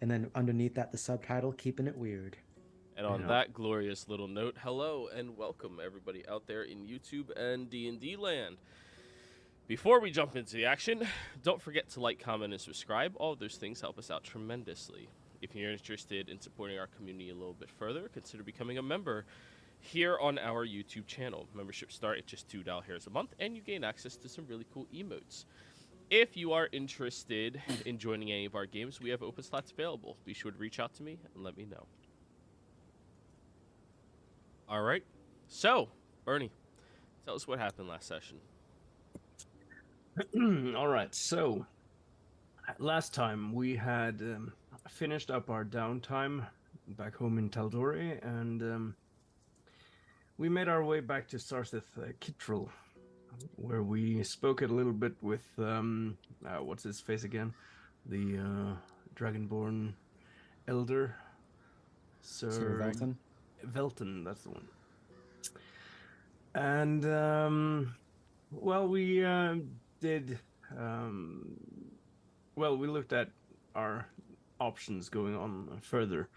And then underneath that, the subtitle, keeping it weird. And You on know. that glorious little note, hello and welcome everybody out there in YouTube and D&D land. Before we jump into the action, don't forget to like, comment, and subscribe. All of those things help us out tremendously. If you're interested in supporting our community a little bit further, consider becoming a member here on our YouTube channel. Memberships start at just $2 a month, and you gain access to some really cool emotes. If you are interested in joining any of our games, we have open slots available. Be sure to reach out to me and let me know. All right. So, Bernie, tell us what happened last session. All right. So last time we had finished up our downtime back home in Tal'Dorei, and we made our way back to Sarsith Kittrell, where we spoke a little bit with what's his face again, the Dragonborn elder, Sir Sir Velton. Velton. That's the one. And well, we did. Um, well, we looked at our options going on further,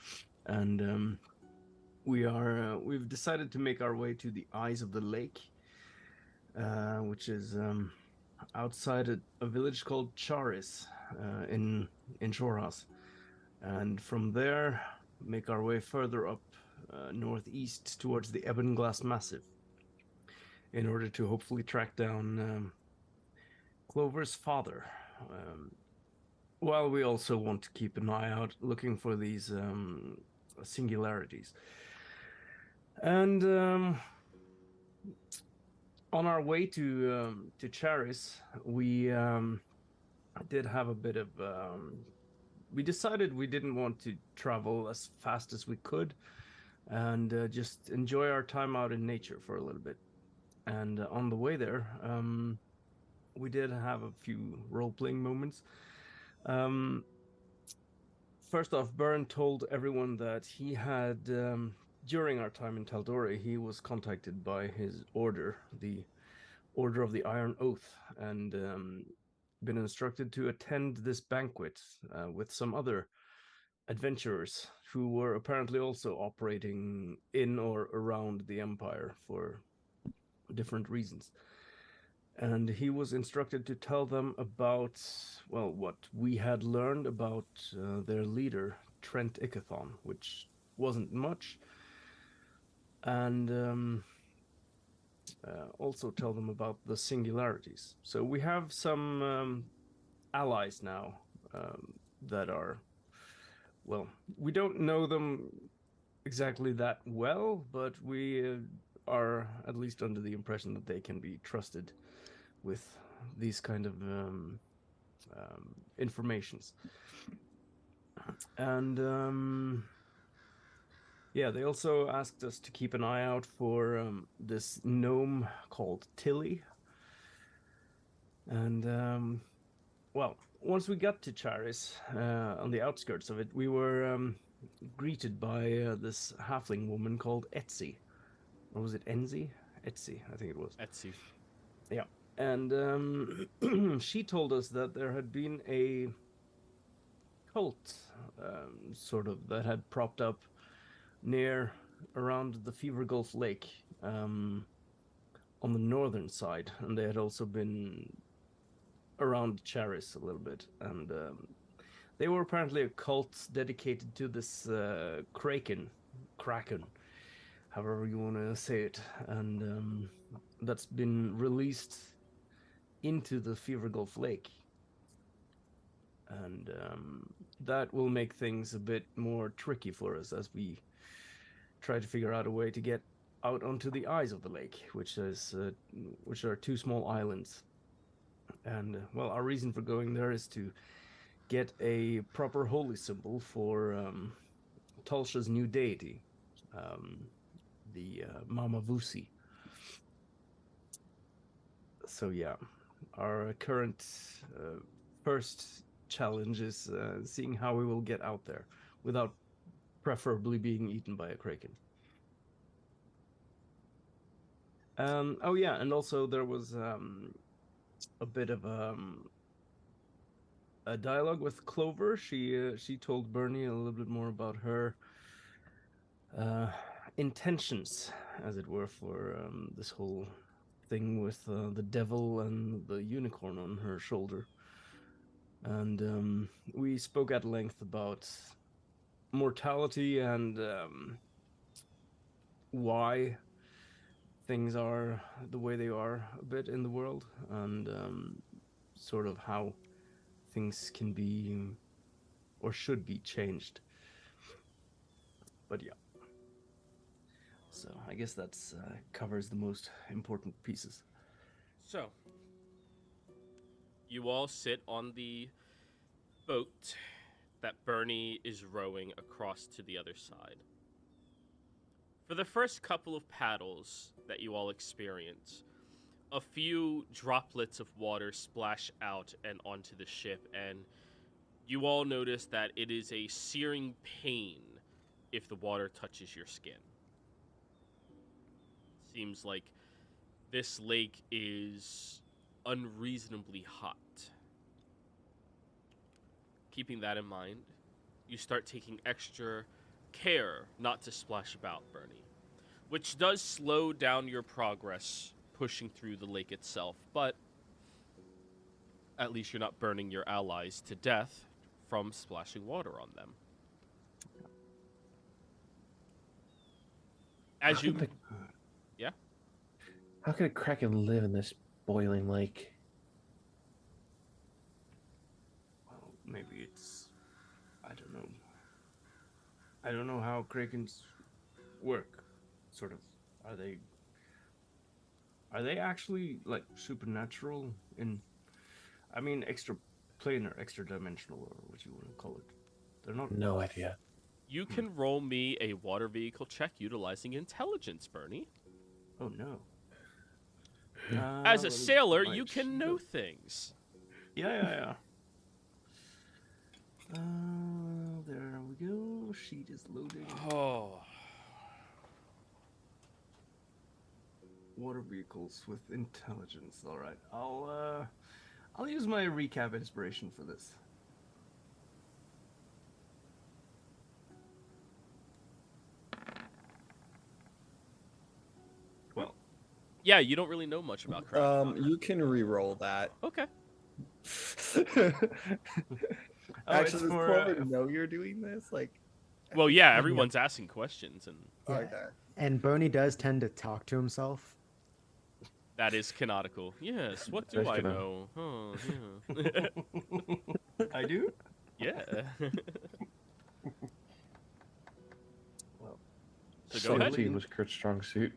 and we've decided to make our way to the eyes of the lake, which is outside a village called Charis in Shorehas, and from there make our way further up northeast towards the Ebonglass Massif in order to hopefully track down Clover's father. While we also want to keep an eye out looking for these singularities. And on our way to Charis, we did have a bit of. We decided we didn't want to travel as fast as we could, and just enjoy our time out in nature for a little bit. And on the way there, we did have a few role-playing moments. First off, Byrne told everyone that he had, during our time in Tal'Dorei, he was contacted by his order, the Order of the Iron Oath, and been instructed to attend this banquet with some other adventurers who were apparently also operating in or around the Empire for different reasons. And he was instructed to tell them about, well, what we had learned about their leader, Trent Ickathon, which wasn't much, and also tell them about the singularities. So we have some allies now that are, well, we don't know them exactly that well, but we are at least under the impression that they can be trusted with these kind of informations. And yeah, they also asked us to keep an eye out for this gnome called Tilly. And well, once we got to Charis, on the outskirts of it, we were greeted by this halfling woman called Etsy. Or was it Enzi? Etsy, I think it was. Etsy. Yeah. And she told us that there had been a cult, sort of, that had propped up near around the Fever Gulf Lake, on the northern side, and they had also been around Charis a little bit, and they were apparently a cult dedicated to this kraken, however you want to say it, and that's been released into the Fever Gulf Lake. And that will make things a bit more tricky for us as we try to figure out a way to get out onto the eyes of the lake, which are two small islands. And well, our reason for going there is to get a proper holy symbol for Tulsha's new deity, the Mama Vusi. So yeah, our current first challenge is seeing how we will get out there without preferably being eaten by a kraken. Oh yeah, and also there was a bit of a dialogue with Clover. She told Bernie a little bit more about her uh, intentions, as it were, for this whole thing with the devil and the unicorn on her shoulder. And we spoke at length about mortality and why things are the way they are a bit in the world, and sort of how things can be or should be changed. But yeah, so I guess that's covers the most important pieces. So, you all sit on the boat that Bernie is rowing across to the other side. For the first couple of paddles that you all experience, a few droplets of water splash out and onto the ship, and you all notice that it is a searing pain if the water touches your skin. Seems like this lake is unreasonably hot. Keeping that in mind, you start taking extra care not to splash about, Bernie, which does slow down your progress pushing through the lake itself, but at least you're not burning your allies to death from splashing water on them. As you... Yeah? How could a kraken live in this boiling lake? Well, maybe it's, I don't know. I don't know how krakens work. Sort of, are they actually like supernatural in? I mean, extra planar, extra dimensional, or what you want to call it. They're not. No idea. You can roll me a water vehicle check utilizing intelligence, Bernie. Oh no. As a Let me sailor, find you can sheet. know things. Yeah. There we go. Sheet is loading. Oh. Water vehicles with intelligence. All right. I'll use my recap inspiration for this. Well, Yeah, you don't really know much about Kraken. You can re-roll that. Okay. Actually, does for, Clover know you're doing this? Like, Well, yeah, everyone's asking questions, and Yeah. okay. And Bernie does tend to talk to himself. that is canonical. Yes, what do That's I canon. know? Oh, yeah. I do. Yeah. Well, So go ahead. 17 was Kurt's strong suit.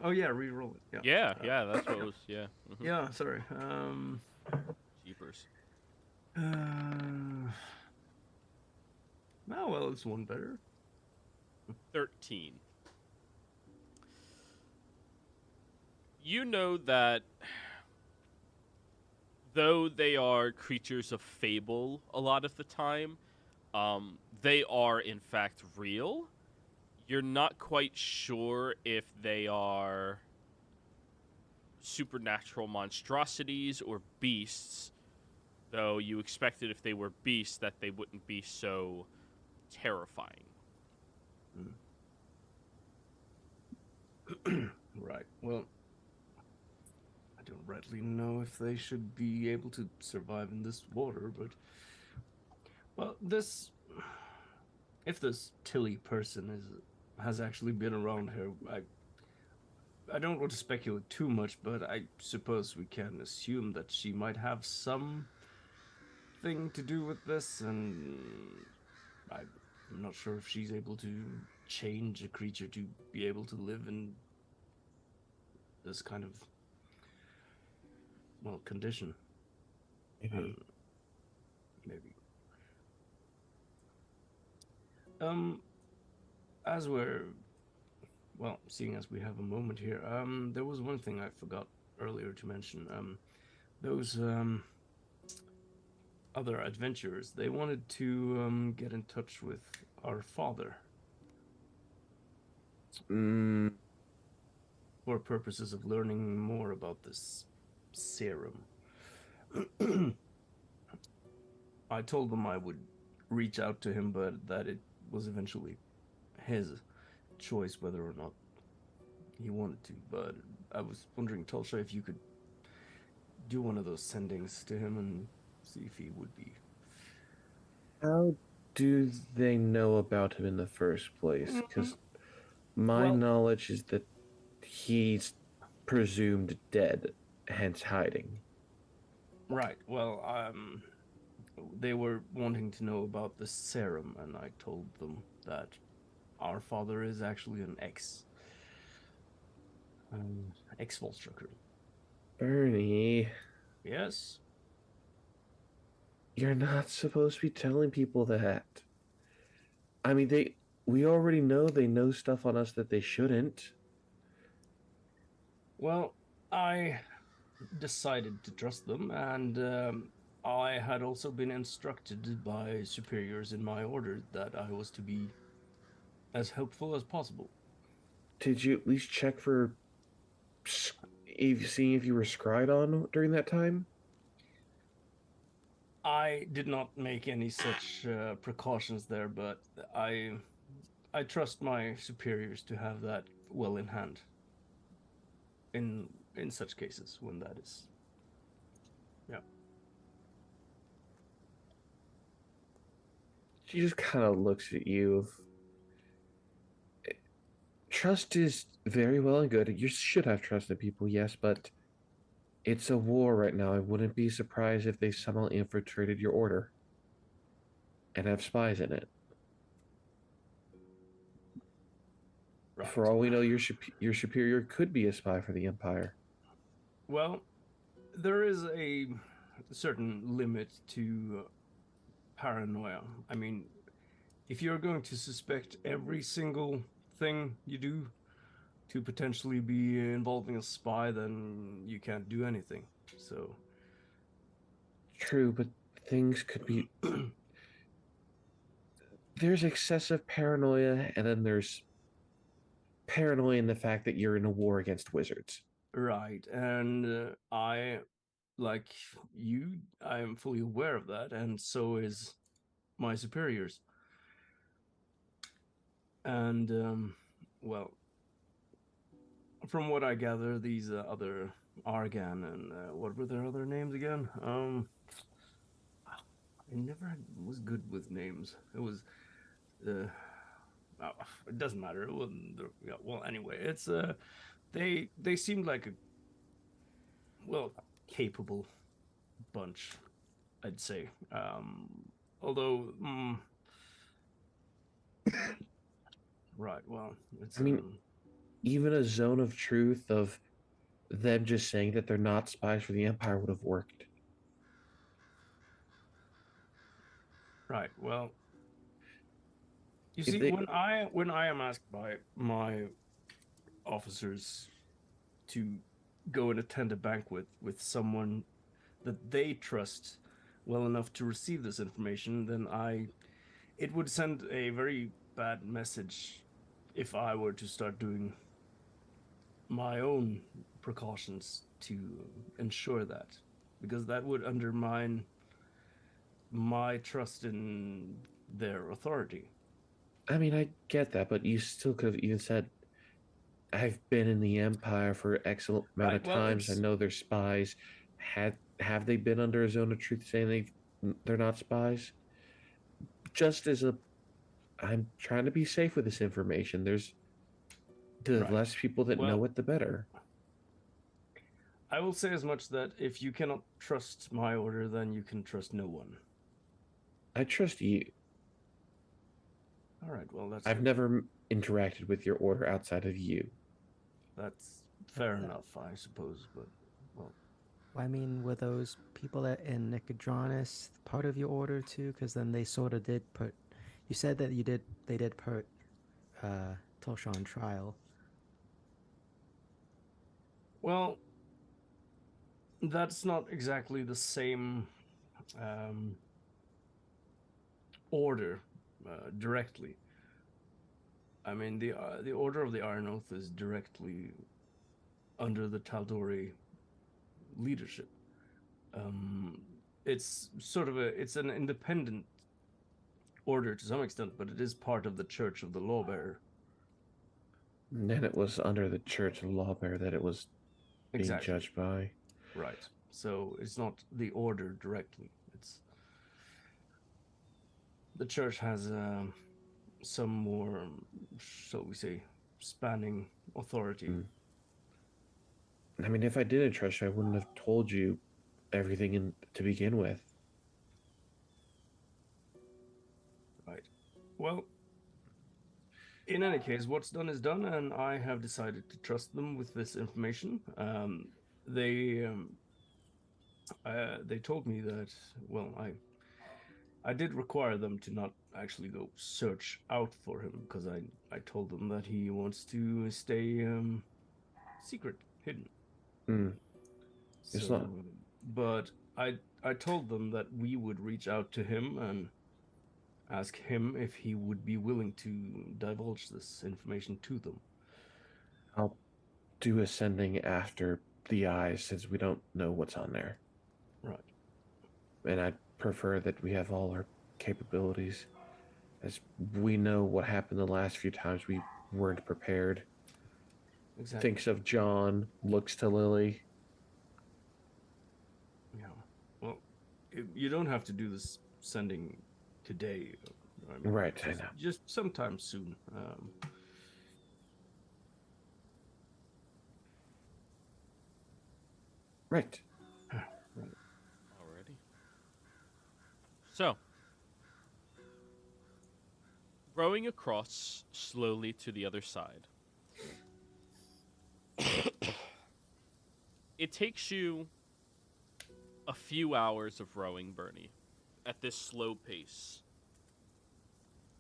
Oh yeah, re-roll it. Yeah, that's what was, yeah. Mhm. Yeah. Sorry. Jeepers. Oh well, it's one better. 13. You know that though they are creatures of fable a lot of the time, they are in fact real. You're not quite sure if they are supernatural monstrosities or beasts, though you expected if they were beasts that they wouldn't be so terrifying. Right. Well, I don't rightly know if they should be able to survive in this water, but well, if this Tilly person has actually been around here, I don't want to speculate too much, but I suppose we can assume that she might have some thing to do with this, and I'm not sure if she's able to change a creature to be able to live in this kind of, well, condition. Maybe. Maybe. As we're, well, seeing as we have a moment here, there was one thing I forgot earlier to mention. Those other adventurers, they wanted to get in touch with our father. for purposes of learning more about this serum. I told them I would reach out to him, but that it was eventually his choice whether or not he wanted to. But I was wondering, Tal'Dorei, if you could do one of those sendings to him and see if he would be. How do they know about him in the first place? Because my Well- knowledge is that he's presumed dead, hence hiding. Right. Well, they were wanting to know about the serum, and I told them that our father is actually an ex-Volstrucker. Bernie, Yes. you're not supposed to be telling people that. I mean, we already know they know stuff on us that they shouldn't. Well, I decided to trust them, and I had also been instructed by superiors in my order that I was to be as helpful as possible. Did you at least check for seeing if you were scryed on during that time? I did not make any such precautions there, but I trust my superiors to have that well in hand. In such cases, when that is, yeah. She just kind of looks at you. Trust is very well and good. You should have trust in people, yes, but it's a war right now. I wouldn't be surprised if they somehow infiltrated your order and have spies in it. Right. For all we know, your superior could be a spy for the Empire. Well, there is a certain limit to paranoia. I mean, if you're going to suspect every single thing you do to potentially be involving a spy, then you can't do anything. So, True, but things could be. There's excessive paranoia, and then there's paranoia in the fact that you're in a war against wizards. right. And like you, I am fully aware of that, and so is my superiors. And, well, from what I gather, these other Argan and what were their other names again? I never was good with names. It was, uh, oh, it doesn't matter. It wasn't. Yeah, well, anyway, it's they seemed like a well capable bunch, I'd say. Although, right. Well, it's I mean, even a zone of truth of them just saying that they're not spies for the Empire would have worked. right. Well, you If see, they, when I am asked by my officers to go and attend a banquet with someone that they trust well enough to receive this information, then it would send a very bad message if I were to start doing my own precautions to ensure that, because that would undermine my trust in their authority. I mean, I get that, but you still could have even said, "I've been in the Empire for X amount Right. of Well, times. I it's know they're spies." Have they been under a zone of truth saying they're not spies? Just as a, I'm trying to be safe with this information. There's the right. less people that Well, know it, the better. I will say as much that if you cannot trust my order, then you can trust no one. I trust you. All right. Well, I've never interacted with your order outside of you. that's fair enough, I suppose. But well, I mean, were those people in Nicodranus part of your order too? Because then they sort of did put. You said that they did put Tulsha on trial. well, that's not exactly the same um, order directly. I mean, the Order of the Iron Oath is directly under the Tal'Dorei leadership. It's sort of it's an independent order to some extent, but it is part of the Church of the Lawbearer. And then it was under the Church of Lawbearer that it was being Exactly. judged by. Right. So it's not the order directly. It's the church has some more, shall we say, spanning authority. I mean, if I didn't trust you, I wouldn't have told you everything to begin with. Right. Well, in any case, what's done is done, and I have decided to trust them with this information. They told me that, well, I did require them to not actually go search out for him, because I told them that he wants to stay secret, hidden. It's So, not. but I told them that we would reach out to him and ask him if he would be willing to divulge this information to them. I'll do a sending after the eyes since we don't know what's on there. Right. And I prefer that we have all our capabilities, as we know what happened the last few times we weren't prepared. Exactly. Thinks of John, looks to Lily. Yeah. Well, you don't have to do this sending today. I mean, Right, I know. Just sometime soon. Right. Alrighty. So, rowing across slowly to the other side. It takes you a few hours of rowing, Bernie, at this slow pace.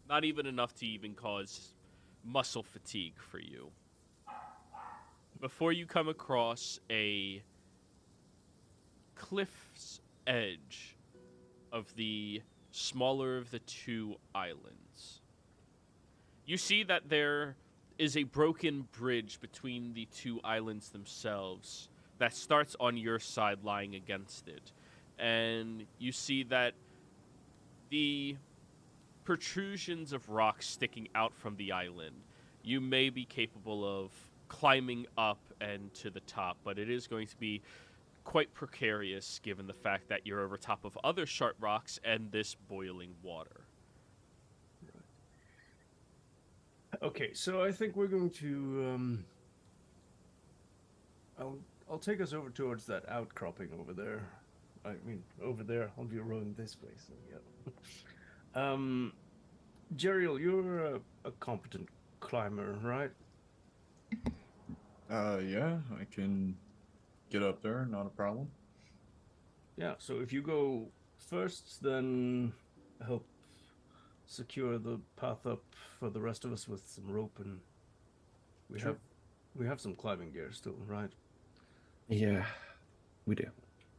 Not even enough to even cause muscle fatigue for you. Before you come across a cliff's edge of the smaller of the two islands. You see that there is a broken bridge between the two islands themselves that starts on your side lying against it. And you see that the protrusions of rocks sticking out from the island, you may be capable of climbing up and to the top, but it is going to be quite precarious given the fact that you're over top of other sharp rocks and this boiling water. Okay, so I think we're going to. I'll take us over towards that outcropping over there. I mean, over there. I'll be rowing this way. So yeah. Jeriel, you're a competent climber, right? Yeah, I can get up there, not a problem. Yeah, so if you go first, then help secure the path up for the rest of us with some rope, and we have some climbing gear still, right? Yeah, we do.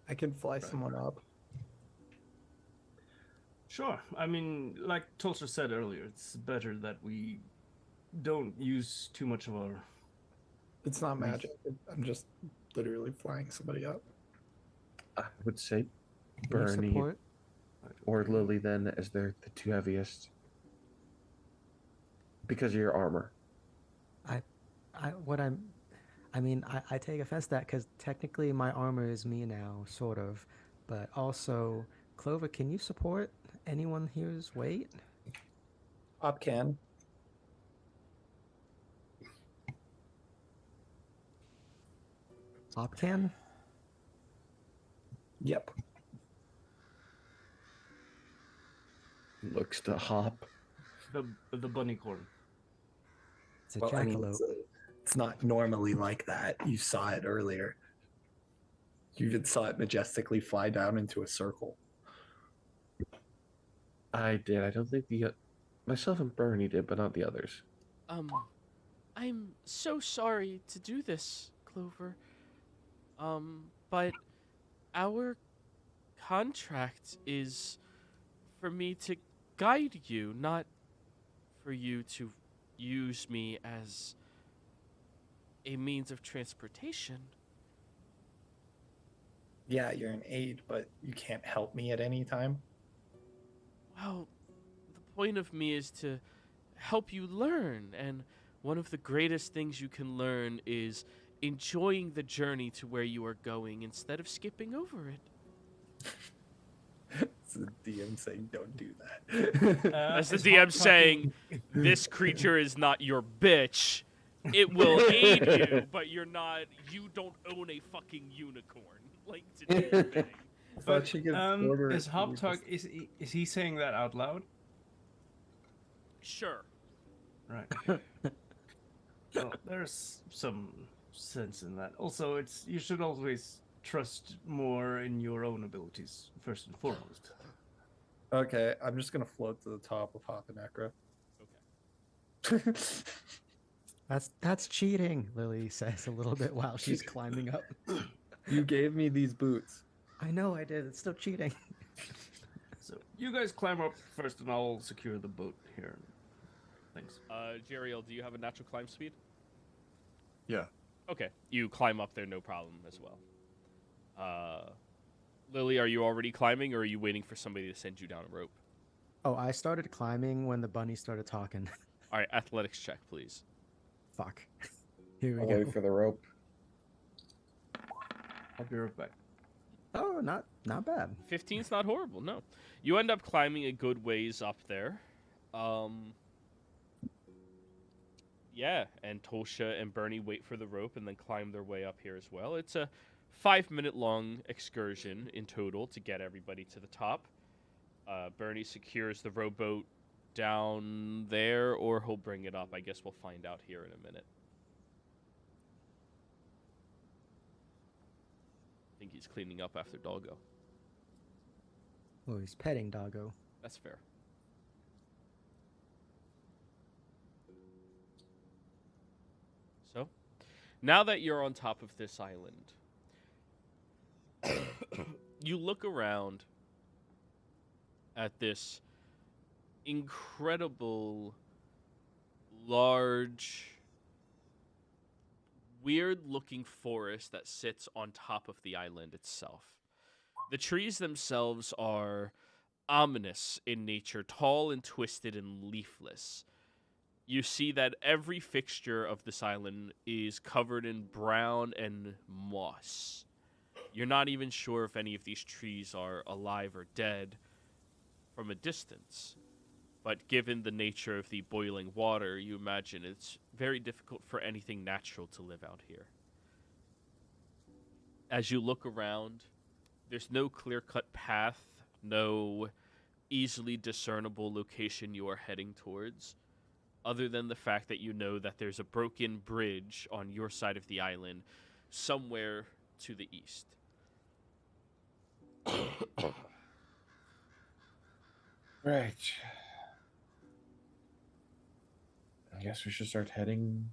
I can fly someone up. Sure. I mean, like Tulsa said earlier, it's better that we don't use too much of our... It's not magic. I'm just literally flying somebody up. I would say Can you Bernie support? or Lily then, as they're the two heaviest. Because of your armor. I take offense to that because technically my armor is me now, sort of. But also, Clover, can you support anyone here's weight? Op can. Hop can? Yep. Looks to Hop. The bunny corn. It's a Well, I mean, jackalope. it's not normally like that. You saw it earlier. You even saw it majestically fly down into a circle. I did. I don't think myself and Bernie did, but not the others. I'm so sorry to do this, Clover. But our contract is for me to guide you, not for you to use me as a means of transportation. Yeah, you're an aide, but you can't help me at any time. Well, the point of me is to help you learn, and one of the greatest things you can learn is enjoying the journey to where you are going instead of skipping over it. It's the DM saying, "Don't do that." As the Is DM Hop saying, talking- this creature is not your bitch. It will aid you, but you don't own a fucking unicorn. Like, to do your bidding. I thought she could order is it Hop to talk just- is he saying that out loud? Sure. Right. Well, there's some sense in that. Also, you should always trust more in your own abilities first and foremost. Okay, I'm just gonna float to the top of Hapanekra. Okay. That's cheating, Lily says a little bit while she's climbing up. You gave me these boots. I know I did. It's still cheating. So you guys climb up first, and I'll secure the boat here. Thanks. Jeriel, do you have a natural climb speed? Yeah. Okay, you climb up there, no problem as well. Lily, are you already climbing, or are you waiting for somebody to send you down a rope? Oh, I started climbing when the bunny started talking. All right, athletics check, please. Fuck. Here I'll we wait go. for the rope. I'll be right back. Oh, not bad. 15's not horrible, no. You end up climbing a good ways up there. Yeah, and Tosha and Bernie wait for the rope and then climb their way up here as well. It's a 5-minute long excursion in total to get everybody to the top. Bernie secures the rowboat down there, or he'll bring it up. I guess we'll find out here in a minute. I think he's cleaning up after Doggo. Oh, he's petting Doggo. That's fair. So, now that you're on top of this island, you look around at this incredible, large, weird-looking forest that sits on top of the island itself. The trees themselves are ominous in nature, tall and twisted and leafless. You see that every fixture of this island is covered in brown and moss. You're not even sure if any of these trees are alive or dead from a distance. But given the nature of the boiling water, you imagine it's very difficult for anything natural to live out here. As you look around, there's no clear-cut path, no easily discernible location you are heading towards, other than the fact that you know that there's a broken bridge on your side of the island somewhere to the east. Right. I guess we should start heading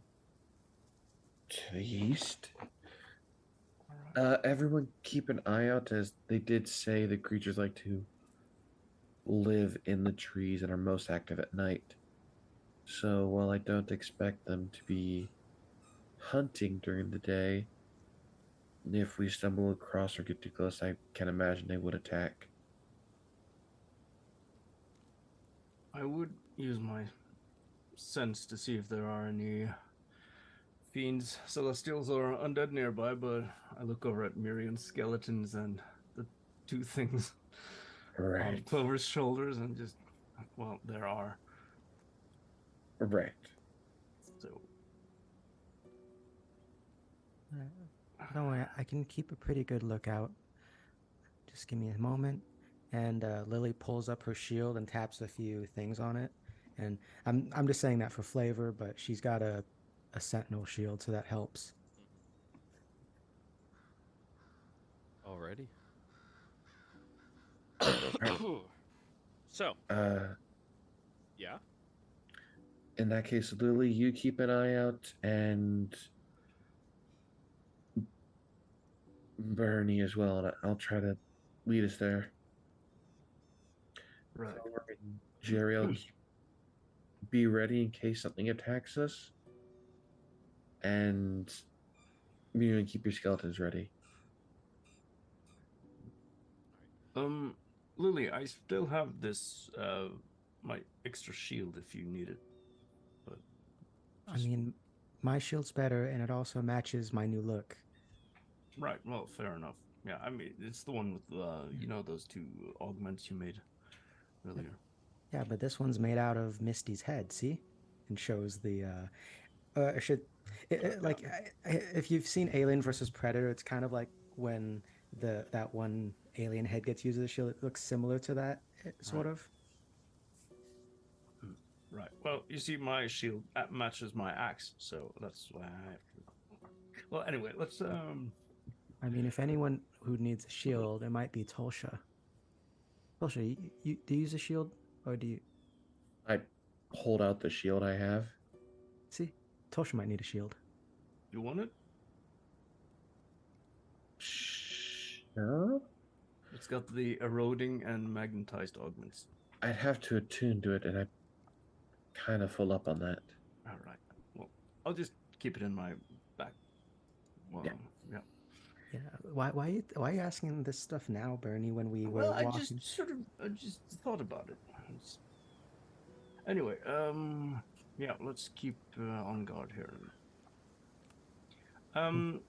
to the east. Everyone keep an eye out, as they did say the creatures like to live in the trees and are most active at night. So while I don't expect them to be hunting during the day, if we stumble across or get too close, I can imagine they would attack. I would use my sense to see if there are any fiends, celestials, or undead nearby, but I look over at Miriam's skeletons and the two things on Right. Clover's shoulders and just, well, there are. Right. So, Don't worry, I can keep a pretty good lookout. Just give me a moment. And Lily pulls up her shield and taps a few things on it. And I'm just saying that for flavor, but she's got a sentinel shield, so that helps. Alrighty. So, yeah. In that case, Lily, you keep an eye out, and Bernie as well, and I'll try to lead us there. right. Jerry, be ready in case something attacks us. and Miriam, keep your skeletons ready. Lily, I still have this my extra shield if you need it. But I mean, my shield's better, and it also matches my new look. right, well, fair enough. Yeah, I mean, it's the one with those two augments you made earlier. Yeah, but this one's made out of Misty's head. See, and shows the. Should like if you've seen Alien versus Predator, it's kind of like when that one alien head gets used as a shield. It looks similar to that, sort of. Right. Well, you see, my shield matches my axe, so that's why I have to. Well, anyway, let's. I mean, if anyone who needs a shield, it might be Tulsha. Tulsha, do you use a shield, or do you I hold out the shield I have. see? Tulsha might need a shield. You want it? Sure. It's got the eroding and magnetized augments. I'd have to attune to it, and I'm kind of full up on that. All right. Well, I'll just keep it in my back. Well, Yeah. Yeah. Yeah. Why are you asking this stuff now, Bernie? When we were Well, I walking? just thought about it. Anyway, yeah, let's keep on guard here. I'm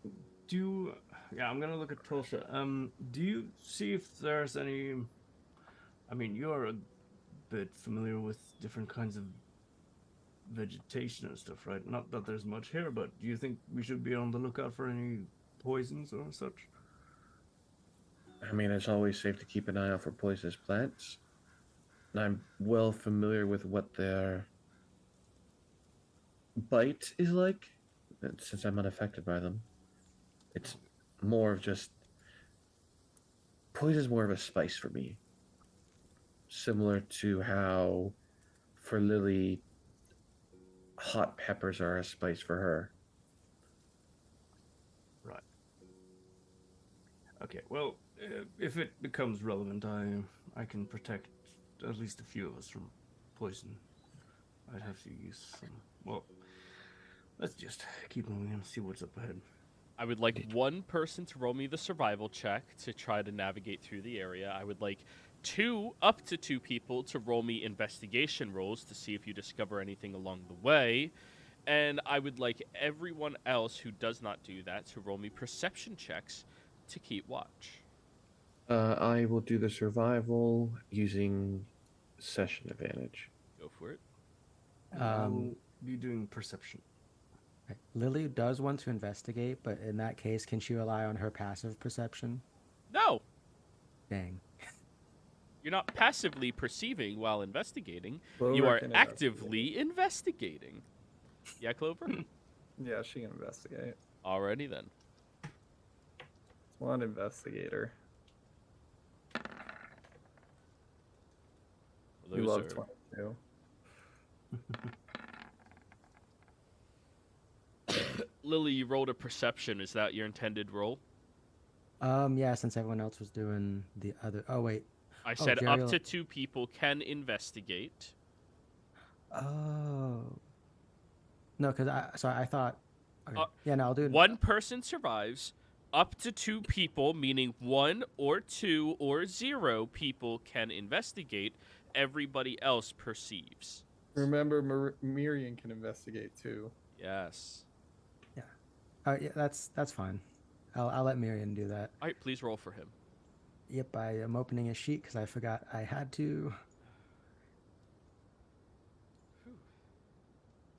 gonna look at Tulsa. Do you see if there's any? I mean, you're a bit familiar with different kinds of vegetation and stuff, right? Not that there's much here, but do you think we should be on the lookout for any poisons or such? I mean, it's always safe to keep an eye out for poisonous plants. I'm well familiar with what their bite is like, since I'm unaffected by them. It's more of just poison's more of a spice for me. Similar to how for Lily hot peppers are a spice for her. Right. Okay. Well, if it becomes relevant, I can protect at least a few of us from poison. I'd have to use some. Well, let's just keep moving and see what's up ahead. I would like one person to roll me the survival check to try to navigate through the area. I would like up to two people to roll me investigation rolls to see if you discover anything along the way. And I would like everyone else who does not do that to roll me perception checks to keep watch. I will do the survival using session advantage. Go for it. I'll be doing perception. Lily does want to investigate, but in that case, can she rely on her passive perception? No! Dang. You're not passively perceiving while investigating. Clover You are can actively investigating. Yeah, Clover? Yeah, she can investigate. Alrighty then. One investigator. We Those love are- 22. Lily, you rolled a perception. Is that your intended roll? Yeah, since everyone else was doing the other. Oh wait. I said Jerry up to two people can investigate. Oh. No, because I thought. Okay. Yeah, no, I'll do it. One person survives. Up to two people, meaning 1 or 2 or 0 people can investigate. Everybody else perceives. Remember, Miriam can investigate too. Yes. Yeah, that's fine. I'll let Miriam do that. All right, please roll for him. Yep, I am opening a sheet because I forgot I had to.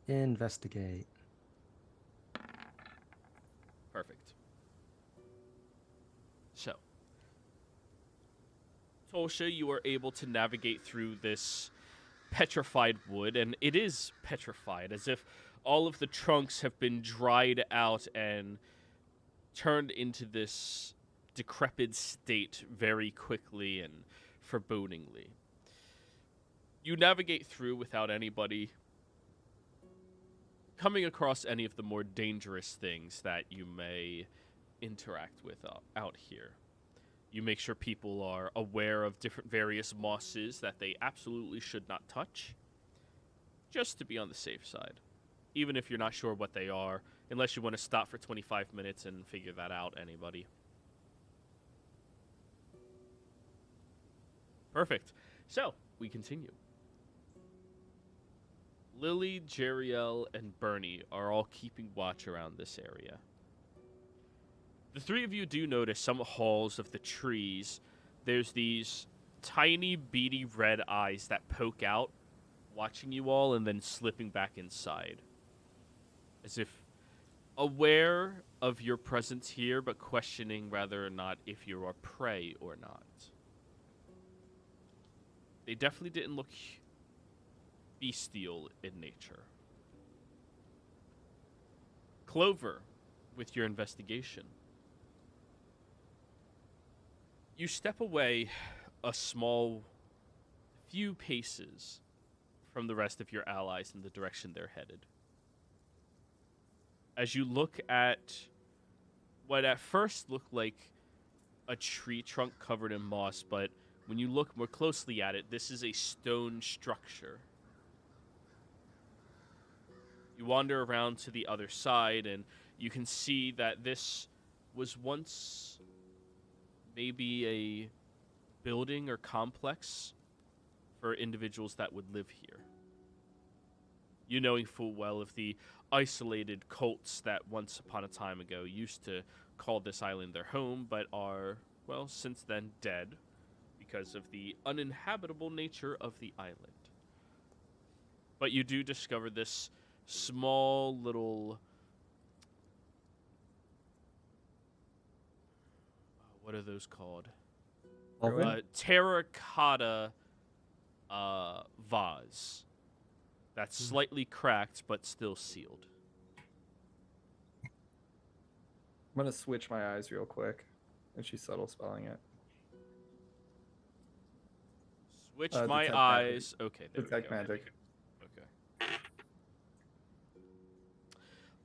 Investigate. Perfect. So, Tulsha, you are able to navigate through this petrified wood, and it is petrified, as if all of the trunks have been dried out and turned into this decrepit state very quickly and forebodingly. You navigate through without anybody coming across any of the more dangerous things that you may interact with out here. You make sure people are aware of different various mosses that they absolutely should not touch, just to be on the safe side. Even if you're not sure what they are, unless you want to stop for 25 minutes and figure that out, anybody. Perfect. So, we continue. Lily, Jeriel, and Bernie are all keeping watch around this area. The three of you do notice some halls of the trees. There's these tiny, beady red eyes that poke out, watching you all and then slipping back inside. As if aware of your presence here, but questioning whether or not if you are prey or not. They definitely didn't look bestial in nature. Clover, with your investigation. You step away a small few paces from the rest of your allies in the direction they're headed. As you look at what at first looked like a tree trunk covered in moss, but when you look more closely at it, this is a stone structure. You wander around to the other side, and you can see that this was once maybe a building or complex for individuals that would live here. You knowing full well of the isolated cults that once upon a time ago used to call this island their home, but are, well, since then dead because of the uninhabitable nature of the island. But you do discover this small little... what are those called? Terracotta vase. That's slightly cracked, but still sealed. I'm gonna switch my eyes real quick, and she's subtle spelling it. Switch Detect my magic. eyes. Okay, there we Detect go. magic.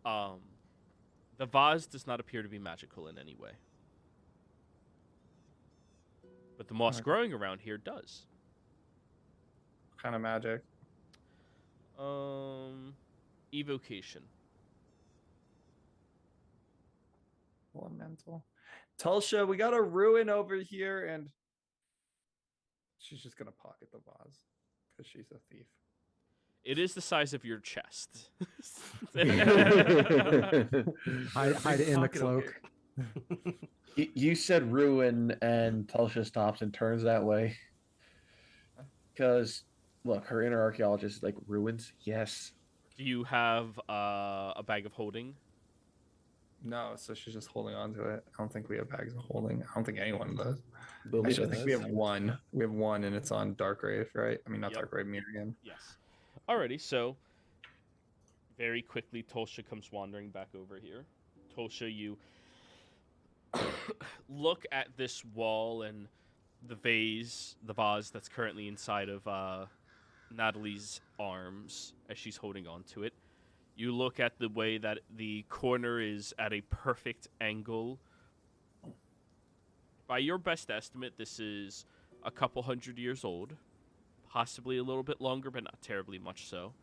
Okay. The vase does not appear to be magical in any way. But the moss Okay. growing around here does. What kind of magic? Evocation. Elemental. Tulsha, we got a ruin over here, and she's just gonna pocket the vase because she's a thief. It is the size of your chest. Hide it in the Pocket, okay. cloak. You said ruin, and Tulsha stops and turns that way. Because, look, her inner archaeologist is like, ruins? Yes. Do you have a bag of holding? No, so she's just holding on to it. I don't think we have bags of holding. I don't think anyone does. Lily Actually, I think we does. have one. We have one, and it's on Darkgrave, right? I mean, not Yep. Darkgrave, Miriam. Yes. Alrighty, so very quickly Tulsha comes wandering back over here. Tulsha, you look at this wall and the vase that's currently inside of Natalie's arms as she's holding on to it. You look at the way that the corner is at a perfect angle. By your best estimate, this is a couple hundred years old. Possibly a little bit longer, but not terribly much so.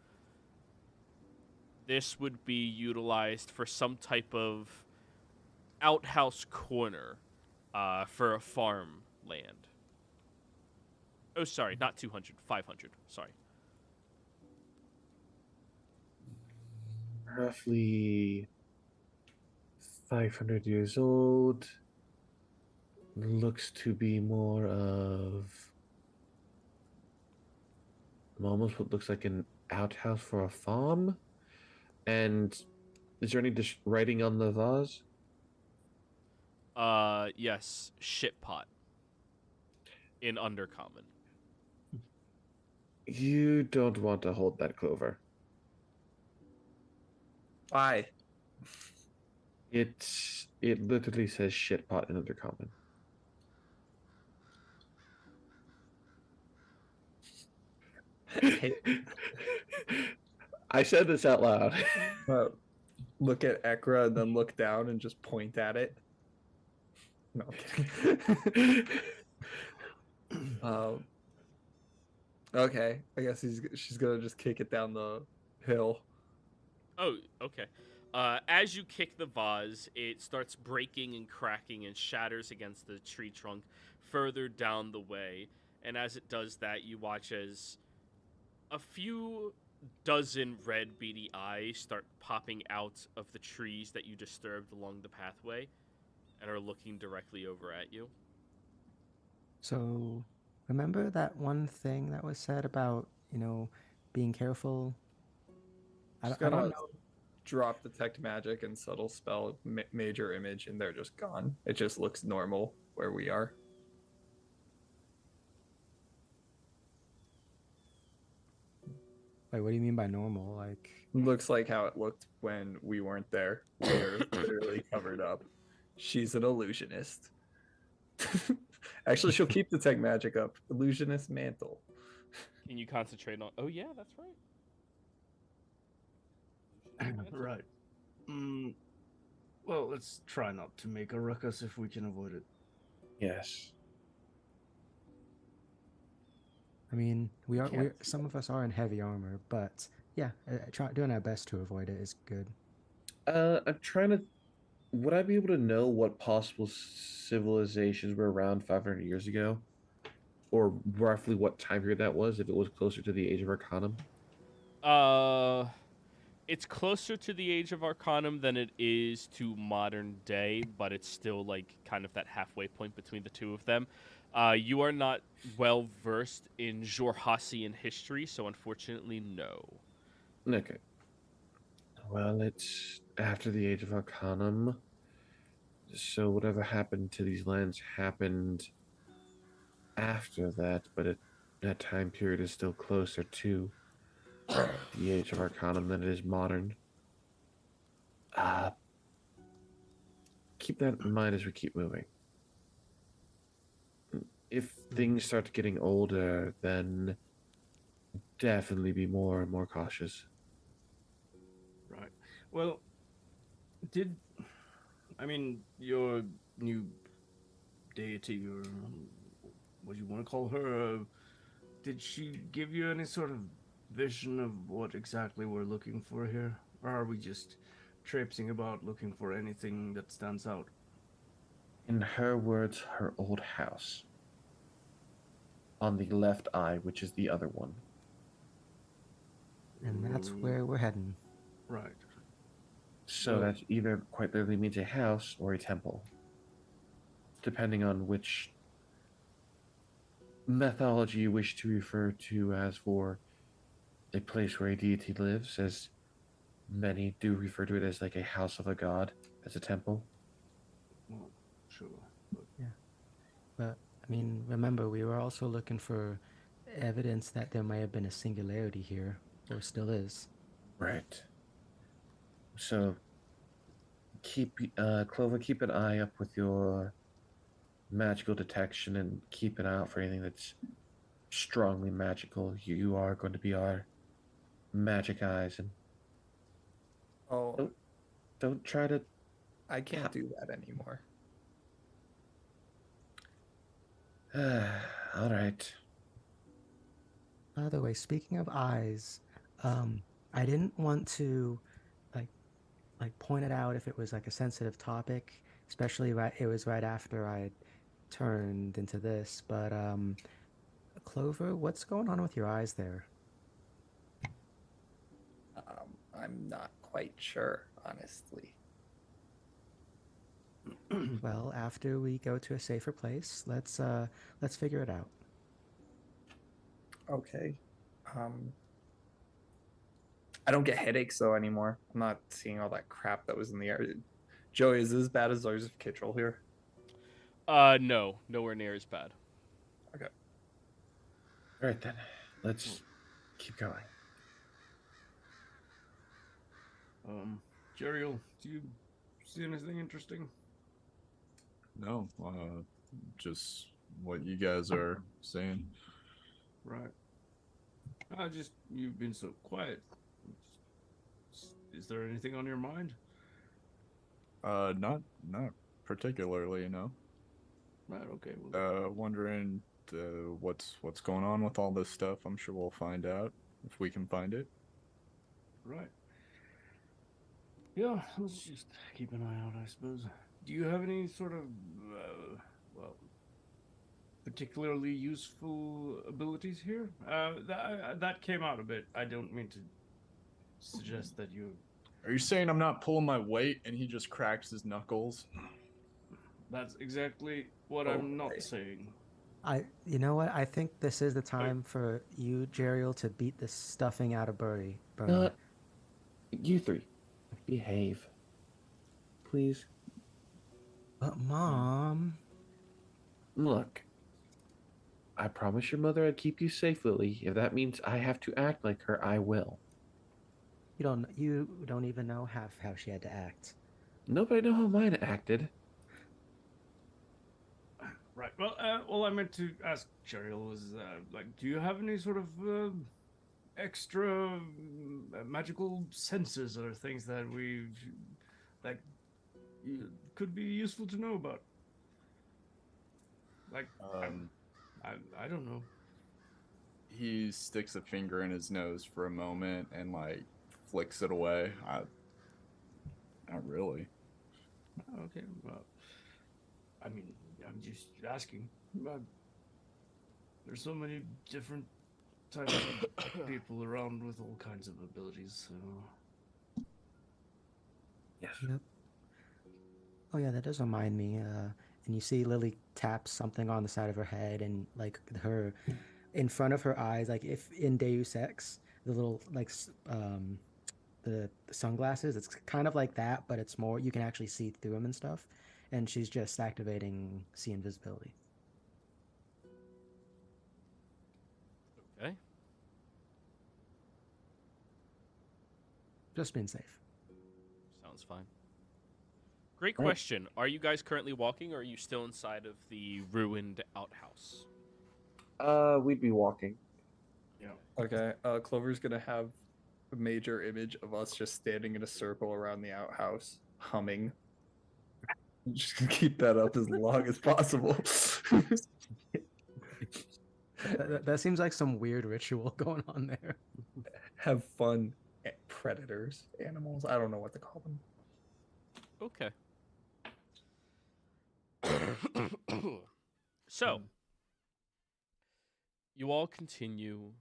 This would be utilized for some type of outhouse corner for a farmland. Oh, sorry, not 200, 500, sorry. Roughly 500 years old. Looks to be more of almost what looks like an outhouse for a farm. And is there any writing on the vase? Yes, shit pot in Undercommon. You don't want to hold that, Clover. Why? It literally says shit pot in Undercommon. I said this out loud. Look at Ekra and then look down and just point at it. No, I'm kidding. Okay, I guess she's gonna just kick it down the hill. Oh, okay. As you kick the vase, it starts breaking and cracking and shatters against the tree trunk further down the way. And as it does that, you watch as a few dozen red beady eyes start popping out of the trees that you disturbed along the pathway and are looking directly over at you. So, remember that one thing that was said about, being careful? Just I gonna don't know. drop detect magic and subtle spell major image, and they're just gone. It just looks normal where we are. Wait, what do you mean by normal? Like, Looks like how it looked when we weren't there. We're literally covered up. She's an illusionist. Actually, she'll keep detect magic up. Illusionist mantle. Can you concentrate on? Oh yeah, that's right. Right. Well, let's try not to make a ruckus if we can avoid it. Yes. I mean, we are Can't. some of us are in heavy armor, but yeah, doing our best to avoid it is good. I'm trying to. Would I be able to know what possible civilizations were around 500 years ago? Or roughly what time period that was, if it was closer to the Age of Arcanum? It's closer to the Age of Arcanum than it is to modern day, but it's still like kind of that halfway point between the two of them. You are not well versed in Jorhassian history, so unfortunately, no. Okay. Well, it's after the Age of Arcanum. So whatever happened to these lands happened after that, but that time period is still closer to the Age of Arcanum than it is modern. Uh, keep that in mind as we keep moving. If things start getting older, then definitely be more and more cautious. Right. Well, your new deity, or what you want to call her, did she give you any sort of vision of what exactly we're looking for here? Or are we just traipsing about looking for anything that stands out? In her words, her old house. On the left eye, which is the other one. And that's where we're heading. Right. So that either quite literally means a house or a temple, depending on which methodology you wish to refer to as for a place where a deity lives, as many do refer to it as like a house of a god, as a temple. Well, sure. Yeah. But I mean, remember, we were also looking for evidence that there may have been a singularity here, or still is. Right. So Clover, keep an eye up with your magical detection and keep an eye out for anything that's strongly magical. You are going to be our magic eyes, and Oh, don't try to. I can't do that anymore. All right. By the way, speaking of eyes, I didn't want to like point it out if it was like a sensitive topic, especially it was right after I turned into this. But Clover, what's going on with your eyes there? I'm not quite sure, honestly. Well, after we go to a safer place, let's figure it out. Okay. I don't get headaches though anymore. I'm not seeing all that crap that was in the air. Joey, is this as bad as ours of Kittrell here? No, nowhere near as bad. Okay. All right then. Let's keep going. Jeriel, do you see anything interesting? No, just what you guys are saying. Right. You've been so quiet. Is there anything on your mind? Not particularly, no. Right, okay. Well, Wondering what's going on with all this stuff. I'm sure we'll find out if we can find it. right. Yeah, let's just keep an eye out, I suppose. Do you have any sort of, well, particularly useful abilities here? That came out a bit. I don't mean to suggest that you. Are you saying I'm not pulling my weight and he just cracks his knuckles? That's exactly what Oh, I'm not right. saying. You know what? I think this is the time for you, Jeriel, to beat the stuffing out of Bernie. Not you three. Behave. Please. But Mom, Look. I promised your mother I'd keep you safe, Lily. If that means I have to act like her, I will. you don't even know half how she had to act. Nobody know how mine acted. Right. Well, all I meant to ask Cheryl was, like, do you have any sort of extra magical senses or things that could be useful to know about? Like, I don't know. He sticks a finger in his nose for a moment and like flicks it away. Not really. Okay. Well, I mean, I'm just asking. There's so many different types of people around with all kinds of abilities. So Yes. Yep. Oh yeah, that does remind me. And you see Lily taps something on the side of her head, and like her, in front of her eyes, like if in Deus Ex, the little like the sunglasses, it's kind of like that, but it's more you can actually see through them and stuff. And she's just activating see invisibility. Okay. Just being safe. Sounds fine. Great Right. question. Are you guys currently walking, or are you still inside of the ruined outhouse? We'd be walking. yeah. Okay. Clover's gonna have a major image of us just standing in a circle around the outhouse, humming. I'm just gonna keep that up as long as possible. That seems like some weird ritual going on there. Have fun. Predators, animals. I don't know what to call them. Okay. So, you all continue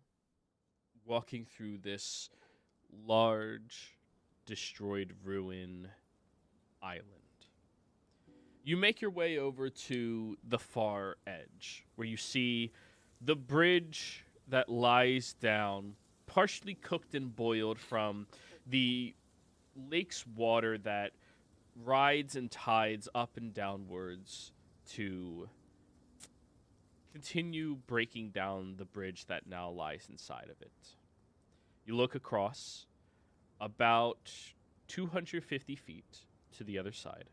walking through this large, destroyed ruin island. You make your way over to the far edge, where you see the bridge that lies down, partially cooked and boiled from the lake's water that rides and tides up and downwards to continue breaking down the bridge that now lies inside of it. You look across about 250 feet to the other side.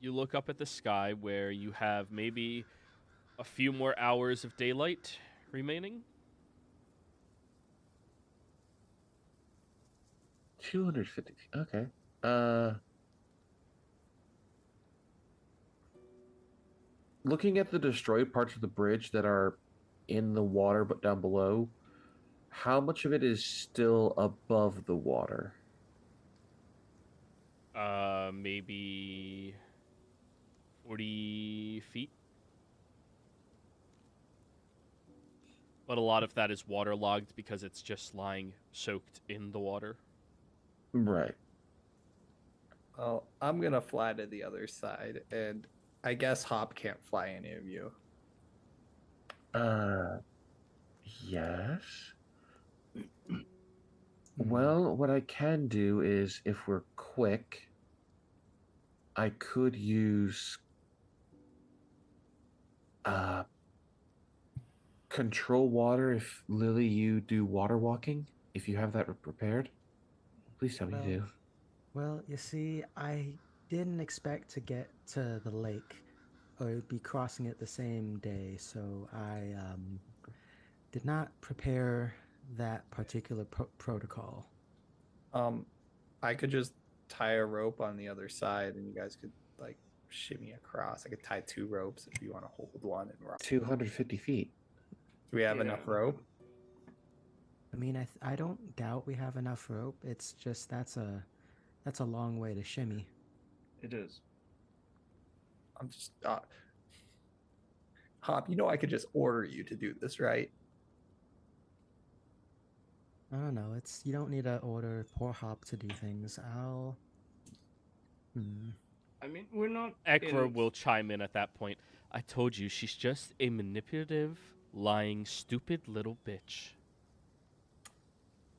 You look up at the sky where you have maybe a few more hours of daylight remaining. 250 feet. Okay. Looking at the destroyed parts of the bridge that are in the water but down below, how much of it is still above the water? Maybe 40 feet. But a lot of that is waterlogged because it's just lying soaked in the water. Right. Well, I'm gonna fly to the other side, and I guess Hop can't fly any of you. Uh, yes. Well, what I can do is, if we're quick, I could use control water if Lily, you do water walking. If you have that prepared, please tell me you do. Well, you see, I didn't expect to get to the lake or be crossing it the same day, so I did not prepare that particular protocol. I could just tie a rope on the other side, and you guys could like shimmy across. I could tie 2 ropes if you want to hold one and rock. 250 feet. Do we have enough rope? I mean, I don't doubt we have enough rope. It's just that's a long way to shimmy. It is. I'm just Hop, you know I could just order you to do this, right? I don't know. It's you don't need to order poor Hop to do things. I'll. Hmm. I mean, we're not Ekra in. will chime in at that point. I told you, she's just a manipulative, lying, stupid little bitch.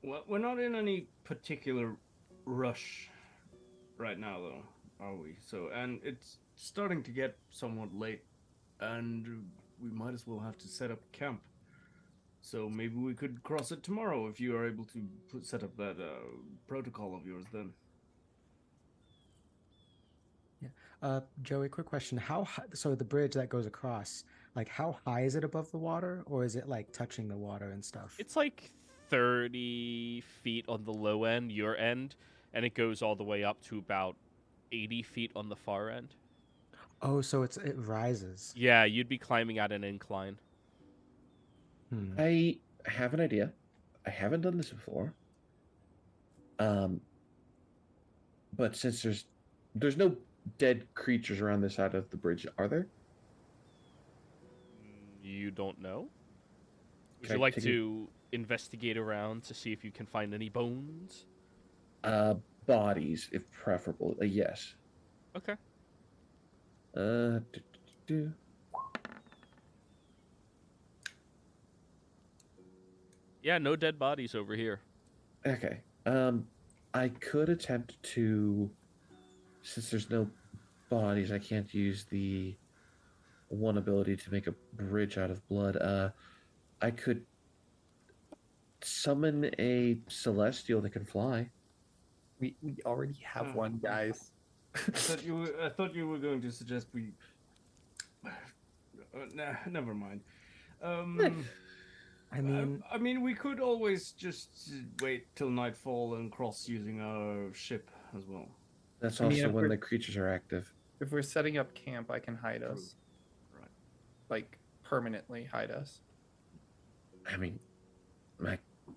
Well, we're not in any particular rush right now, though, are we? So, and it's starting to get somewhat late, and we might as well have to set up camp. So maybe we could cross it tomorrow if you are able to set up that protocol of yours. Then. Yeah. Joey, quick question. How high, so the bridge that goes across, like how high is it above the water, or is it like touching the water and stuff? It's like 30 feet on the low end, your end, and it goes all the way up to about 80 feet on the far end. Oh, so it rises. Yeah, you'd be climbing at an incline. Hmm. I have an idea. I haven't done this before. But since there's no dead creatures around the side of the bridge, are there? You don't know? Would Can you I like take to investigate around to see if you can find any bones? Bodies, if preferable. Yes. Okay. Do, do, do. Yeah, no dead bodies over here. Okay. I could attempt to, since there's no bodies, I can't use the one ability to make a bridge out of blood. I could summon a celestial that can fly. We already have one, guys. I thought you were going to suggest we. Nah, never mind. I mean, I mean, we could always just wait till nightfall and cross using our ship as well. That's I mean, also if when we're- the creatures are active. If we're setting up camp, I can hide True. us. Right. Like permanently hide us. I mean,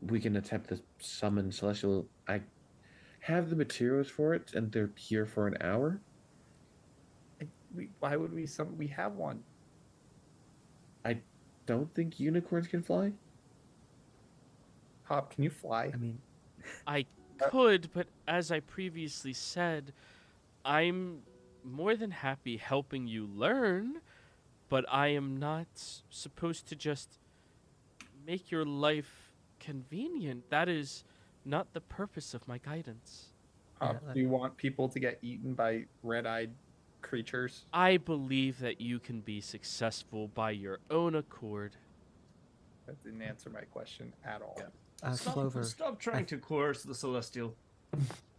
we can attempt to summon celestial. I have the materials for it, and they're here for an hour. Why would we? We have one. I don't think unicorns can fly. Hop, can you fly? I mean, I could, but as I previously said, I'm more than happy helping you learn, but I am not supposed to just make your life convenient. That is not the purpose of my guidance. Hop, Yeah, do you want people to get eaten by red-eyed creatures? I believe that you can be successful by your own accord. That didn't answer my question at all. Clover. Stop trying to coerce the celestial.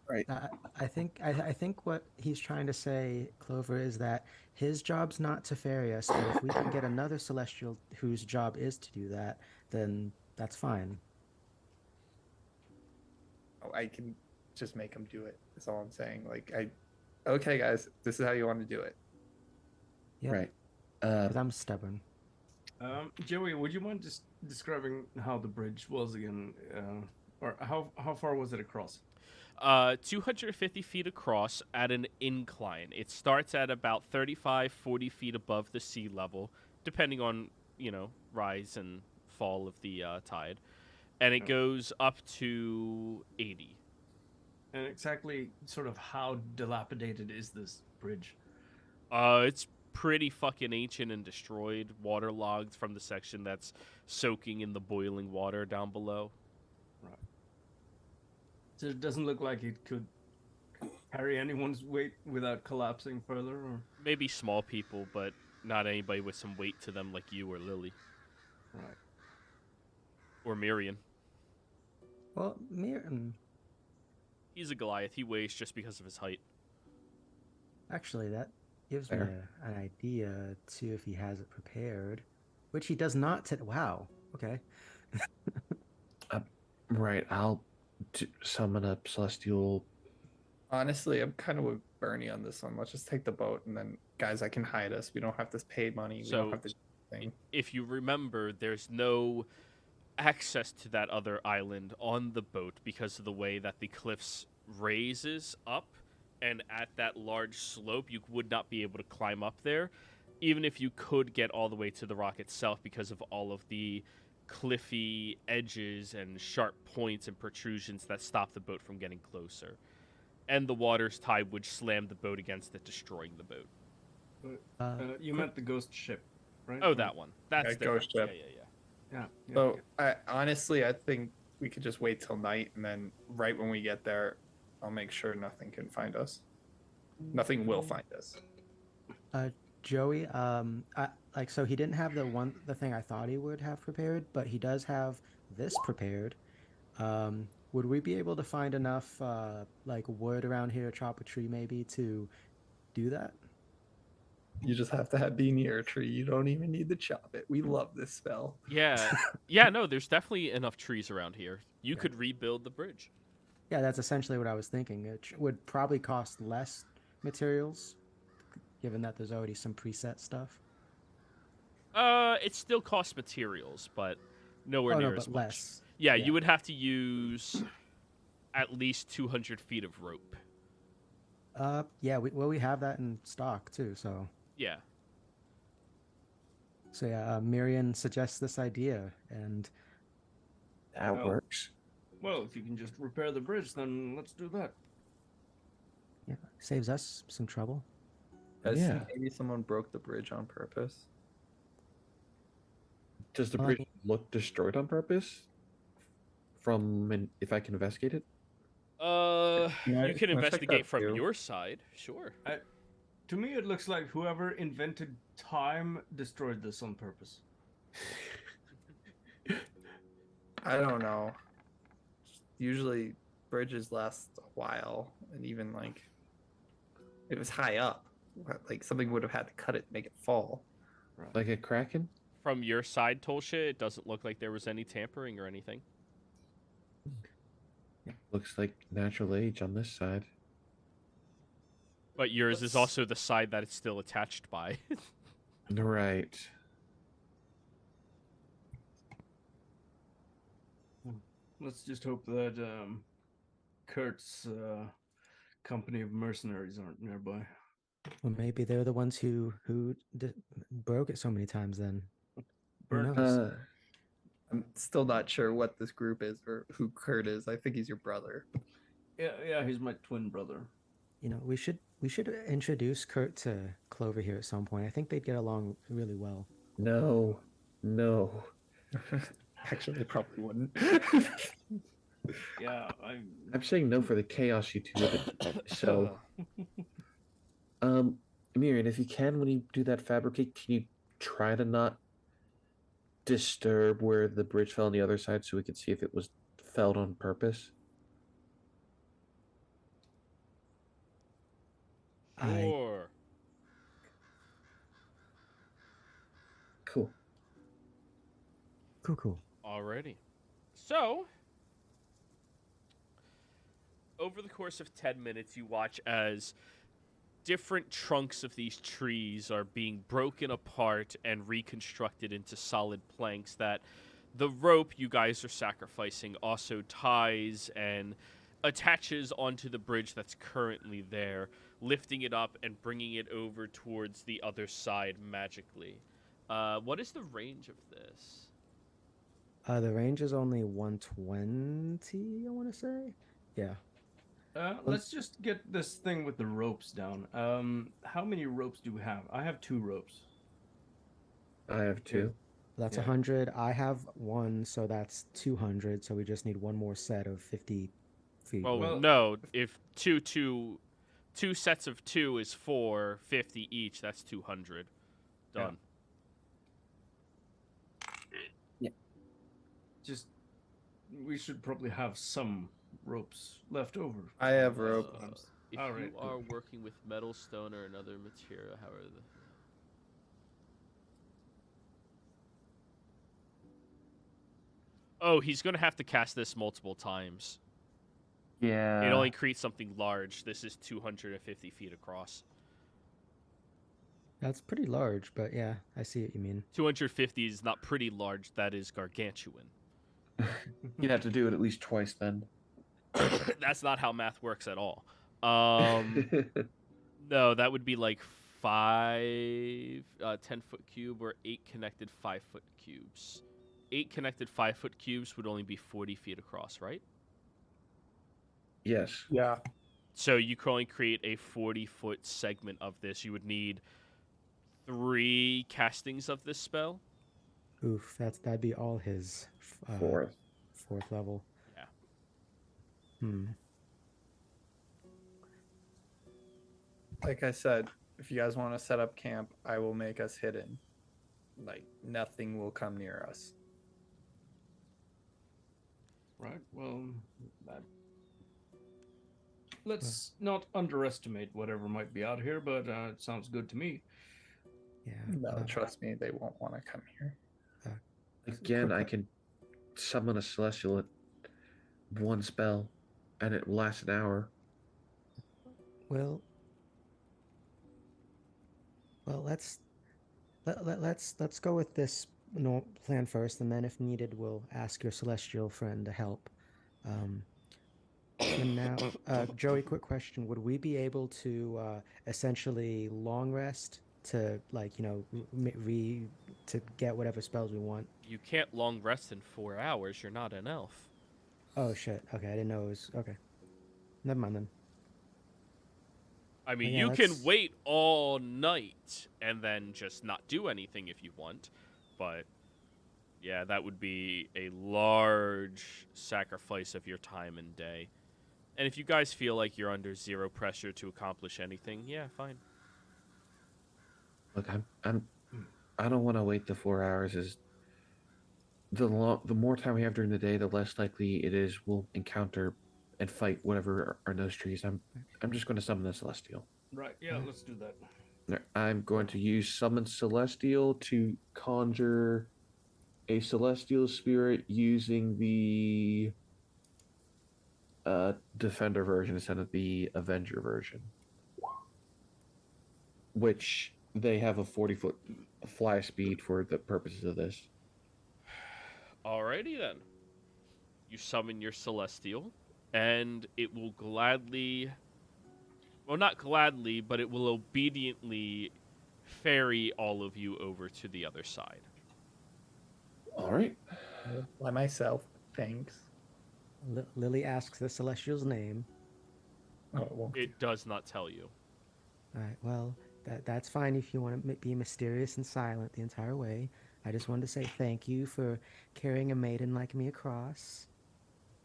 I think what he's trying to say, Clover, is that his job's not to ferry us, but if we can get another celestial whose job is to do that, then that's fine. Oh, I can just make them do it. That's all I'm saying. Okay, guys, this is how you want to do it. Yep. Right. Because I'm stubborn. Joey, would you mind just describing how the bridge was again, or how far was it across? 250 feet across at an incline. It starts at about 35, 40 feet above the sea level, depending on, rise and fall of the tide. And it goes up to 80. And exactly sort of how dilapidated is this bridge? It's pretty fucking ancient and destroyed, waterlogged from the section that's soaking in the boiling water down below. Right. So it doesn't look like it could carry anyone's weight without collapsing further, or Maybe small people, but not anybody with some weight to them like you or Lily. right. Or Miriam. Well, He's a Goliath. He weighs just because of his height. actually, that gives me Fair. an idea too if he has it prepared, which he does not. Wow. Okay. Right. I'll summon a celestial. Honestly, I'm kind of with Bernie on this one. Let's just take the boat, and then, guys, I can hide us. We don't have to pay money. We So- don't have to do anything. If you remember, there's no access to that other island on the boat because of the way that the cliffs raises up, and at that large slope, you would not be able to climb up there, even if you could get all the way to the rock itself because of all of the cliffy edges and sharp points and protrusions that stop the boat from getting closer. And the water's tide would slam the boat against it, destroying the boat. You meant the ghost ship, right? Oh, that one. That's Yeah, different. ghost ship. Yeah. Yeah. So honestly, I think we could just wait till night, and then right when we get there, I'll make sure nothing can find us. Nothing will find us. Joey, so he didn't have the thing I thought he would have prepared, but he does have this prepared. Would we be able to find enough like wood around here, chop a tree maybe to do that? You just have to be near a tree. You don't even need to chop it. We love this spell. Yeah. Yeah, no, there's definitely enough trees around here. You Yeah. could rebuild the bridge. Yeah, that's essentially what I was thinking. It would probably cost less materials, given that there's already some preset stuff. It still costs materials, but nowhere Oh near no, as but much. less. Yeah, Yeah. you would have to use at least 200 feet of rope. Yeah, we have that in stock too. So Yeah. yeah, Miriam suggests this idea, and That Oh. works. Well, if you can just repair the bridge, then let's do that. yeah, saves us some trouble. Yeah. Maybe someone broke the bridge on purpose. Does the Well, I bridge mean- look destroyed on purpose? If I can investigate it? Can I- You can can I check investigate that from too? your side. Sure. To me, it looks like whoever invented time destroyed this on purpose. I don't know. Usually bridges last a while, and even like it was high up. Like something would have had to cut it, make it fall. Like a kraken? From your side, Tolsha, it doesn't look like there was any tampering or anything. Looks like natural age on this side. But yours is Let's- also the side that it's still attached by. Right. Let's just hope that Kurt's company of mercenaries aren't nearby. Well, maybe they're the ones who broke it so many times. Then who Bert, knows? I'm still not sure what this group is or who Kurt is. I think he's your brother. yeah, he's my twin brother. You know, we should introduce Kurt to Clover here at some point. I think they'd get along really well. No. No. Actually, they probably wouldn't. Yeah, I'm saying no for the chaos you two live in. So, Miriam, if you can, when you do that fabricate, can you try to not disturb where the bridge fell on the other side so we could see if it was felled on purpose? Sure. Cool. Cool. Alrighty. So, over the course of 10 minutes, you watch as different trunks of these trees are being broken apart and reconstructed into solid planks that the rope you guys are sacrificing also ties and attaches onto the bridge that's currently there, lifting it up and bringing it over towards the other side magically. What is the range of this? The range is only 120, I want to say. Yeah. let's just get this thing with the ropes down. How many ropes do we have? I have 2 ropes. I have 2. That's Yeah. 100. I have 1, so that's 200. So we just need one more set of 50 feet. Well, Well- no. If two sets of 2 is 450 each, that's 200. Done. Just we should probably have some ropes left over. I have rope. If All you right, are good. working with metal, stone, or another material, however, oh, he's gonna have to cast this multiple times. Yeah. It only creates something large. This is 250 feet across. That's pretty large, but yeah, I see what you mean. 250 is not pretty large. That is gargantuan. You'd have to do it at least twice then. That's not how math works at all. No, that would be like 10-foot cube or 8 connected 5-foot cubes. 8 connected 5-foot cubes would only be 40 feet across, right? Yes. Yeah. So you can only create a 40-foot segment of this. You would need 3 castings of this spell. Oof, that'd be all his Fourth. fourth level. Yeah. Hmm. Like I said, if you guys want to set up camp, I will make us hidden. Like nothing will come near us. Right. Well, let's not underestimate whatever might be out here, but it sounds good to me. Yeah. No, trust me, they won't want to come here. Again, I can summon a celestial at one spell, and it lasts an hour. Well, let's go with this plan first, and then if needed, we'll ask your celestial friend to help. So now, Joey, quick question: would we be able to essentially long rest to, like, to get whatever spells we want? You can't long rest in 4 hours. You're not an elf. Oh shit! Okay, I didn't know it was okay. Never mind then. I mean, Yeah, you can that's- wait all night and then just not do anything if you want, but yeah, that would be a large sacrifice of your time and day. And if you guys feel like you're under zero pressure to accomplish anything, yeah, fine. Look, I don't want to wait the 4 hours. Is the more time we have during the day, the less likely it is we'll encounter and fight whatever are in those trees. I'm just going to summon the celestial. Right. Yeah. Let's do that. I'm going to use summon celestial to conjure a celestial spirit using the defender version instead of the avenger version, which they have a 40-foot fly speed for the purposes of this. Alrighty then. You summon your celestial, and it will gladly, well, not gladly, but it will obediently ferry all of you over to the other side. All right. By myself, thanks. Lily asks the celestial's name. Oh, it won't. It does not tell you. All right. Well, that's fine if you want to be mysterious and silent the entire way. I just wanted to say thank you for carrying a maiden like me across.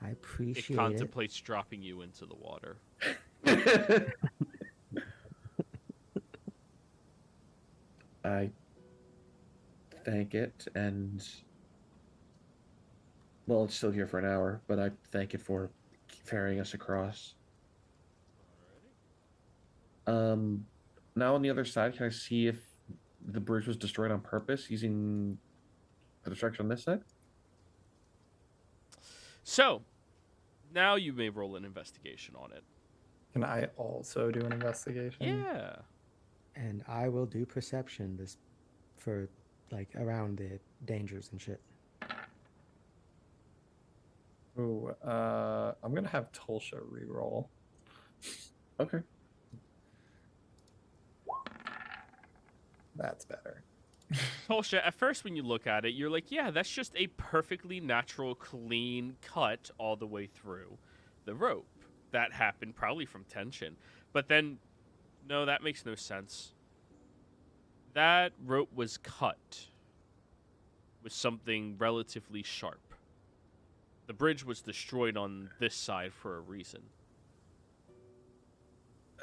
I It appreciate it. contemplates dropping you into the water. I thank it, and well, it's still here for an hour, but I thank it for ferrying us across. Now on the other side, can I see if the bridge was destroyed on purpose using the destruction on this side? So, now you may roll an investigation on it. Can I also do an investigation? Yeah. And I will do perception this for like around the dangers and shit. Ooh, I'm gonna have Tulsha reroll. Okay. That's better. Tulsha, at first when you look at it, you're like, yeah, that's just a perfectly natural, clean cut all the way through the rope. That happened probably from tension. But then, no, that makes no sense. That rope was cut with something relatively sharp. The bridge was destroyed on this side for a reason.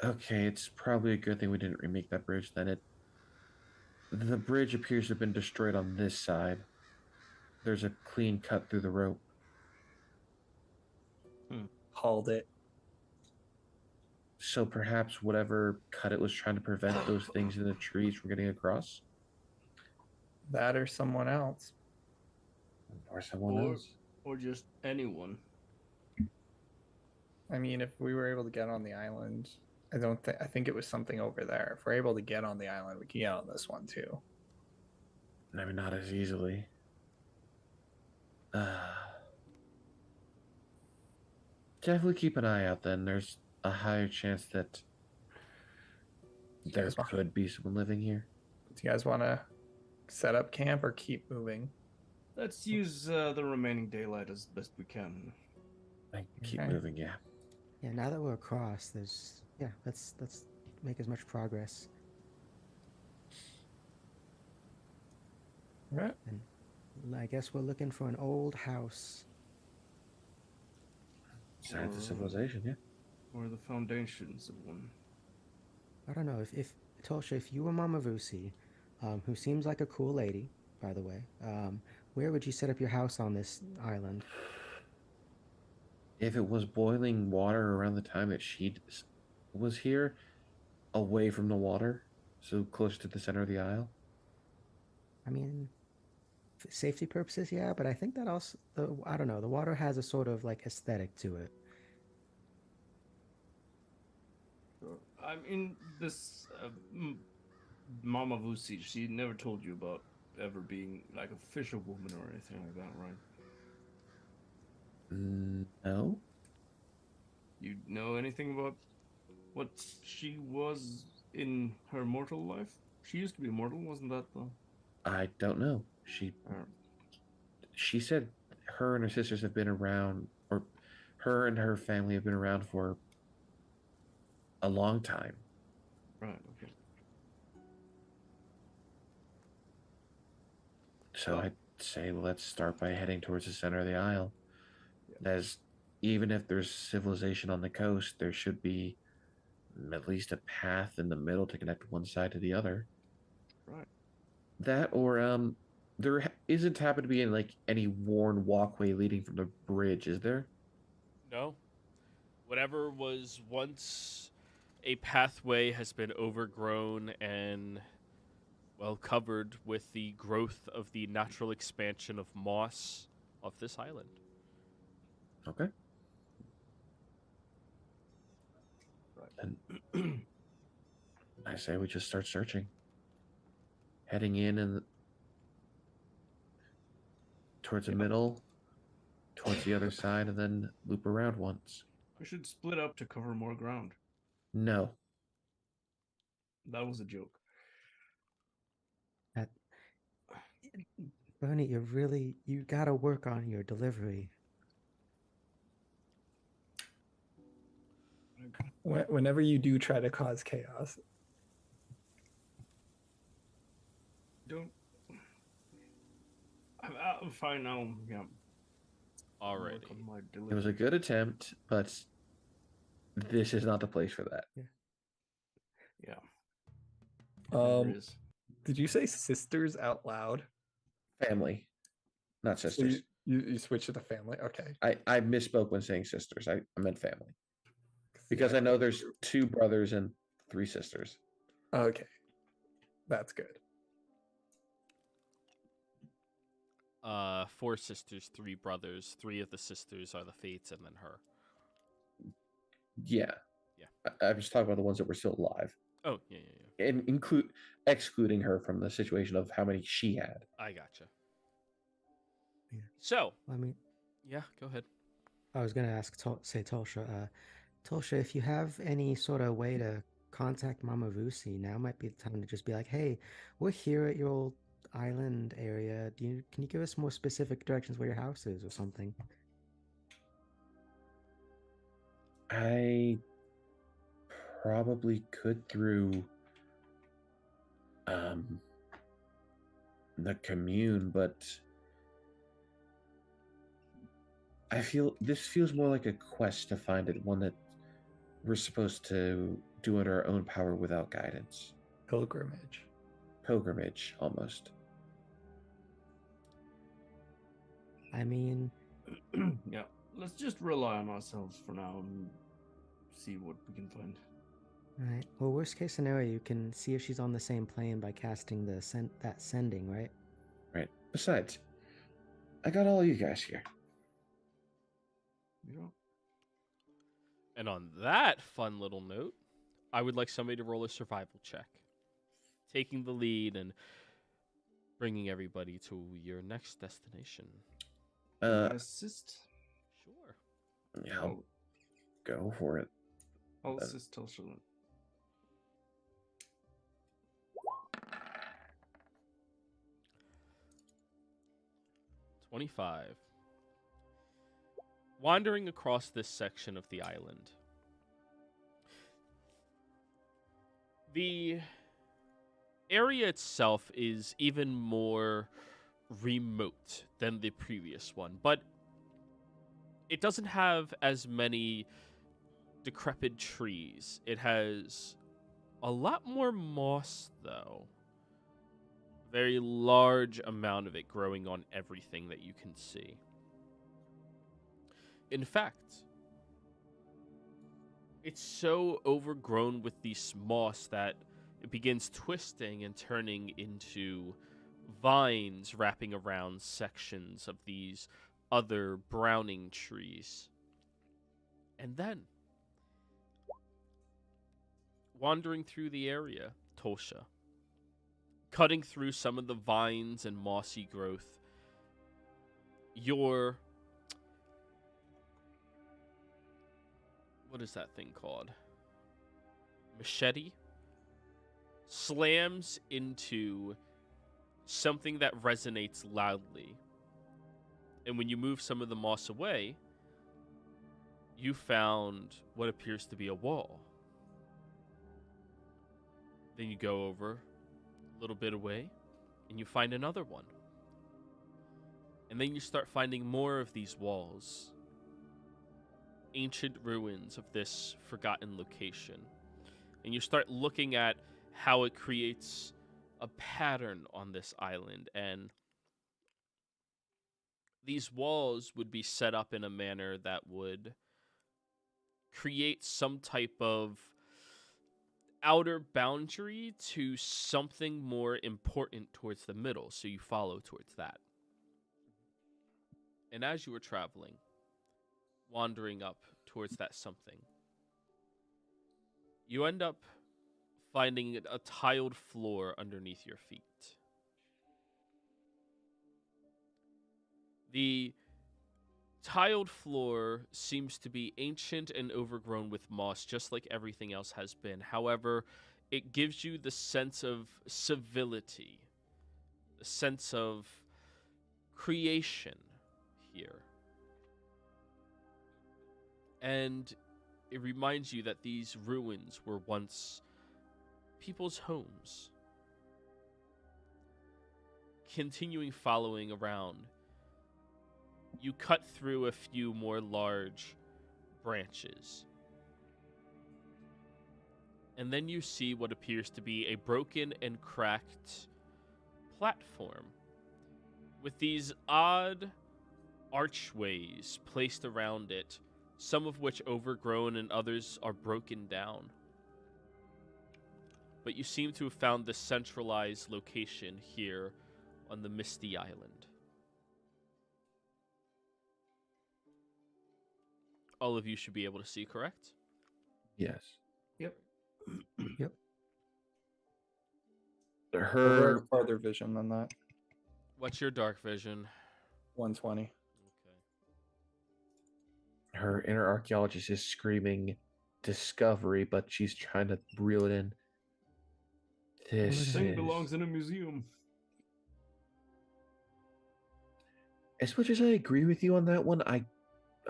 Okay, it's probably a good thing we didn't remake that bridge then. The bridge appears to have been destroyed on this side. There's a clean cut through the rope. Called it. So perhaps whatever cut it was trying to prevent those things in the trees from getting across? That or someone else. Or someone Or- else. Or just anyone. I mean, if we were able to get on the island, I think it was something over there. If we're able to get on the island, we can get on this one too. Maybe not as easily. Definitely keep an eye out then. There's a higher chance that there guys want- could be someone living here. Do you guys want to set up camp or keep moving? Let's use the remaining daylight as best we can. I keep Okay. moving, yeah. Yeah, now that we're across, let's make as much progress. All right. And I guess we're looking for an old house. Signs of Or- civilization, yeah. Or the foundations of one. I don't know if Tulsha, if you were Mama Vusi, who seems like a cool lady, by the way, where would you set up your house on this island? If it was boiling water around the time that she was here, away from the water, so close to the center of the isle. I mean, for safety purposes, yeah, but I think that also, I don't know, the water has a sort of like aesthetic to it. I mean, this Mama Vusi, she never told you about ever being like a fisher woman or anything like that, right? No. You know anything about what she was in her mortal life? She used to be mortal, wasn't that the? I don't know. She said her and her sisters have been around, or her and her family have been around for a long time. Right. Okay. So I'd say let's start by heading towards the center of the isle. As even if there's civilization on the coast, there should be at least a path in the middle to connect one side to the other. Right. That or there isn't happen to be any worn walkway leading from the bridge, is there? No. Whatever was once a pathway has been overgrown and, well, covered with the growth of the natural expansion of moss of this island. Okay. Right. And I say we just start searching. Heading in and towards the middle, towards the other side, and then loop around once. We should split up to cover more ground. No. That was a joke. That, Bernie, you gotta work on your delivery. Whenever you do try to cause chaos, Don't. I'm fine now. Yeah. I'll work Alrighty. on my It was a delivery. good attempt, but this is not the place for that. Yeah. Um, It is. did you say sisters out loud? Family, not So sisters. you switched to the family? Okay. I misspoke when saying sisters. I meant family. Because I know there's 2 brothers and 3 sisters. Okay. That's good. 4 sisters, 3 brothers. 3 of the sisters are the Fates, and then her. Yeah. Yeah. I'm just talking about the ones that were still alive. Oh, yeah. And excluding her from the situation of how many she had. I gotcha. Yeah. So, I mean, yeah, go ahead. I was gonna ask, Tulsha, Tulsha, if you have any sort of way to contact Mama Vusi, now might be the time to just be like, hey, we're here at your old island area. Can you give us more specific directions where your house is or something? I probably could through the commune, but I feel this feels more like a quest to find it, one that we're supposed to do at our own power without guidance. Pilgrimage. Pilgrimage, almost. I mean, Yeah. Let's just rely on ourselves for now and see what we can find. right. Well, worst case scenario, you can see if she's on the same plane by casting that sending, right? Right. Besides, I got all you guys here. Yeah. And on that fun little note, I would like somebody to roll a survival check. Taking the lead and bringing everybody to your next destination. Assist. Sure. Yeah, Oh, Go for it. I'll assist Tulsa. 25. Wandering across this section of the island, the area itself is even more remote than the previous one, but it doesn't have as many decrepit trees. It has a lot more moss, though. Very large amount of it growing on everything that you can see. In fact, it's so overgrown with this moss that it begins twisting and turning into vines wrapping around sections of these other browning trees. And then, wandering through the area, Tosha, cutting through some of the vines and mossy growth, your... what is that thing called? Machete slams into something that resonates loudly. And when you move some of the moss away, you found what appears to be a wall. Then you go over a little bit away, and you find another one. And then you start finding more of these walls. Ancient ruins of this forgotten location. And you start looking at how it creates a pattern on this island. And these walls would be set up in a manner that would create some type of outer boundary to something more important towards the middle. So you follow towards that. And as you were traveling, wandering up towards that something, you end up finding a tiled floor underneath your feet. The tiled floor seems to be ancient and overgrown with moss, just like everything else has been. However, it gives you the sense of civility, the sense of creation here. And it reminds you that these ruins were once people's homes. Continuing following around, you cut through a few more large branches. And then you see what appears to be a broken and cracked platform with these odd archways placed around it, some of which overgrown and others are broken down. But you seem to have found the centralized location here on the Misty Island. All of you should be able to see, correct? Yes. Yep. Yep. We're Her at farther vision than that. What's your dark vision? 120. Okay. her inner archaeologist is screaming discovery, but she's trying to reel it in. This This thing is... belongs in a museum. As much as I agree with you on that one, I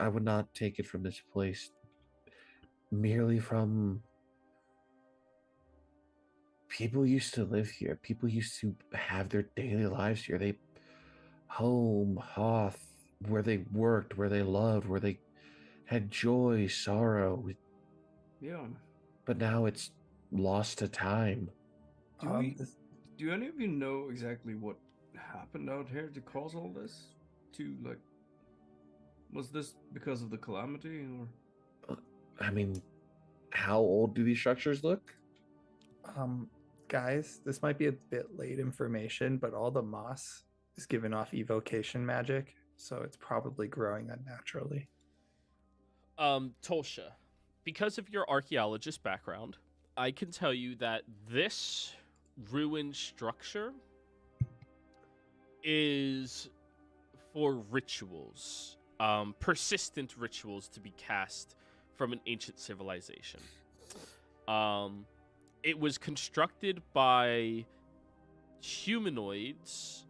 would not take it from this place. Merely from... People used to live here. People used to have their daily lives here. They... Home, hearth, where they worked, where they loved, where they had joy, sorrow. Yeah. But now it's lost to time. Do any of you know exactly what happened out here to cause all this? Was this because of the calamity, or? I mean, how old do these structures look? Guys, this might be a bit late information, but all the moss is giving off evocation magic, so it's probably growing unnaturally. Tolsha, because of your archaeologist background, I can tell you that this ruined structure is for rituals, persistent rituals to be cast from an ancient civilization. It was constructed by humanoids,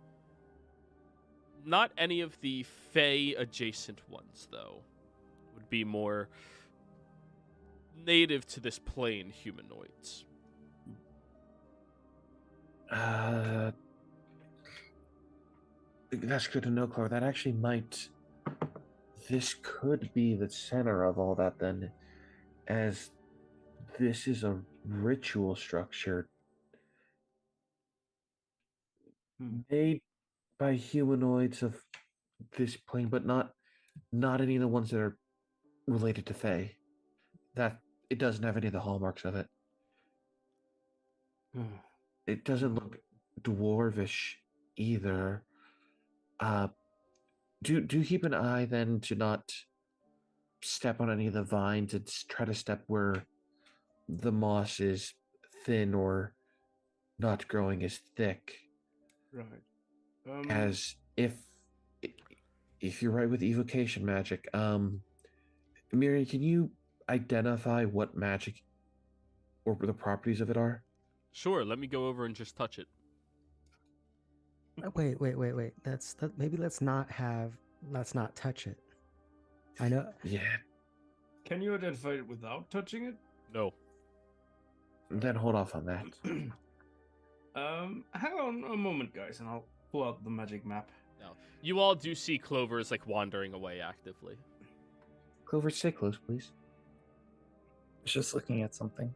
not any of the Fey adjacent ones, though. Would be more native to this plane humanoids. That's good to know, Clara. That actually might. This could be the center of all that, then, as this is a ritual structure made by humanoids of this plane, but not any of the ones that are related to Fae. That it doesn't have any of the hallmarks of it. It doesn't look dwarvish either. Do keep an eye then to not step on any of the vines and try to step where the moss is thin or not growing as thick. Right. As if you're right with evocation magic, Miriam, can you identify what magic or the properties of it are? Sure, let me go over and just touch it. Wait. Maybe let's not touch it. I know. Yeah. Can you identify it without touching it? No. Then hold off on that. Hang on a moment, guys, and I'll pull out the magic map. No. You all do see Clover's like wandering away actively. Clover, stay close, please. I was just looking at something.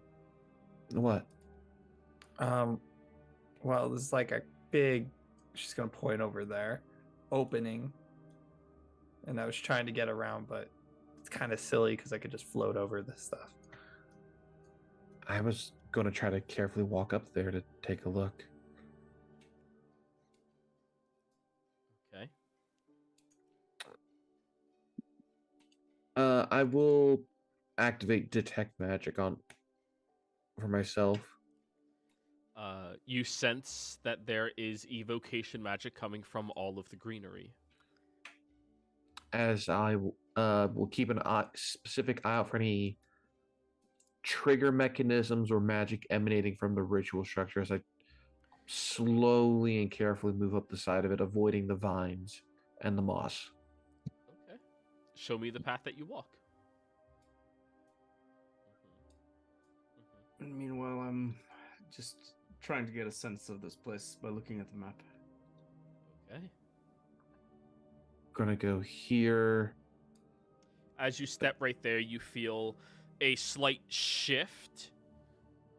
What? Well, this is like a big, she's gonna point over there, opening. And I was trying to get around, but it's kind of silly because I could just float over this stuff. I was going to try to carefully walk up there to take a look. Okay. I will activate detect magic for myself. You sense that there is evocation magic coming from all of the greenery. As I will keep an specific eye out for any trigger mechanisms or magic emanating from the ritual structure as I slowly and carefully move up the side of it, avoiding the vines and the moss. Okay. Show me the path that you walk. And meanwhile, I'm just trying to get a sense of this place by looking at the map. Okay. Gonna go here. As you step right there, you feel a slight shift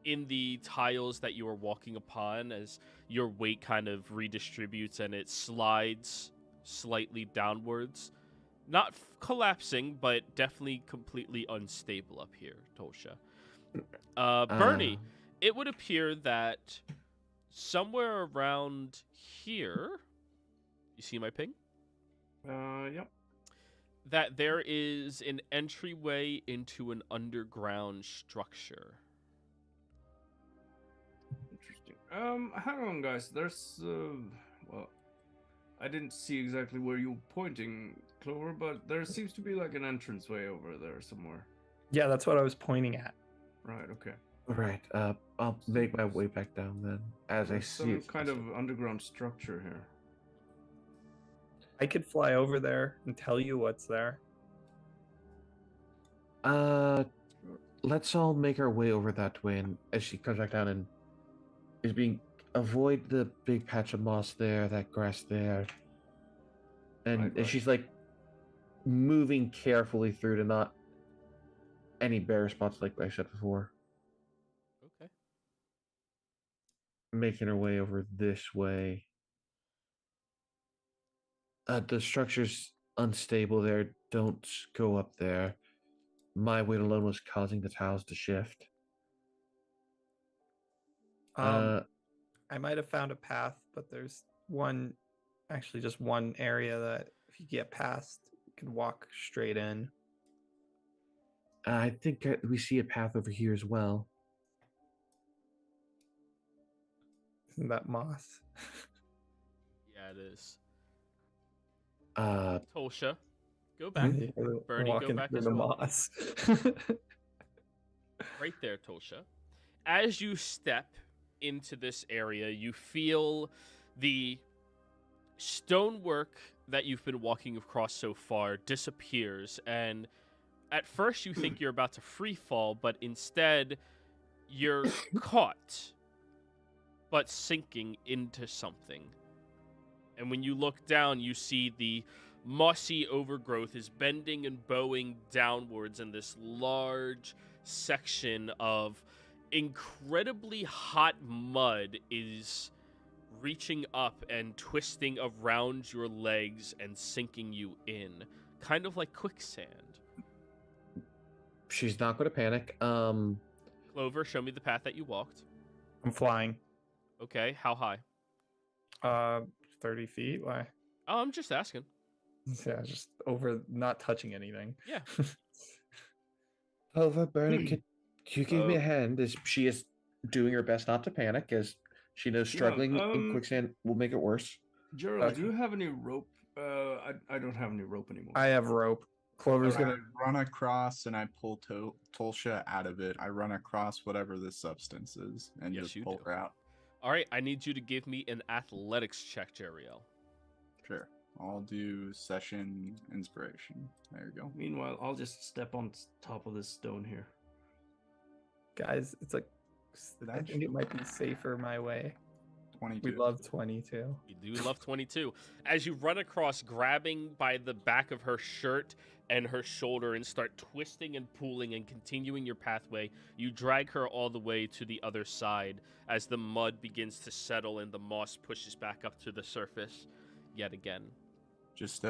in the tiles that you are walking upon as your weight kind of redistributes and it slides slightly downwards. Not collapsing, but definitely completely unstable up here, Tosha. Bernie, it would appear that somewhere around here, you see my ping? Yep. That there is an entryway into an underground structure. Interesting. Hang on, guys. There's, well, I didn't see exactly where you're pointing, Clover, but there seems to be like an entranceway over there somewhere. Yeah, that's what I was pointing at. Right, okay. Right. I'll make my way back down then as I see Some kind of underground structure here. I could fly over there and tell you what's there. Let's all make our way over that way, and as she comes back down and is being avoid the big patch of moss there, that grass there, and Right. she's like moving carefully through to not any bare spots like I said before. Okay. Making her way over this way. The structure's unstable there. Don't go up there. My weight alone was causing the tiles to shift. I might have found a path, but there's just one area that if you get past, you can walk straight in. I think we see a path over here as well. Isn't that moss? Yeah, it is. Uh, Tosha, Go back. Yeah, we're Bernie, go walking back through as the well. moss. Right there, Tolsha. As you step into this area, you feel the stonework that you've been walking across so far disappears, and at first you think you're about to free fall, but instead you're caught, but sinking into something. And when you look down, you see the mossy overgrowth is bending and bowing downwards, and this large section of incredibly hot mud is reaching up and twisting around your legs and sinking you in, kind of like quicksand. She's not going to panic. Clover, show me the path that you walked. I'm flying. Okay, how high? 30 feet. Why? Oh, I'm just asking. Yeah, just over, not touching anything. Yeah. However, Bernie, could you give me a hand? As she is doing her best not to panic, as she knows struggling in quicksand will make it worse. Gerald, do you have any rope? I don't have any rope anymore. I have rope. Clover's I gonna. run across and I pull Tolsha out of it. I run across whatever this substance is and Yes, just you pull do. her out. All right, I need you to give me an athletics check, Jeriel. Sure. I'll do session inspiration. There you go. Meanwhile, I'll just step on top of this stone here. Guys, it's like. I think it might be safer my way. 22. We love 22. You do love 22. As you run across, grabbing by the back of her shirt and her shoulder and start twisting and pulling and continuing your pathway, you drag her all the way to the other side as the mud begins to settle and the moss pushes back up to the surface yet again. Just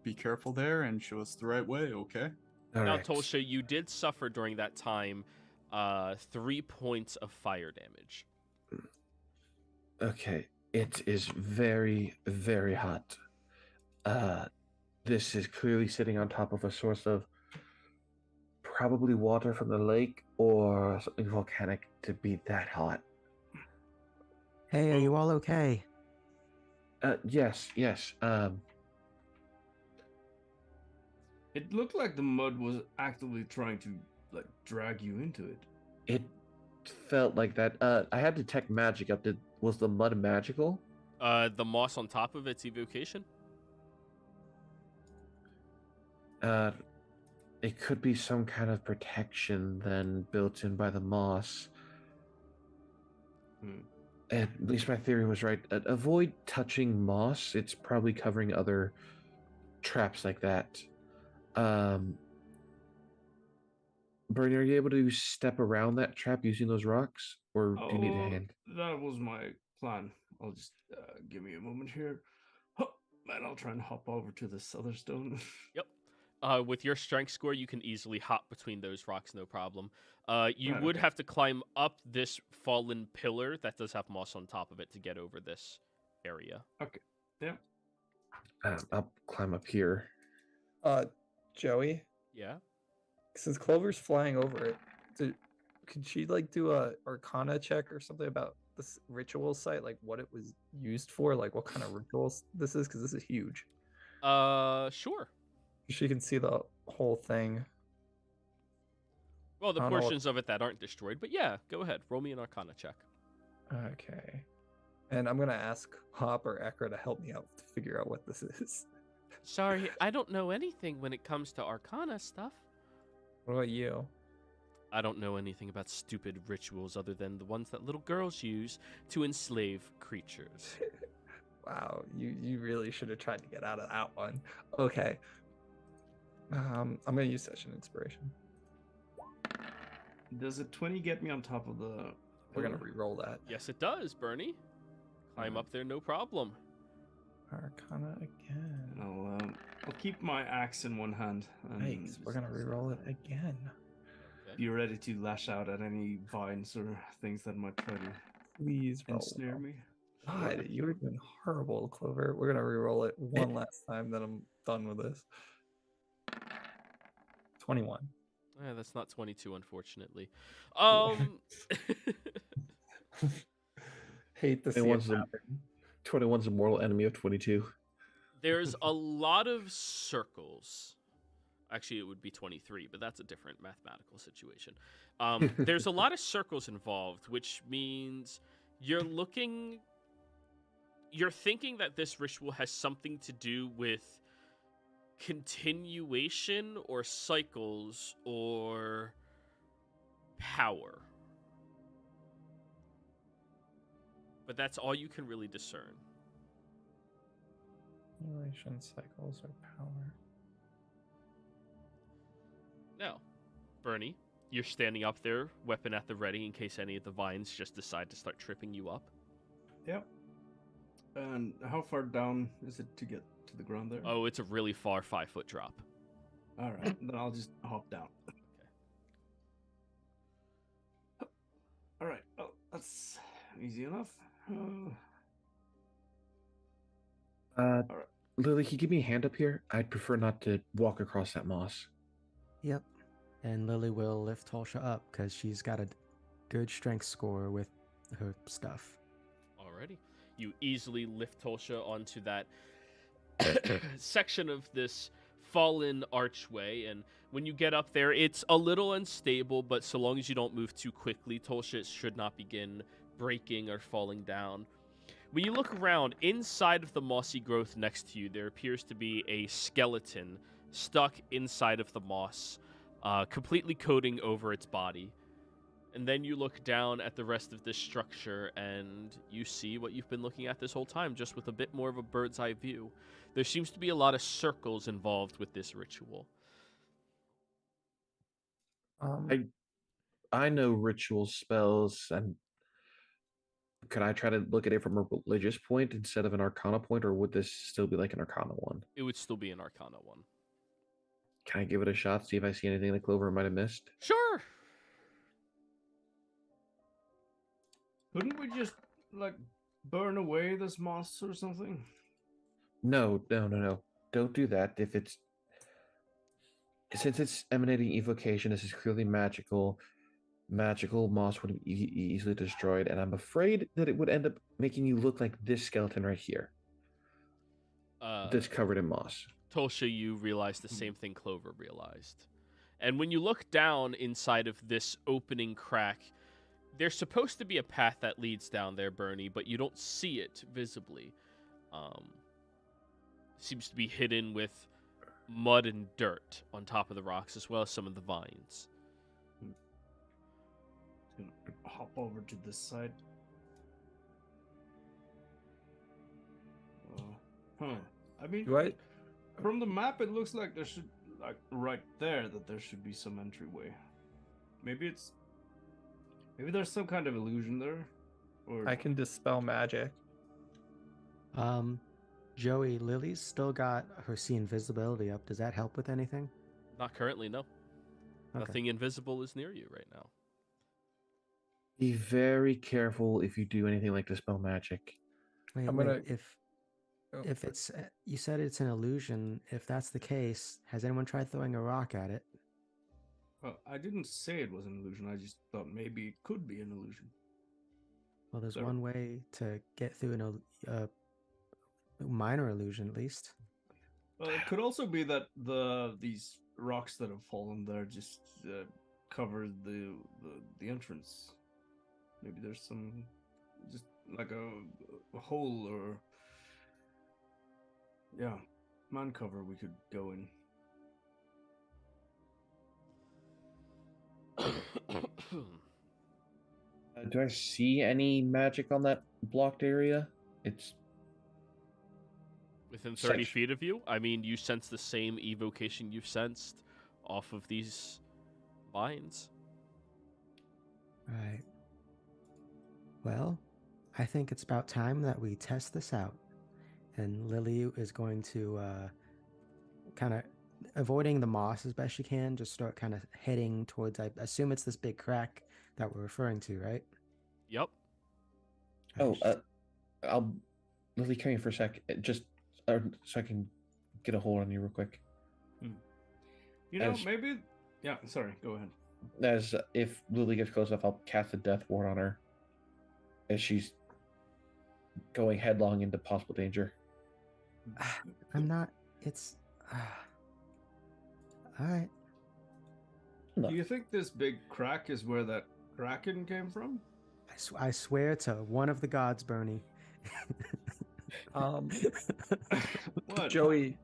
be careful there and show us the right way, okay? All Now, right. Tolsha, you did suffer during that time 3 points of fire damage. Okay, it is very, very hot. This is clearly sitting on top of a source of probably water from the lake or something volcanic to be that hot. Hey, are you all okay? Yes. It looked like the mud was actively trying to like drag you into it. It felt like that. I had detect magic up. Was the mud magical? The moss on top of its evocation? It could be some kind of protection then built in by the moss. At least my theory was right. Avoid touching moss. It's probably covering other traps like that. Bernie, are you able to step around that trap using those rocks? Or do you need a hand? That was my plan. I'll just give me a moment here. Hop, and I'll try and hop over to this other stone. Yep. With your strength score, you can easily hop between those rocks, no problem. You Right, would okay. have to climb up this fallen pillar that does have moss on top of it to get over this area. Okay. Yeah. I'll climb up here. Joey, Yeah. since Clover's flying over it, could she like do a Arcana check or something about this ritual site, like what it was used for, like what kind of rituals this is? Because this is huge. Sure. She can see the whole thing. Well, the I don't know what- portions of it that aren't destroyed, but yeah, go ahead. Roll me an Arcana check. Okay. And I'm gonna ask Hop or Ekra to help me out to figure out what this is. Sorry, I don't know anything when it comes to Arcana stuff. What about you? I don't know anything about stupid rituals other than the ones that little girls use to enslave creatures. Wow, you really should have tried to get out of that one. Okay. I'm gonna use session inspiration. Does a 20 get me on top of the... We're gonna pillar? re-roll that. Yes, it does, Bernie. Climb up there, no problem. Arcana again. I'll keep my axe in one hand. And Yikes, we're gonna re-roll it again. be ready to lash out at any vines or things that might try to Please roll. ensnare me. God, you were doing horrible, Clover. We're gonna re-roll it one last time, then I'm done with this. 21. That's not 22, unfortunately. Hate to see it 21's the, happen. 21's a mortal enemy of 22. There's a lot of circles actually, it would be 23, but that's a different mathematical situation. There's a lot of circles involved, which means you're thinking that this ritual has something to do with continuation or cycles or power. But that's all you can really discern. Simulation cycles or power. Now, Bernie, you're standing up there, weapon at the ready in case any of the vines just decide to start tripping you up. Yep. And how far down is it to get to the ground there? Oh, it's a really far 5-foot drop. All right. Then I'll just hop down. Okay. All right. Oh, that's easy enough. All right. Lily, can you give me a hand up here? I'd prefer not to walk across that moss. Yep. And Lily will lift Tolsha up because she's got a good strength score with her stuff. Alrighty. You easily lift Tolsha onto that section of this fallen archway, and when you get up there, it's a little unstable, but so long as you don't move too quickly, Tolsha should not begin breaking or falling down. When you look around, inside of the mossy growth next to you, there appears to be a skeleton stuck inside of the moss, completely coating over its body. And then you look down at the rest of this structure, and you see what you've been looking at this whole time, just with a bit more of a bird's eye view. There seems to be a lot of circles involved with this ritual. I know ritual spells, and could I try to look at it from a religious point instead of an arcana point, or would this still be like an arcana one? It would still be an arcana one. Can I give it a shot, see if I see anything that Clover might have missed? Sure. Couldn't we just like burn away this moss or something? No. Don't do that. Since it's emanating evocation, this is clearly magical. Magical moss would be easily destroyed, and I'm afraid that it would end up making you look like this skeleton right here, that's covered in moss. Tolsha, you realize the same thing Clover realized. And when you look down inside of this opening crack, there's supposed to be a path that leads down there, Bernie, but you don't see it visibly. Seems to be hidden with mud and dirt on top of the rocks, as well as some of the vines. Gonna hop over to this side. I mean, What? from the map, it looks like there should, like right there, that there should be some entryway. Maybe there's some kind of illusion there, or I can dispel magic. Joey, Lily's still got her see invisibility up. Does that help with anything? Not currently, no. Okay. Nothing invisible is near you right now. Be very careful if you do anything like dispel magic. Wait, I'm gonna- if it's you said it's an illusion. If that's the case, has anyone tried throwing a rock at it? Well, I didn't say it was an illusion. I just thought maybe it could be an illusion. Well, there's There- one way to get through a minor illusion, at least. Well, it could also be that these rocks that have fallen there just cover the entrance. Maybe there's some just like a hole or man cover we could go in. Do I see any magic on that blocked area? It's Within 30 Section. feet of you? I mean, you sense the same evocation you've sensed off of these vines. Right. Well, I think it's about time that we test this out. And Lily is going to kind of avoiding the moss as best she can, just start kind of heading towards, I assume it's this big crack that we're referring to, right? Yep. I'll Lily, come here for a sec, just so I can get a hold on you real quick. You know, As- maybe. Yeah, sorry. Go ahead. As if Lily gets close enough, I'll cast a death ward on her as she's going headlong into possible danger. I'm not. It's. All right. No. Do you think this big crack is where that kraken came from? I swear to one of the gods, Bernie. What? Joey,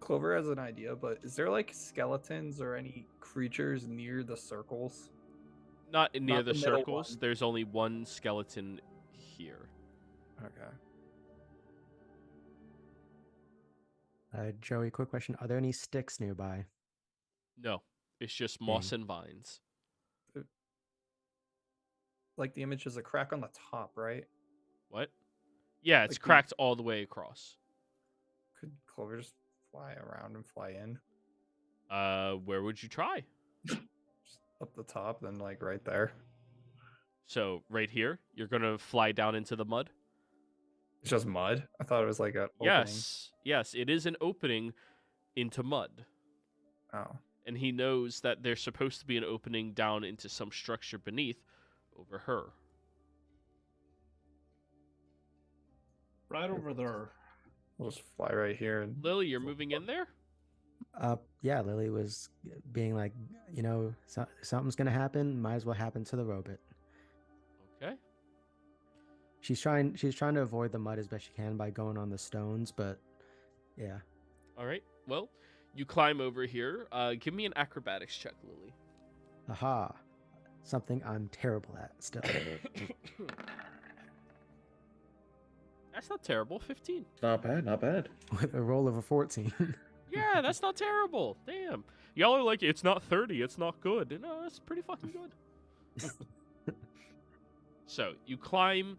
Clover has an idea, but is there like skeletons or any creatures near the circles? Not near Not the the middle circles. one. There's only one skeleton here. Okay. Joey, quick question: are there any sticks nearby? No, it's just moss Dang. and vines. Like the image is a crack on the top, right? What? Yeah, it's Like the- cracked all the way across. Could Clover just fly around and fly in? Where would you try? Just up the top, then like right there. So right here, you're gonna fly down into the mud. It's just mud. I thought it was like a opening. Yes, it is an opening into mud, Oh. and he knows that there's supposed to be an opening down into some structure beneath, over her. Right over there. We'll just fly right here and Lily, you're moving in there. Yeah, Lily was being like, something's gonna happen. Might as well happen to the robot. Okay. She's trying to avoid the mud as best she can by going on the stones, but yeah. All right. Well, you climb over here. Give me an acrobatics check, Lily. Aha. Something I'm terrible at still. That's not terrible. 15. Not bad, not bad. With a roll of a 14. Yeah, that's not terrible. Damn. Y'all are like, it's not 30. It's not good. No, that's pretty fucking good. So you climb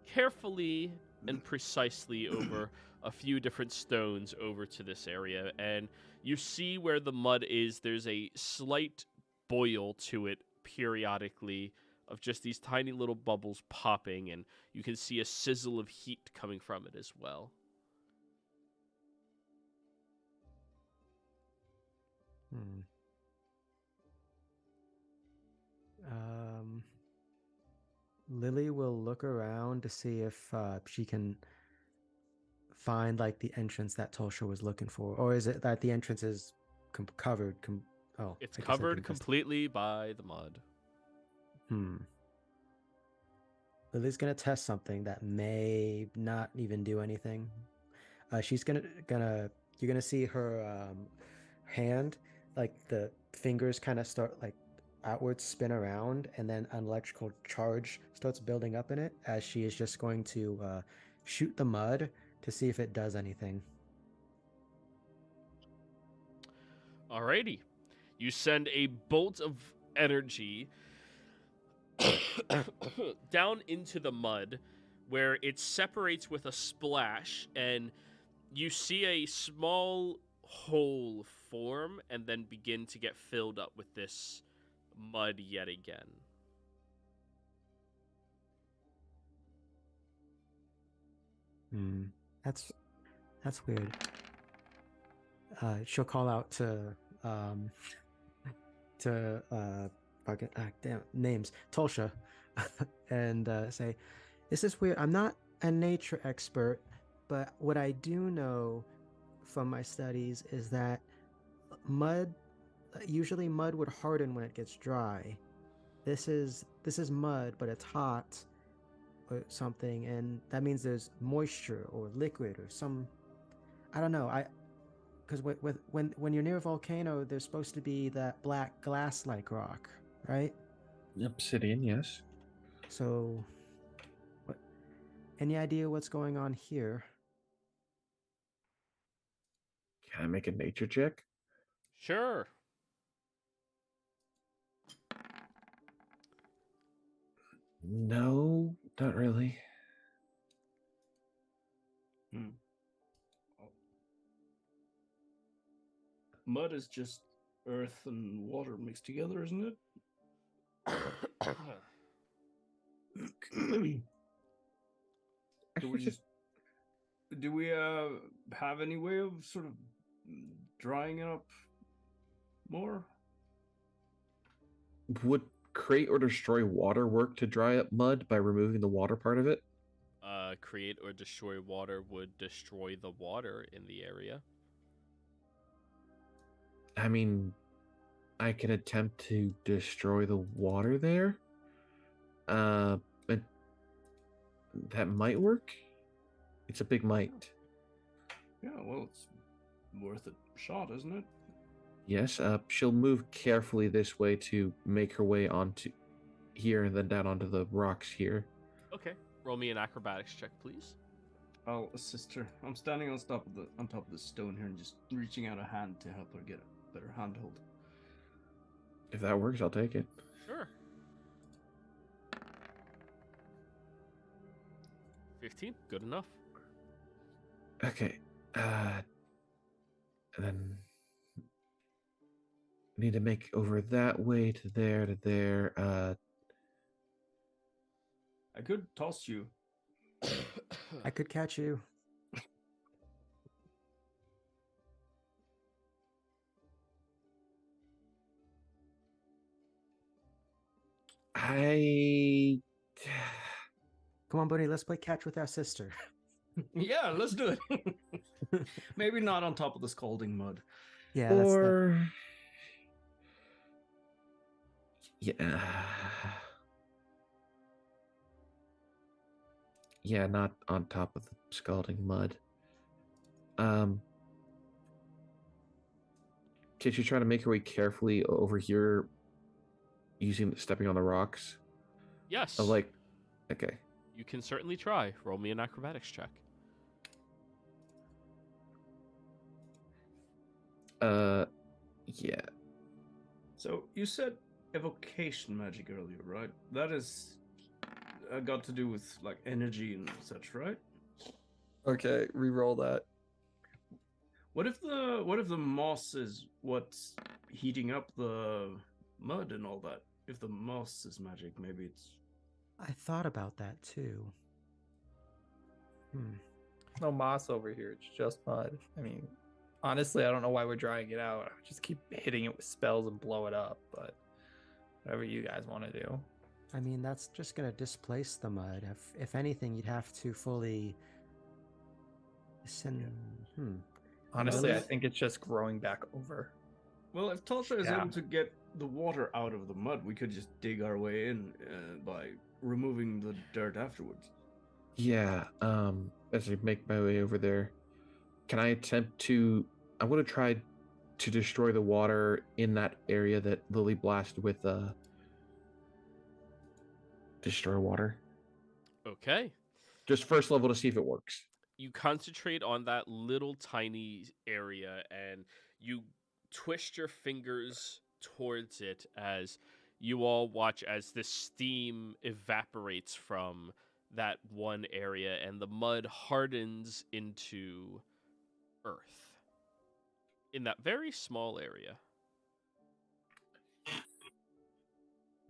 carefully and precisely over a few different stones over to this area, and you see where the mud is. There's a slight boil to it periodically of just these tiny little bubbles popping, and you can see a sizzle of heat coming from it as well. Hmm. Lily will look around to see if she can find like the entrance that Tulsha was looking for, or is it that the entrance is covered? Oh, It's I guess I covered didn't test- completely by the mud. Lily's gonna test something that may not even do anything. She's gonna you're gonna see her hand, like the fingers kind of start like outwards spin around, and then an electrical charge starts building up in it as she is just going to shoot the mud to see if it does anything. Alrighty. You send a bolt of energy down into the mud where it separates with a splash, and you see a small hole form and then begin to get filled up with this mud yet again. That's weird. She'll call out to fucking damn names, Tulsha, and say, "This is weird. I'm not a nature expert, but what I do know from my studies is that usually mud would harden when it gets dry. This is mud, but it's hot or something, and that means there's moisture or liquid or some. I don't know. Because when you're near a volcano, there's supposed to be that black glass-like rock, right? Obsidian, yes. So, any idea what's going on here? Can I make a nature check? Sure. No, not really. Mud is just earth and water mixed together, isn't it? Do we have any way of sort of drying it up more? Would create or destroy water work to dry up mud by removing the water part of it? Create or destroy water would destroy the water in the area. I mean, I can attempt to destroy the water there. But that might work. It's a big might. Yeah, well, it's worth a shot, isn't it? Yes, she'll move carefully this way to make her way onto here and then down onto the rocks here. Okay. Roll me an acrobatics check, please. I'll assist her. I'm standing on top of the stone here and just reaching out a hand to help her get a better handhold. If that works, I'll take it. Sure. 15, good enough. Okay. And then need to make over that way to there to there. I could toss you. I could catch you. I Come on, buddy. Let's play catch with our sister. Yeah, let's do it. Maybe not on top of the scalding mud. Yeah, that's that. or yeah. Yeah, not on top of the scalding mud. Can she try to make her way carefully over here using stepping on the rocks? Yes. Like, okay. You can certainly try. Roll me an acrobatics check. Yeah. So you said evocation magic earlier, right? That is got to do with like energy and such, right? Okay, re-roll that. What if the moss is what's heating up the mud and all that? If the moss is magic, maybe it's I thought about that too. No moss over here. It's just mud. I mean, honestly, I don't know why we're drying it out. I would just keep hitting it with spells and blow it up. But whatever you guys want to do. I mean, that's just gonna displace the mud. If anything, you'd have to fully send. Honestly, I Well, think it's just growing back over. well. If Tasha is Yeah. able to get the water out of the mud, we could just dig our way in by removing the dirt afterwards. Yeah, as I make my way over there, can I attempt to I'm gonna try to destroy the water in that area that Lily blasted with destroy water. Okay. Just first level to see if it works. You concentrate on that little tiny area and you twist your fingers towards it as you all watch as the steam evaporates from that one area and the mud hardens into earth in that very small area.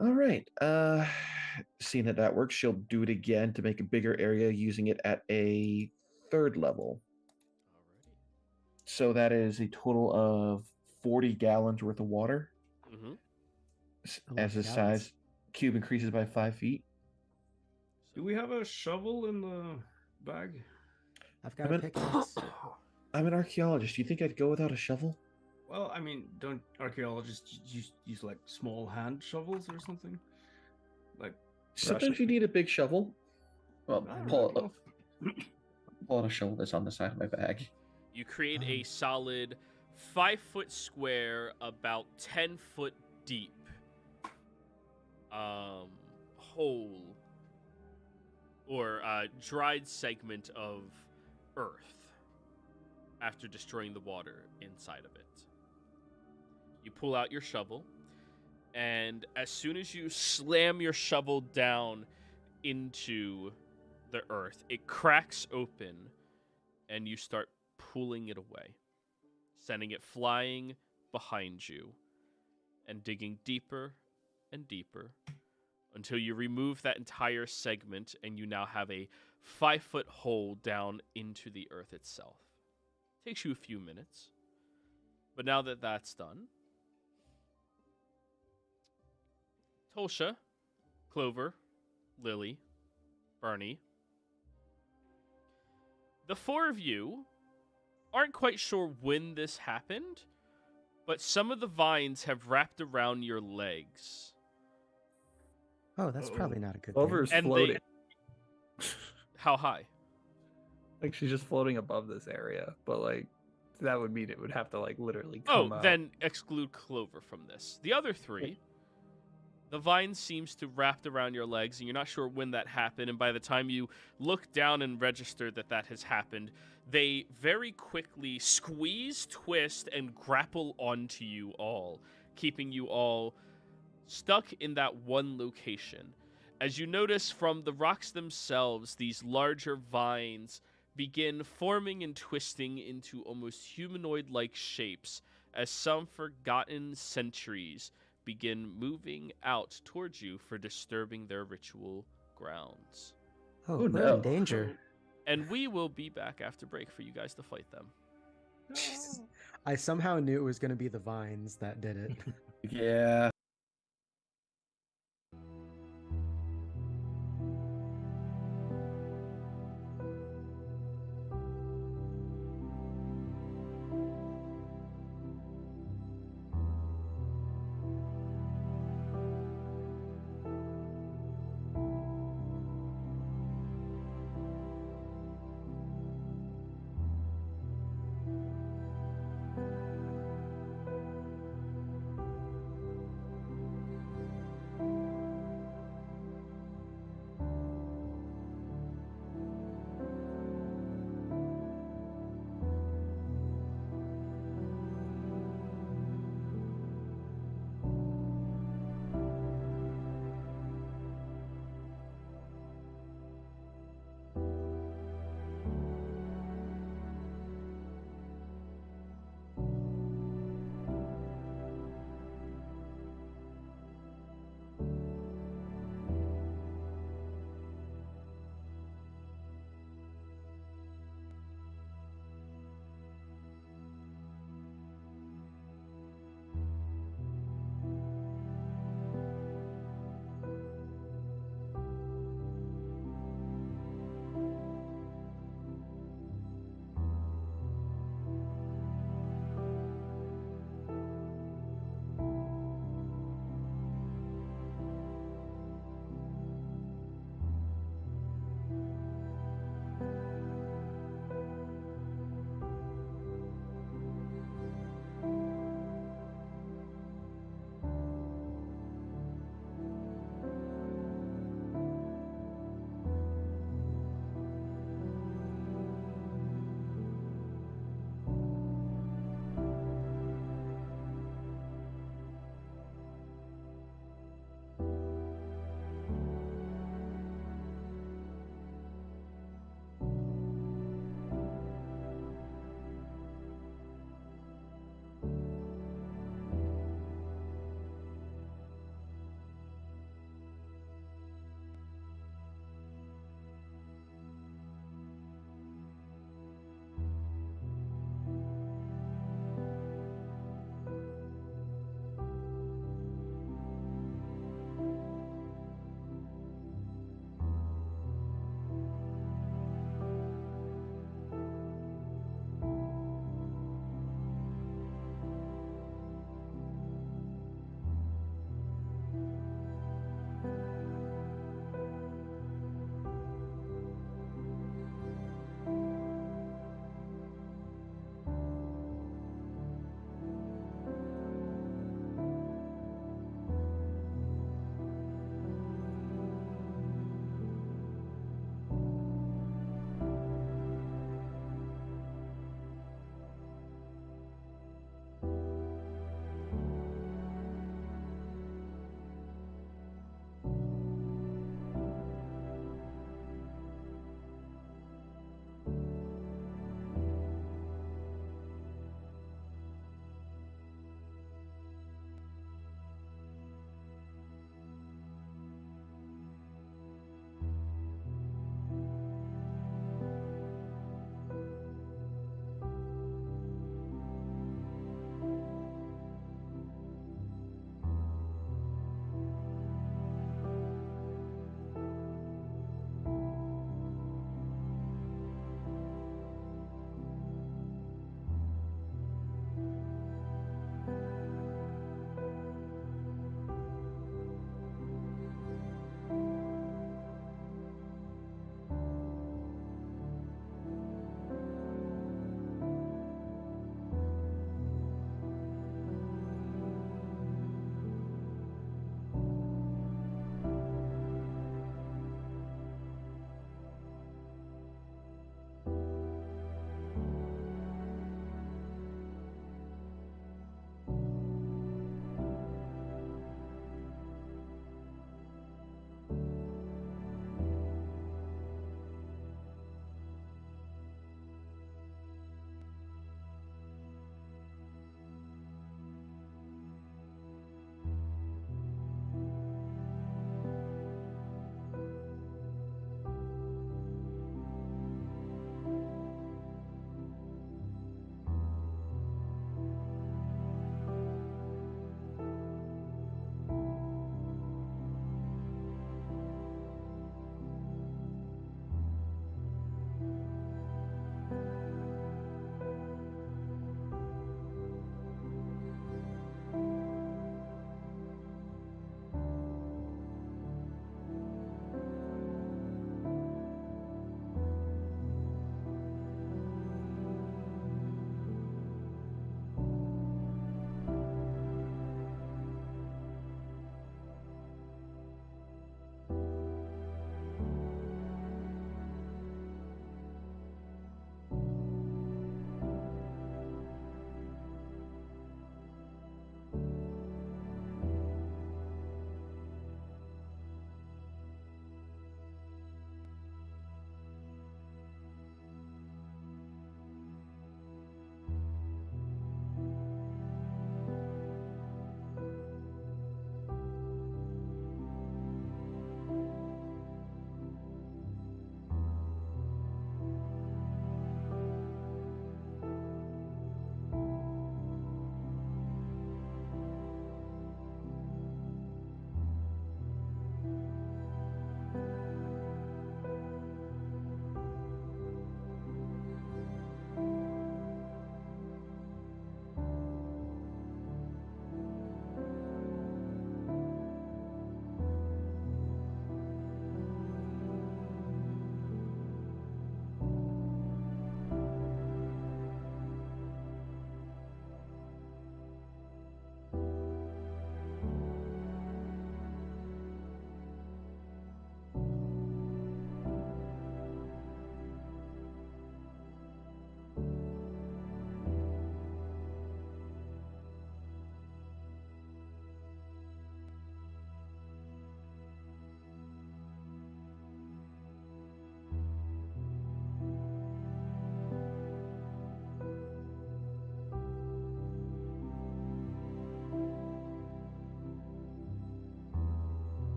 All right. Seeing that works, she'll do it again to make a bigger area using it at a third level. Alrighty. So that is a total of 40 gallons worth of water. Mm-hmm. As the size cube increases by 5 feet. Do we have a shovel in the bag? I've got I'm a an- pickaxe. I'm an archaeologist. Do you think I'd go without a shovel? Well, I mean, don't archaeologists use like small hand shovels or something? Like, Sometimes you need a big shovel. Well, I don't pull know. out a shovel that's on the side of my bag. You create a solid 5-foot square, about 10-foot deep hole or dried segment of earth after destroying the water inside of it. You pull out your shovel, and as soon as you slam your shovel down into the earth, it cracks open and you start pulling it away, sending it flying behind you and digging deeper and deeper until you remove that entire segment and you now have a 5-foot hole down into the earth itself. Takes you a few minutes, but now that that's done, Tolsha, Clover, Lily, Bernie, the four of you aren't quite sure when this happened, but some of the vines have wrapped around your legs. Oh, that's Uh-oh. probably not a good Clover's thing. And floating. How high? Like she's just floating above this area, but like that would mean it would have to like literally Oh, come out. then exclude Clover from this. The other three, the vine seems to wrapped around your legs, and you're not sure when that happened. And by the time you look down and register that that has happened, they very quickly squeeze, twist, and grapple onto you all, keeping you all stuck in that one location. As you notice from the rocks themselves, these larger vines begin forming and twisting into almost humanoid-like shapes as some forgotten sentries begin moving out towards you for disturbing their ritual grounds. Oh, Oh, we're no. in danger. And we will be back after break for you guys to fight them. Jeez. I somehow knew it was going to be the vines that did it. Yeah.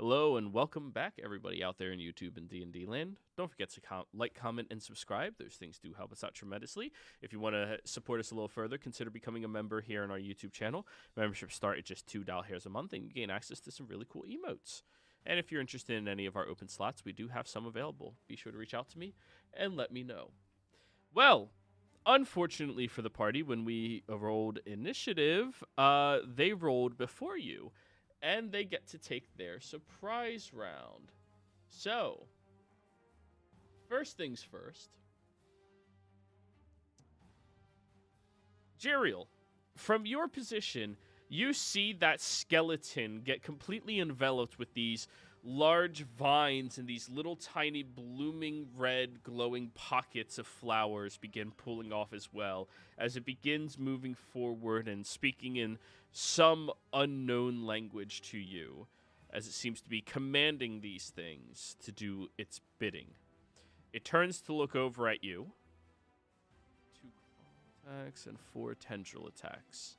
Hello and welcome back, everybody out there in YouTube and D&D land. Don't forget to like, comment, and subscribe. Those things do help us out tremendously. If you want to support us a little further, consider becoming a member here on our YouTube channel. Memberships start at just $2 a month, and you gain access to some really cool emotes. And if you're interested in any of our open slots, we do have some available. Be sure to reach out to me and let me know. Well, unfortunately for the party, when we rolled initiative, they rolled before you. And they get to take their surprise round. So, first things first. Jeriel, from your position, you see that skeleton get completely enveloped with these large vines and these little tiny blooming red glowing pockets of flowers begin pulling off as well as it begins moving forward and speaking in some unknown language to you, as it seems to be commanding these things to do its bidding. It turns to look over at you. 2 claw attacks and 4 tendril attacks.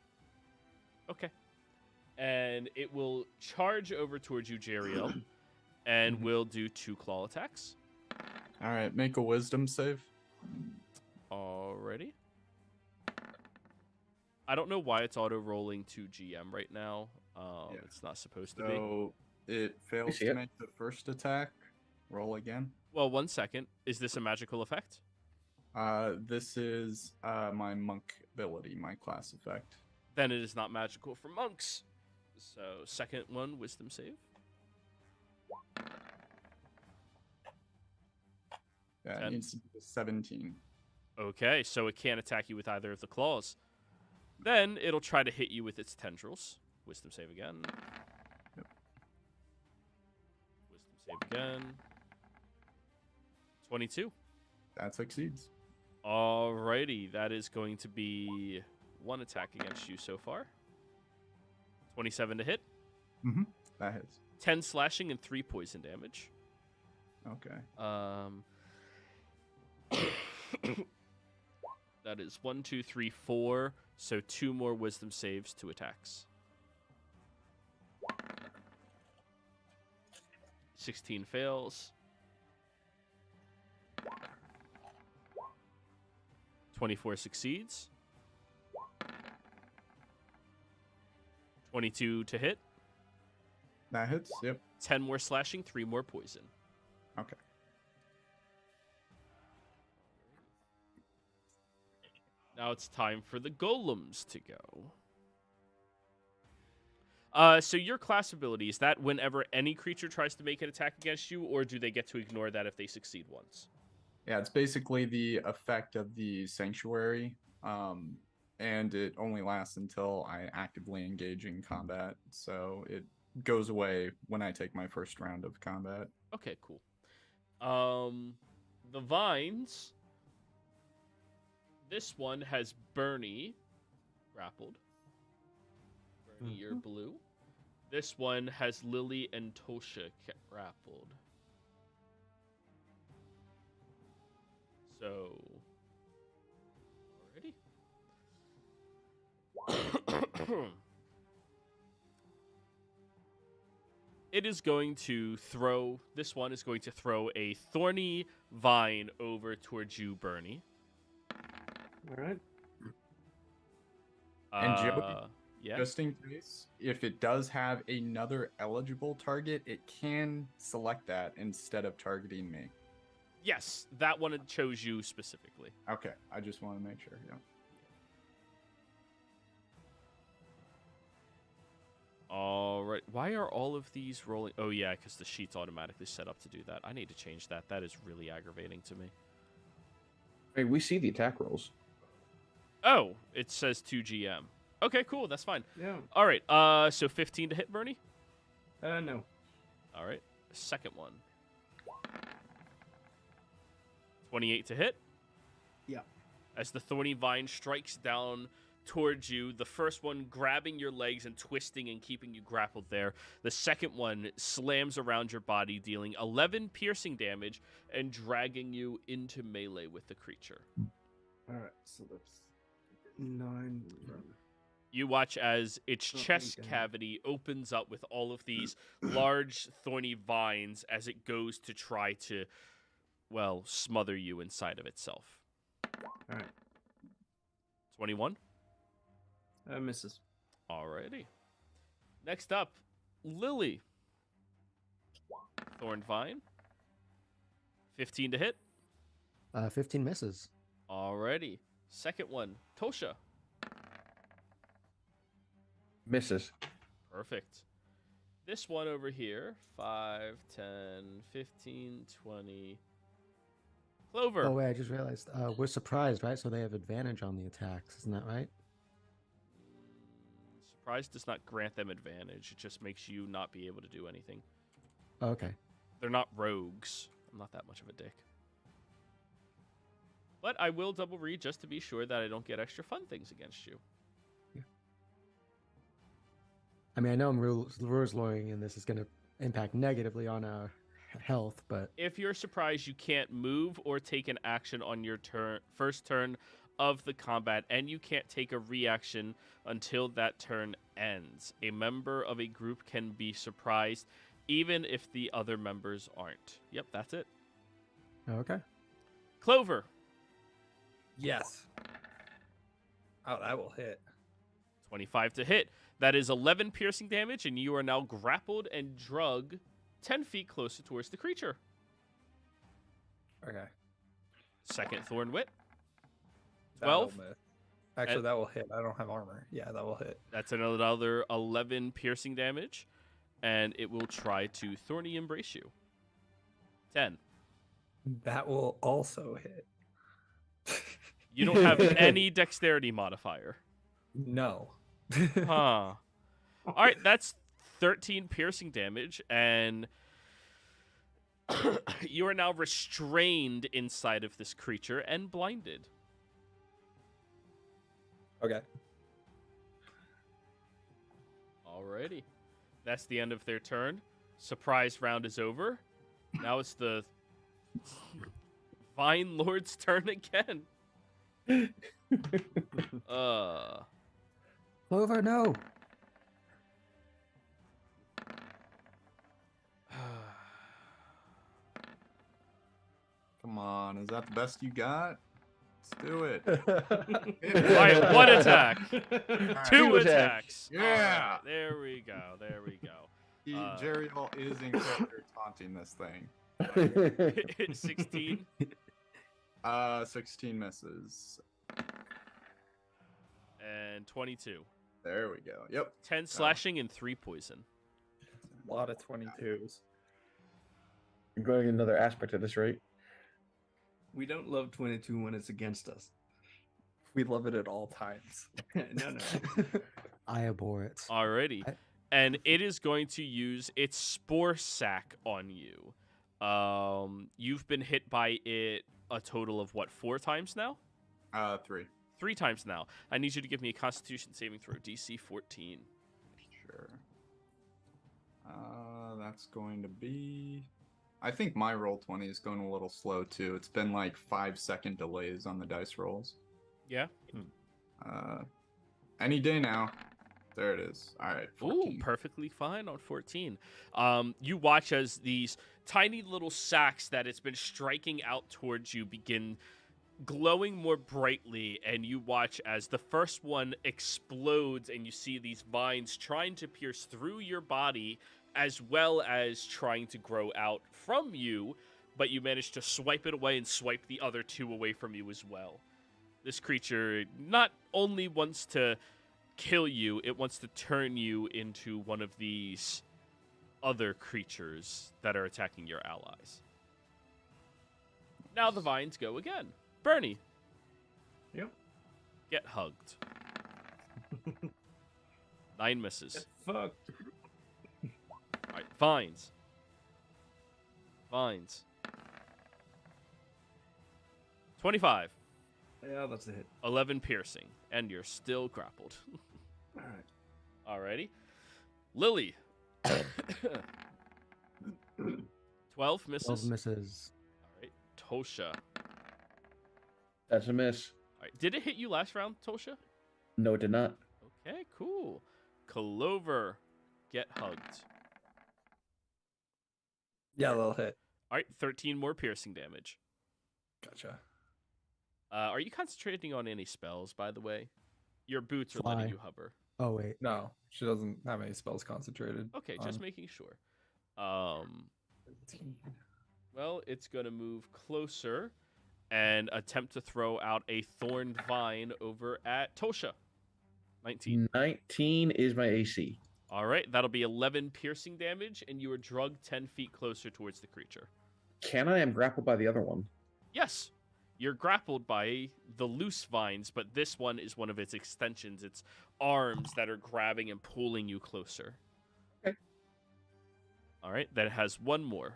Okay. And it will charge over towards you, Jeriel, and will do 2 claw attacks. All right, make a wisdom save. Alrighty. I don't know why it's auto-rolling to GM right now. Yeah. It's not supposed to be. So it fails see to it. make the first attack. Roll again. Well, 1 second. Is this a magical effect? This is my monk ability, my class effect. Then it is not magical for monks. So, second one, wisdom save. Yeah, 10. it needs to be 17. Okay, so it can't attack you with either of the claws. Then it'll try to hit you with its tendrils. Wisdom save again. Yep. Wisdom save again. 22. That succeeds. Alrighty, that is going to be 1 attack against you so far. 27 to hit. Mm-hmm. That hits. 10 slashing and 3 poison damage. Okay. That is 1, 2, 3, 4. So 2 more wisdom saves, 2 attacks. 16 fails. 24 succeeds. 22 to hit. That hits. Yep. 10 more slashing, 3 more poison. Okay. Now it's time for the golems to go. So your class ability, is that whenever any creature tries to make an attack against you, or do they get to ignore that if they succeed once? Yeah, it's basically the effect of the sanctuary, and it only lasts until I actively engage in combat. So it goes away when I take my first round of combat. Okay, cool. The vines. This one has Bernie grappled. Bernie, you're blue. This one has Lily and Tosha grappled. So, already. It is going to throw. This one is going to throw a thorny vine over towards you, Bernie. All right. And Joey, yeah. just in case, if it does have another eligible target, it can select that instead of targeting me. Yes, that one chose you specifically. Okay, I just want to make sure. Yeah. All right. Why are all of these rolling? Oh, yeah, because the sheet's automatically set up to do that. I need to change that. That is really aggravating to me. Hey, we see the attack rolls. Oh, it says 2 GM. Okay, cool. That's fine. Yeah. All right. So 15 to hit, Bernie? No. All right. Second one. 28 to hit? Yeah. As the thorny vine strikes down towards you, the first one grabbing your legs and twisting and keeping you grappled there. The second one slams around your body, dealing 11 piercing damage and dragging you into melee with the creature. All right. So that's 9. You watch as its Oh my chest God. cavity opens up with all of these large, thorny vines as it goes to try to, well, smother you inside of itself. All right. 21. Misses. Alrighty. Next up, Lily. Thorn vine. 15 to hit. 15 misses. Alrighty. Second one, Tosha. Misses. Perfect. This one over here, 5, 10, 15, 20. Clover. Oh, wait, I just realized we're surprised, right? So they have advantage on the attacks. Isn't that right? Surprise does not grant them advantage. It just makes you not be able to do anything. Oh, okay. They're not rogues. I'm not that much of a dick. But I will double read just to be sure that I don't get extra fun things against you. I mean, I know rules lawyering and this is going to impact negatively on our health, but If you're surprised, you can't move or take an action on your first turn of the combat, and you can't take a reaction until that turn ends. A member of a group can be surprised, even if the other members aren't. Yep, that's it. okay. Clover. Yes. Oh, that will hit. 25 to hit. That is 11 piercing damage, and you are now grappled and drug 10 feet closer towards the creature. Okay. Second Thorn Wit. That'll 12. miss. Actually, that will hit. I don't have armor. Yeah, that will hit. That's another 11 piercing damage, and it will try to Thorny Embrace you. 10. That will also hit. You don't have any dexterity modifier. No. Huh. All right, that's 13 piercing damage, and you are now restrained inside of this creature and blinded. Okay. Alrighty. That's the end of their turn. Surprise round is over. Now it's the Vine Lord's turn again. Clover, no. Come on, is that the best you got? Let's do it. Alright, one attack. Alright. Two attacks. Yeah. Alright, there we go. There we go. Jerial is in character taunting this thing. 16. 16 misses. And 22. There we go. Yep. 10 slashing and 3 poison. A lot of 22s. You're going another aspect of this, right? We don't love 22 when it's against us. We love it at all times. No. I abhor it. Alrighty. And it is going to use its spore sack on you. You've been hit by it a total of what, 4 times now? 3. 3 times now. I need you to give me a Constitution saving throw, DC 14. Sure. That's going to be... I think my roll 20 is going a little slow too. It's been like 5-second delays on the dice rolls. Yeah. Any day now. There it is. All right. 14. Ooh, perfectly fine on 14. You watch as these tiny little sacks that it's been striking out towards you begin glowing more brightly, and you watch as the first one explodes, and you see these vines trying to pierce through your body as well as trying to grow out from you, but you manage to swipe it away and swipe the other 2 away from you as well. This creature not only wants to kill you, it wants to turn you into one of these other creatures that are attacking your allies. Now the vines go again. Bernie. Yep. Get hugged. 9 misses. Fuck. All right, vines. Vines. 25. Yeah, that's a hit. 11 piercing, and you're still grappled. All right. Alrighty. Lily. 12 misses. 12 misses. All right. Tosha. That's a miss. All right. Did it hit you last round, Tosha? No, it did not. Okay, cool. Clover, get hugged. Yeah, they'll hit. All right, 13 more piercing damage. Gotcha. Are you concentrating on any spells, by the way? Your boots are Fly. letting you hover. Oh wait. No, she doesn't have any spells concentrated. Okay, on. just making sure. Well, it's going to move closer and attempt to throw out a thorned vine over at Tosha. 19. 19 is my AC. All right, that'll be 11 piercing damage, and you are drugged 10 feet closer towards the creature. Can I am grappled by the other one? Yes, you're grappled by the loose vines, but this one is one of its extensions. Its arms that are grabbing and pulling you closer. Okay. All right, that has one more.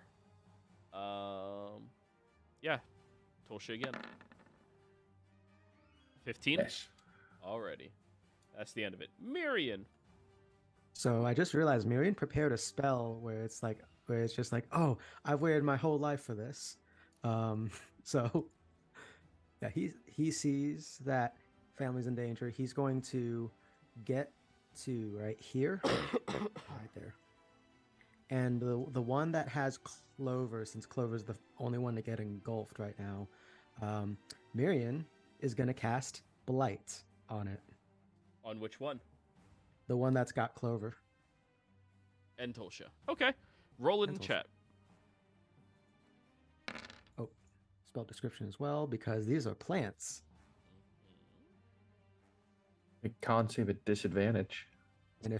Yeah, Tosha again. 15? Yes. Alrighty. That's the end of it. Mirian. So I just realized Miriam prepared a spell where it's just like, oh, I've waited my whole life for this. So yeah, he sees that family's in danger. He's going to get to right here, right there. And the one that has Clover, since Clover's the only one to get engulfed right now, Miriam is going to cast Blight on it. On which one? The one that's got Clover. And Tosha. Okay. Roll it in And Tosha. chat. Oh, spell description as well, because these are plants. I can't save at disadvantage. And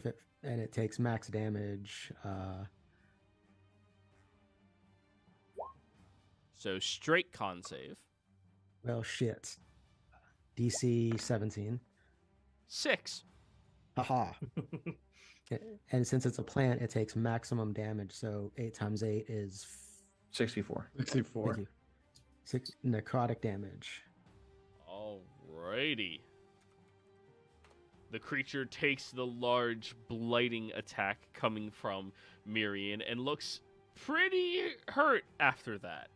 it takes max damage. So straight con save. Well, shit. DC 17. 6. Haha. And since it's a plant, it takes maximum damage. So 8 times 8 is 64. 64. Thank you. 6 necrotic damage. Alrighty. The creature takes the large blighting attack coming from Miriam and looks pretty hurt after that.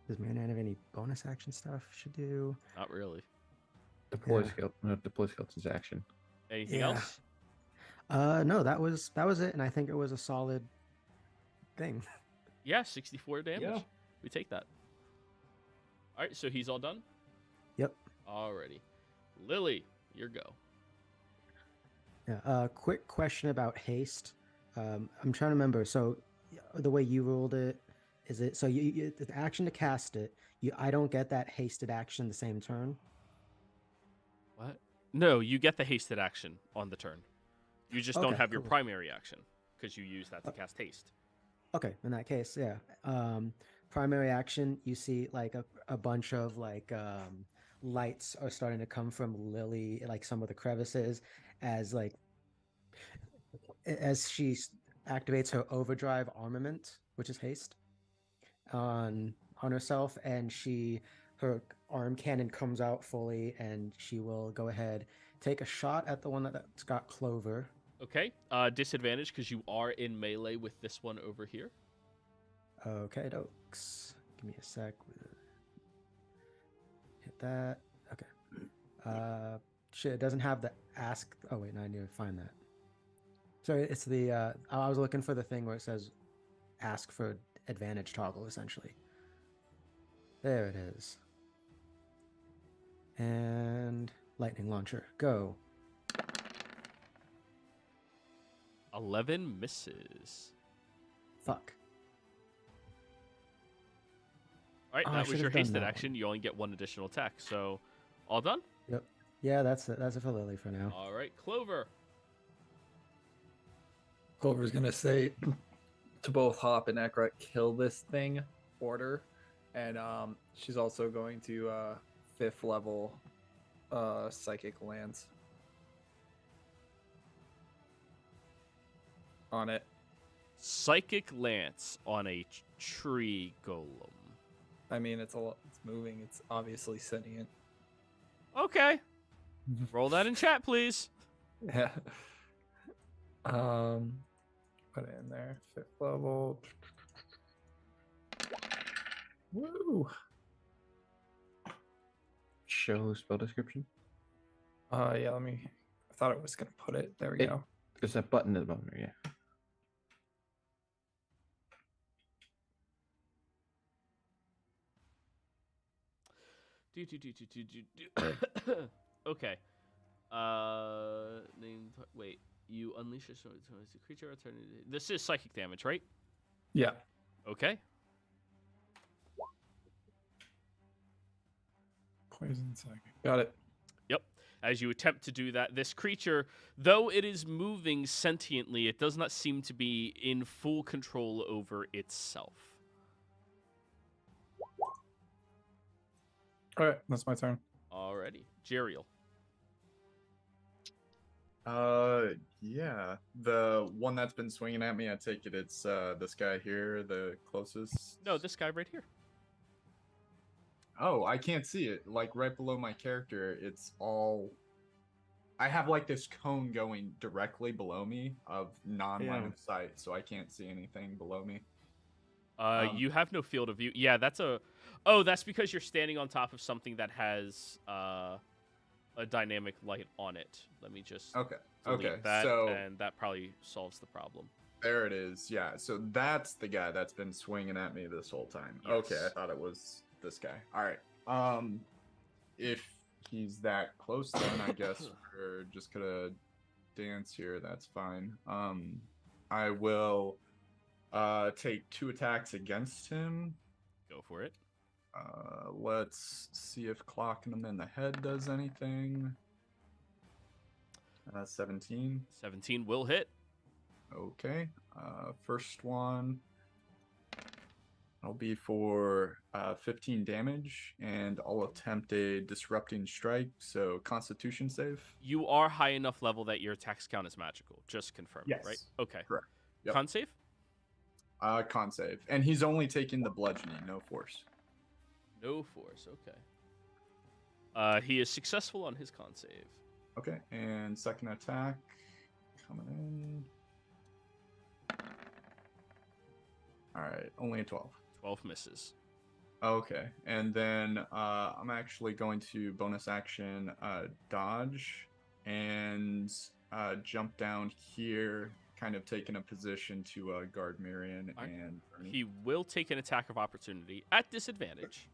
Does Marianne have any bonus action stuff she should do? Not really. Deploy Yeah. skill. No, deploy skeleton's action. Anything Yeah. else? No, that was it, and I think it was a solid thing. Yeah, 64 damage. Yeah. We take that. All right, so he's all done? Yep. Alrighty. Lily, your go. Yeah. Quick question about haste. I'm trying to remember. So, the way you ruled it, is it so you the action to cast it? I don't get that hasted action the same turn. What? No, you get the hasted action on the turn. You just don't Okay, have your cool. primary action because you use that to cast haste. Okay, in that case, yeah. Primary action, you see like a bunch of like lights are starting to come from Lily, like some of the crevices, as she activates her overdrive armament, which is haste, on herself, and her arm cannon comes out fully, and she will go ahead, take a shot at the one that's got Clover. Okay. Disadvantage because you are in melee with this one over here. Okay, dokes. Give me a sec. Hit that. Okay. Shit, it doesn't have the ask. Oh wait, no, I need to find that. Sorry, it's the. I was looking for the thing where it says ask for advantage toggle, essentially. There it is. And lightning launcher, go. 11 misses. Fuck. All right, Oh, I that was should your have done hasted that action. You only get one additional attack. So, all done? Yep. Yeah, that's it for Lily for now. All right, Clover. Clover's gonna say to both Hop and Ekrat, kill this thing, order, and she's also going to 5th level psychic lance on it. Psychic Lance on a tree golem. I mean, it's moving. It's obviously sentient. Okay. Roll that in chat, please. Yeah. Put it in there. 5th level. Woo. Show spell description. Yeah, let me. I thought it was gonna put it. There we It- go. There's that button at the bottom there, yeah. Okay. Wait. You unleash a creature. This is psychic damage, right? Yeah. Okay. Poison psychic. Got it. Yep. As you attempt to do that, this creature, though it is moving sentiently, it does not seem to be in full control over itself. All right, that's my turn. Alrighty. Jeriel. Yeah. The one that's been swinging at me, I take it it's this guy here, the closest. No, this guy right here. Oh, I can't see it. Like right below my character, it's all. I have like this cone going directly below me of non-line Yeah. of sight, so I can't see anything below me. You have no field of view. Yeah, that's a. Oh, that's because you're standing on top of something that has a dynamic light on it. Let me just Okay. delete Okay. that, So and that probably solves the problem. there it is. Yeah. So that's the guy that's been swinging at me this whole time. Okay. I Yes. thought it was this guy. All right. If he's that close, then I guess we're just gonna dance here. That's fine. I will take 2 attacks against him. Go for it. Let's see if clocking him in the head does anything. 17. 17 will hit. Okay. First one. I'll be for 15 damage, and I'll attempt a disrupting strike. So Constitution save. You are high enough level that your attacks count as magical. Just confirm it, right? Yes. Okay. Correct. Yep. Con save? Con save, and he's only taking the bludgeoning, no force. No force. Okay. He is successful on his con save. Okay, and second attack coming in. All right, only a 12. 12 misses. Okay, and then I'm actually going to bonus action dodge and jump down here, kind of taking a position to guard Miriam Alright. and Bernie. He will take an attack of opportunity at disadvantage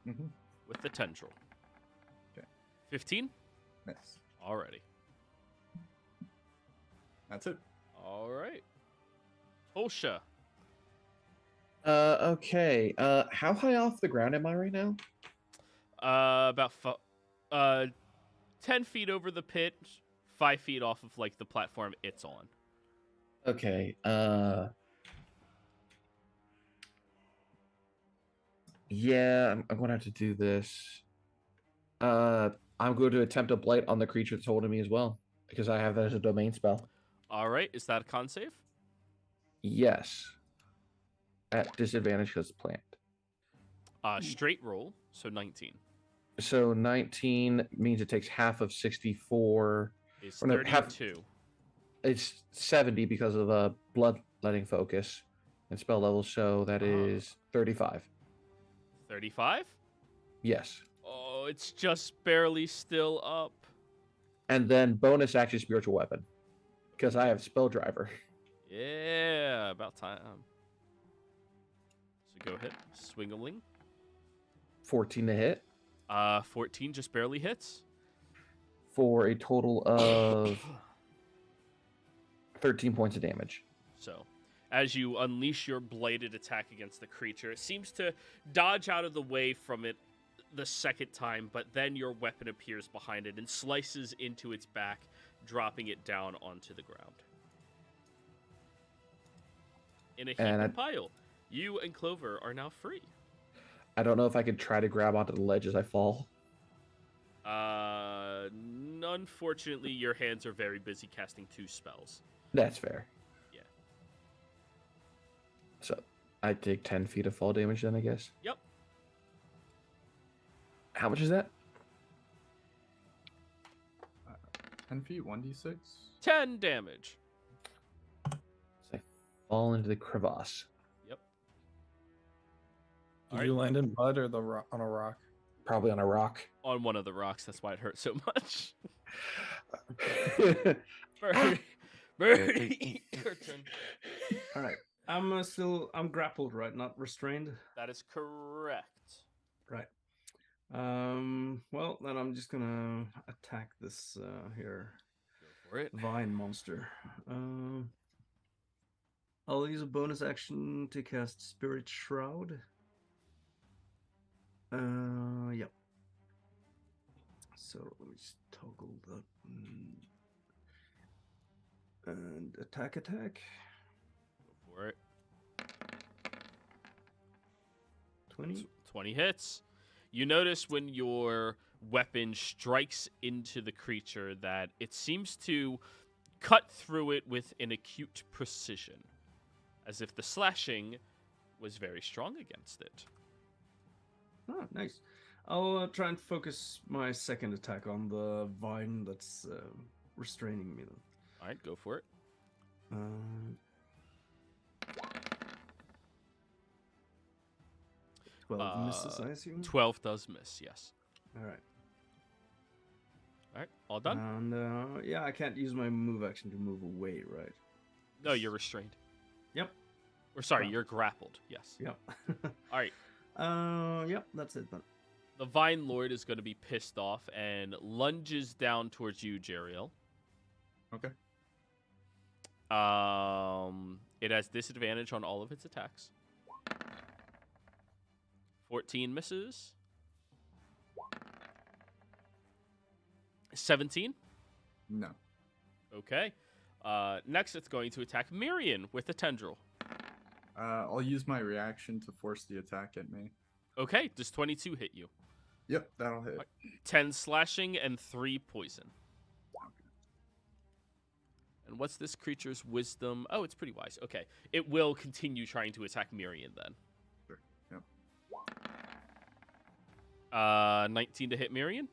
Mhm. with the tendril. Okay. 15? Miss. Alrighty. That's it. Alright. Holsha. Okay. How high off the ground am I right now? About 10 feet over the pit, 5 feet off of like the platform it's on. Okay. Yeah, I'm going to have to do this. I'm going to attempt a blight on the creature that's holding me as well, because I have that as a domain spell. Alright, is that a con save? Yes. At disadvantage because it's plant. Straight roll, so 19. So 19 means it takes half of 64. Is Or no, half- 32. It's 70 because of a bloodletting focus and spell level, so that is 35. 35? Yes. Oh, it's just barely still up. And then bonus action spiritual weapon. Because I have spell driver. Yeah, about time. So go ahead, swing-a-ling. 14 to hit 14 just barely hits. for a total of 13 points of damage. So, as you unleash your bladed attack against the creature, it seems to dodge out of the way from it the second time, but then your weapon appears behind it and slices into its back, dropping it down onto the ground. In a heap And and pile, you and Clover are now free. I don't know if I could try to grab onto the ledge as I fall. Unfortunately, your hands are very busy casting 2 spells. That's fair. Yeah. So I take 10 feet of fall damage then, I guess. Yep. How much is that? 10 feet, 1d6. 10 damage. So I fall into the crevasse. Yep. Did you land in mud or on a rock? Probably on a rock. On one of the rocks, that's why it hurts so much. Birdie, Birdie, your turn. All right. I'm grappled, right? Not restrained. That is correct. Right. Well, then I'm just gonna attack this here Go for it. vine monster. I'll use a bonus action to cast Spirit Shroud. Yep. So let me just toggle that and attack. Go for it. 20. 20 hits. You notice when your weapon strikes into the creature that it seems to cut through it with an acute precision, as if the slashing was very strong against it. Oh, nice. I'll try and focus my second attack on the vine that's restraining me. Then. All right, go for it. 12 misses, I assume. 12 does miss, yes. All right. All right, all done? And yeah, I can't use my move action to move away, right? No, you're restrained. Yep. Or sorry, Oh. you're grappled, yes. Yep. All right. Yep, that's it then. The Vine Lord is going to be pissed off and lunges down towards you, Jeriel. Okay. It has disadvantage on all of its attacks. 14 misses. 17. No. Okay. Next, it's going to attack Mirian with a tendril. I'll use my reaction to force the attack at me. Okay. Does 22 hit you? Yep, that'll hit. 10 slashing and 3 poison. And what's this creature's wisdom? Oh, it's pretty wise. Okay. It will continue trying to attack Mirian then. Sure. Yep. 19 to hit Mirian.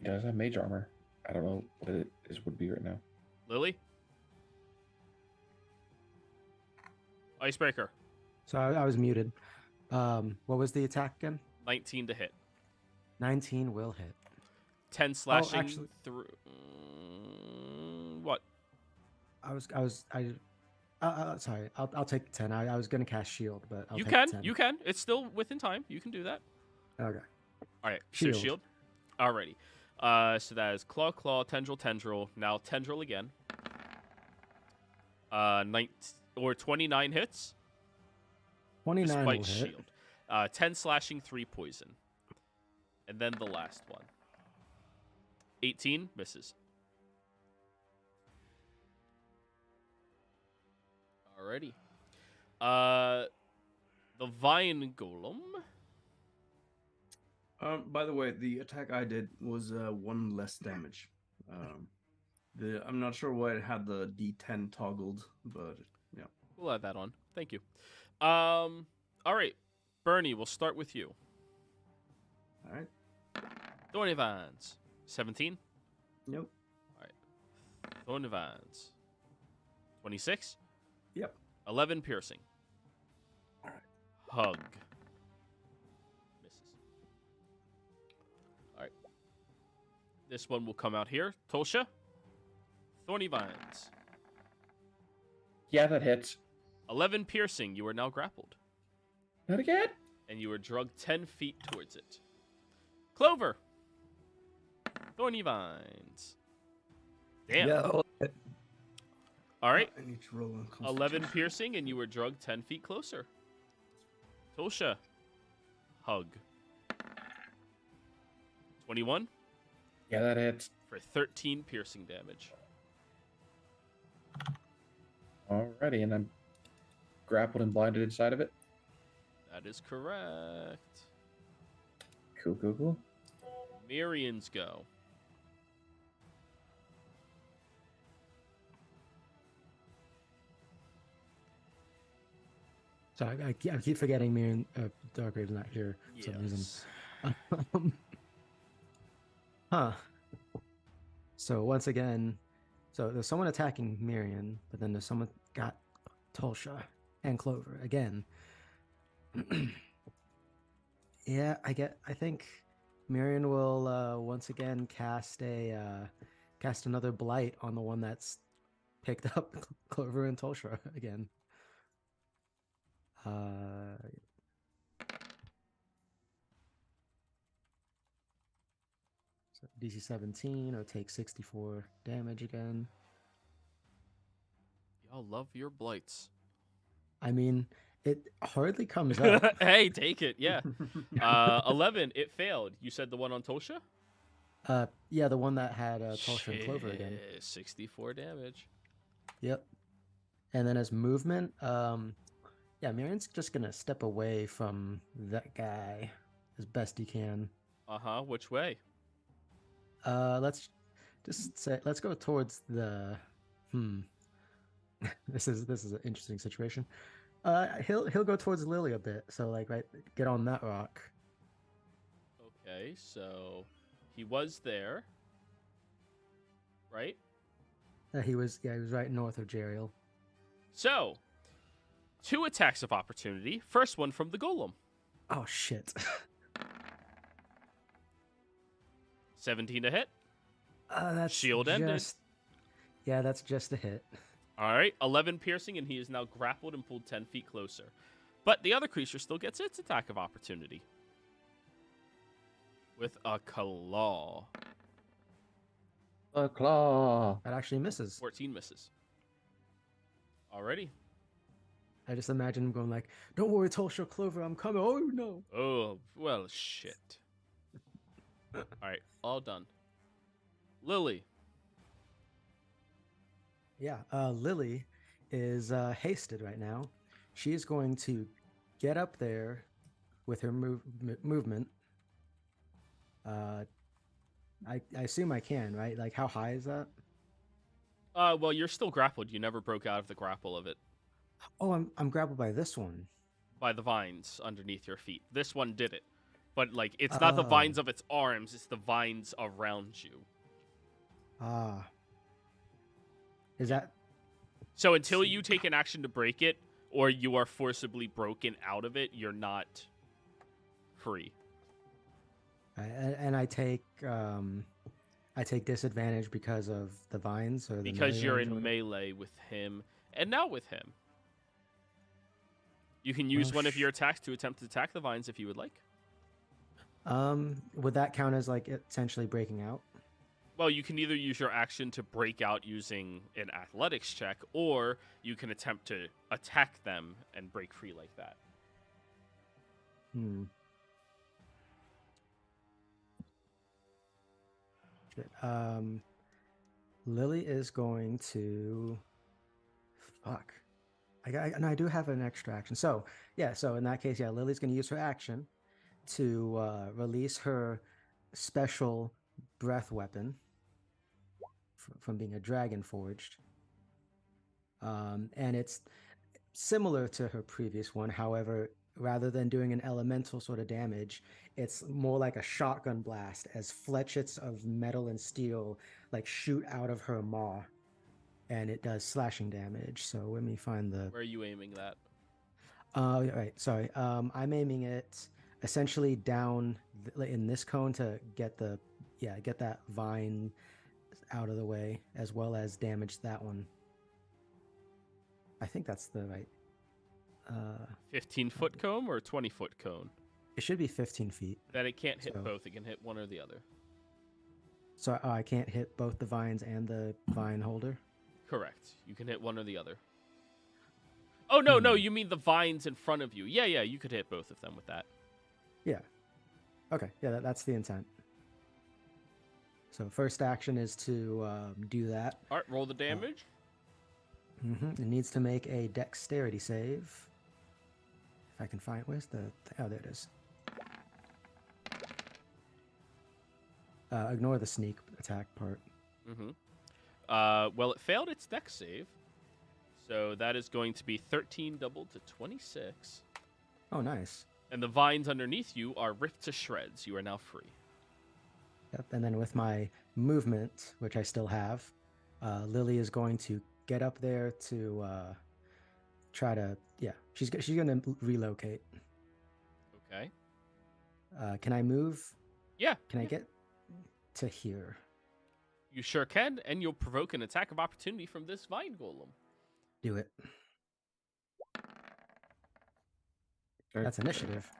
He does have mage armor. I don't know what it would be right now. Lily. Icebreaker. So I was muted. What was the attack again? 19 to hit. 19 will hit. 10 slashing actually- through. What? Sorry. I'll take the 10. I was gonna cast shield, but I'll You take can. the 10. You can. It's still within time. You can do that. Okay. All right. Shield. So shield. Alrighty. So that is claw, tendril. Now tendril again. 29 hits. 29 will Despite hit. shield. 10 slashing, 3 poison. And then the last one. 18 misses. Alrighty. The Vine Golem. By the way, the attack I did was 1 less damage. I'm not sure why it had the D10 toggled, but yeah. We'll add that on. Thank you. Alright. Bernie, we'll start with you. All right. Thorny Vines. 17. Nope. Thorny Vines. 26. Yep. 11 piercing. All right. Hug. Misses. All right. This one will come out here. Tolsha. Thorny Vines. Yeah, that hits. 11 piercing. You are now grappled. Not again. And you are drugged 10 feet towards it. Clover. Thorny Vines. Damn. Yo. All right. I need to roll on 11 Constitution. piercing, and you were drugged 10 feet closer. Tolsha. Hug. 21 Yeah, that hits. for 13 piercing damage. Alrighty, and I'm grappled and blinded inside of it. That is correct. Cool. Mirian's go. Sorry, I keep forgetting me and Darkgrave's not here for some reason. Yes. Huh. So once again, so there's someone attacking Miriam, but then there's someone got Tolsha and Clover again. Yeah, I think Miriam will once again cast another blight on the one that's picked up Clover and Tulsha again. So DC 17, it'll take 64 damage again. Y'all love your blights. I mean, it hardly comes up. Hey, take it. Yeah. 11. It failed. You said the one on Tosha? Yeah, the one that had Tulsha and Clover again. 64 damage. Yep. And then as movement, yeah, Miriam's just gonna step away from that guy as best he can. Which way? Let's just say let's go towards the this is an interesting situation. He'll go towards Lily a bit, so like right, get on that rock. Okay, so he was there, right? He was right north of Jeriel. So 2 attacks of opportunity. First one from the golem. Oh shit. 17 to hit. That's Shield ended. Yeah, that's just a hit. All right, 11 piercing, and he is now grappled and pulled 10 feet closer. But the other creature still gets its attack of opportunity with a claw. A claw. That actually misses. 14 misses. Alrighty. I just imagine him going like, "Don't worry, Tulsha, Clover, I'm coming." Oh no. Oh, well, shit. All right, all done. Lily. Yeah, Lily is hasted right now. She is going to get up there with her movement. I assume I can, right? Like, how high is that? Well, you're still grappled. You never broke out of the grapple of it Oh, I'm grappled by this one. by the vines underneath your feet. This one did it. But, like, it's not the Oh. vines of its arms, it's the vines around you. Ah. Is that So until you take an action to break it, or you are forcibly broken out of it, you're not free. and I take disadvantage because of the vines or the Because melee you're range or in whatever? melee with him, and now with him. You can use Well, one of your attacks to attempt to attack the vines if you would like. Would that count as like essentially breaking out? Well, you can either use your action to break out using an athletics check, or you can attempt to attack them and break free like that. Shit. Lily is going to. Fuck. I do have an extra action. So yeah. So in that case, yeah, Lily's going to use her action to release her special breath weapon from being a dragon forged. And it's similar to her previous one. However, rather than doing an elemental sort of damage, it's more like a shotgun blast as fletchets of metal and steel like shoot out of her maw, and it does slashing damage. So let me find the. Where are you aiming that? Right. Sorry. I'm aiming it essentially down in this cone to get that vine out of the way, as well as damage that one. I think that's the right. 15-foot cone or 20-foot cone? It should be 15 feet. Then it can't hit So- both. It can hit one or the other. So I can't hit both the vines and the vine holder. Correct. You can hit one or the other. Oh, no, you mean the vines in front of you. Yeah, you could hit both of them with that. Yeah. Okay. Yeah, that's the intent. So first action is to do that. All right, roll the damage. It needs to make a dexterity save. If I can find where's the oh, there it is. Ignore the sneak attack part. Well, it failed its dex save. So that is going to be 13 doubled to 26. Oh, nice. And the vines underneath you are ripped to shreds. You are now free. Yep. And then with my movement, which I still have, Lily is going to get up there to try to she's going to relocate. Okay. Can I move Yeah. Can I get to here? You sure can, and you'll provoke an attack of opportunity from this vine golem. Do it. Or- That's initiative.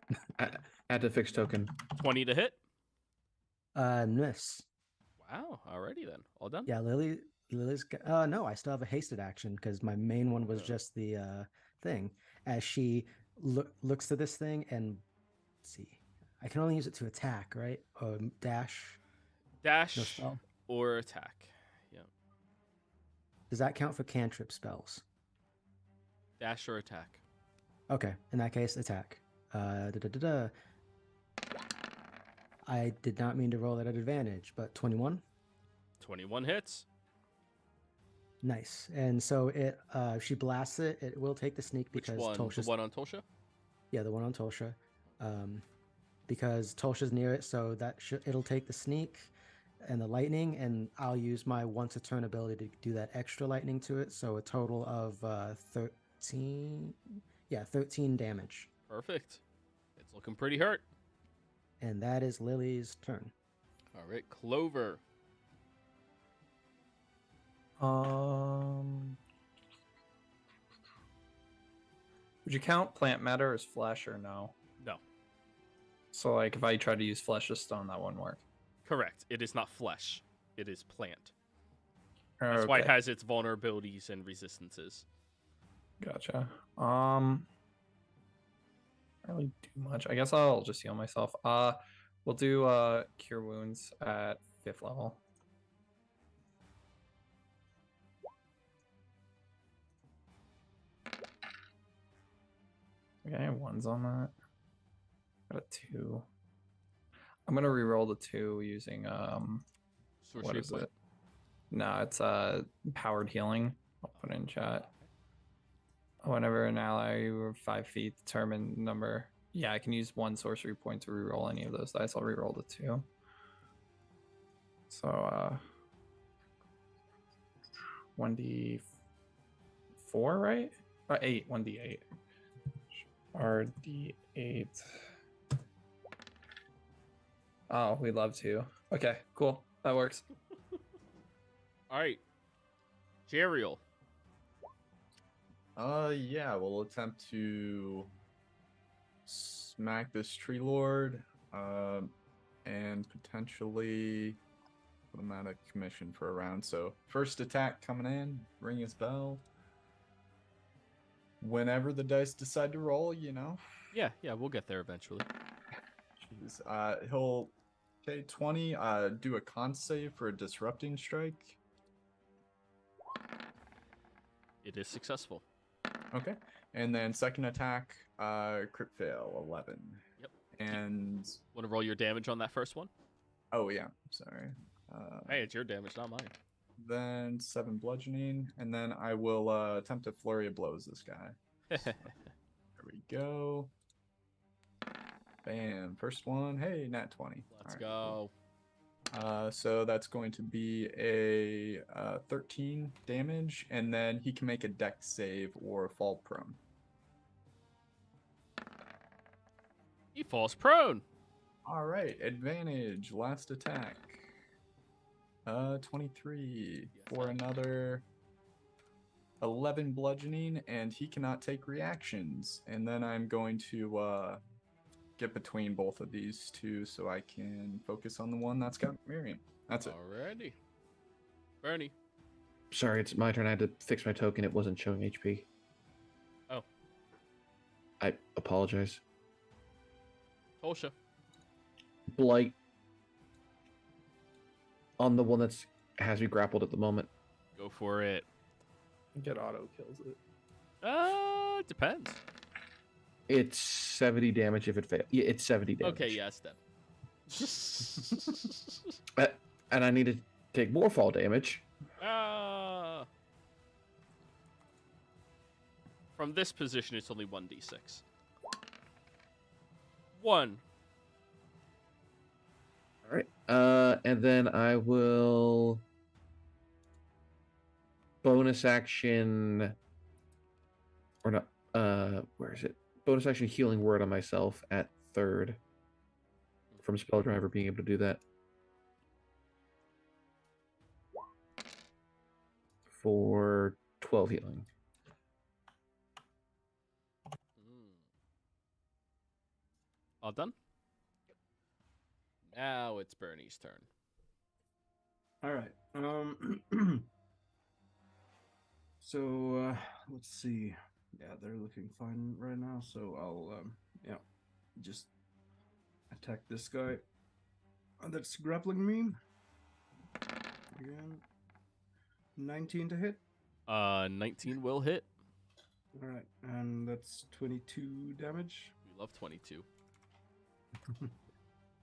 Add to fixed token. 20 to hit. Miss. Wow. Alrighty then. All done. Yeah, Lily's. No, I still have a hasted action because my main one was just the thing. As she looks to this thing and let's see, I can only use it to attack, right? Dash. No Dash spell. or attack. Yeah. Does that count for cantrip spells? Dash or attack. Okay, in that case, attack. I did not mean to roll at an advantage, but 21. 21 hits. Nice. And so it she blasts it, it will take the sneak Which because one? Tolsha's The one on Tolsha? yeah, the one on Tolsha. Because Tolsha's near it, so that it'll take the sneak and the lightning, and I'll use my once a turn ability to do that extra lightning to it. So a total of 13. Yeah, 13 damage. Perfect. It's looking pretty hurt. And that is Lily's turn. All right, Clover. Would you count plant matter as flesh or no? No. So like if I try to use flesh of stone, that wouldn't work. Correct. It is not flesh. It is plant. That's why it has its vulnerabilities and resistances. Gotcha. Really do much. I guess I'll just heal myself. We'll do cure wounds at 5th level. Okay, I have 1s on that. Got a 2. I'm gonna re-roll the 2 using what Sorcery is point. it? No, it's powered healing. I'll put it in chat. Whenever an ally over 5 feet determine number. Yeah, I can use 1 sorcery point to reroll any of those dice. I'll reroll the 2. So 1d4, right? 8, 1d8. RD8. Oh, we love to. Okay, cool. That works. All right. Jeriel. Yeah, we'll attempt to smack this tree lord, and potentially put him out of commission for a round. So first attack coming in, ring his bell. Whenever the dice decide to roll, you know. Yeah, we'll get there eventually. Jeez. He'll 20. Do a con save for a disrupting strike. It is successful. Okay. And then second attack, crit fail, 11. Yep. And Want to roll your damage on that first one? oh yeah, sorry. Hey, it's your damage, not mine. Then 7 bludgeoning, and then I will attempt a flurry of blows this guy. There we go. Bam, first one. Hey, nat 20. Let's All right, go. cool. So that's going to be a 13 damage, and then he can make a dex save or fall prone. He falls prone. All right, advantage, last attack. 23 for another 11 bludgeoning, and he cannot take reactions. And then I'm going to get between both of these two so I can focus on the one that's got Miriam. That's it. Alrighty. Bernie. Sorry, it's my turn. I had to fix my token. It wasn't showing HP. Oh. I apologize. Tolsha. Blight on the one that's has me grappled at the moment. Go for it. Get auto kills it. Depends. It's 70 damage if it fails. Yeah, it's 70 damage. Okay, yes then. And I need to take more fall damage. From this position, it's only 1d6. 1. All right. And then I will bonus action or not. Where is it? Bonus action healing word on myself at 3rd from Spell Driver being able to do that. For 12 healing. All done? Now it's Bernie's turn. All right. So let's see. Yeah, they're looking fine right now. So I'll just attack this guy that's grappling me. Again, 19 to hit. 19 will hit. All right, and that's 22 damage. We love 22.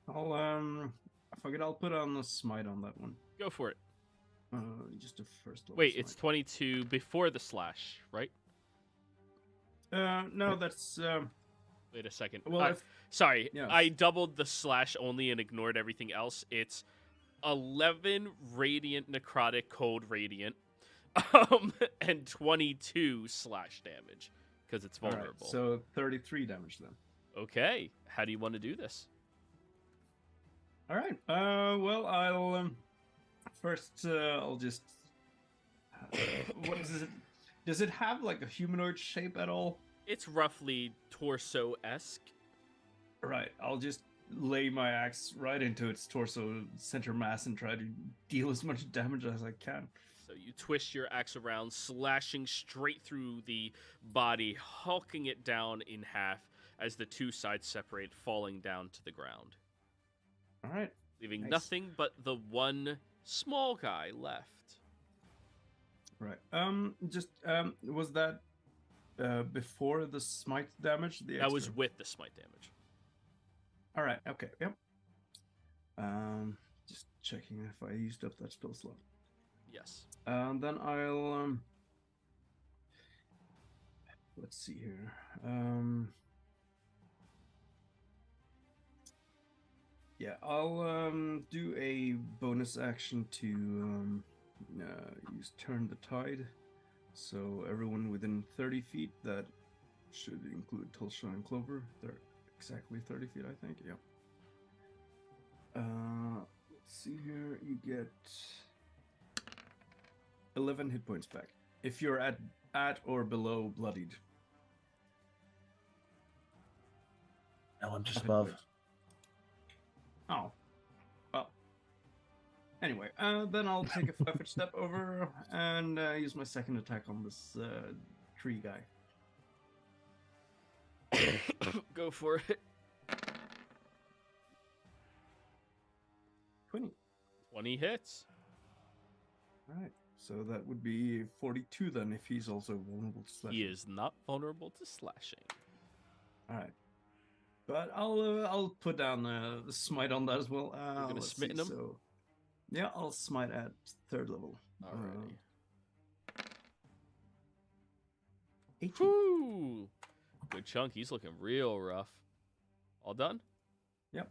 I'll fuck it. I'll put on a smite on that one. Go for it. Just a first level. Wait, smite. it's 22 before the slash, right? No, that's Wait a second. well. Sorry, Yes. I doubled the slash only and ignored everything else. It's 11 radiant necrotic cold radiant, and 22 slash damage because it's All right, vulnerable. so 33 damage then. Okay, how do you want to do this? All right. Well, I'll first. I'll just. What is it? Does it have like a humanoid shape at all? It's roughly torso-esque. Right. I'll just lay my axe right into its torso center mass and try to deal as much damage as I can. So you twist your axe around, slashing straight through the body, hulking it down in half as the two sides separate, falling down to the ground, All right. leaving Nice. nothing but the one small guy left. Right. Was that before the smite damage? The That was extra? with the smite damage. All right. Okay. Yep. Just checking if I used up that spell slot. Yes. Then I'll let's see here. Yeah, I'll do a bonus action to use Turn the Tide. So everyone within 30 feet, that should include Tulsa and Clover. They're exactly 30 feet, I think. Yeah. Let's see here. You get 11 hit points back if you're at or below bloodied. No, I'm just Hit above. points. Oh, well. Anyway, then I'll take a 5-foot step over and use my second attack on this tree guy. Go for it. 20. 20 hits. All right, so that would be 42 then if he's also vulnerable to slashing. He is not vulnerable to slashing. All right, but I'll put down the smite on that as well. You're gonna let's smitten see, him? So, yeah, I'll smite at 3rd level. Alrighty. 18. Whoo! Good chunk. He's looking real rough. All done? Yep.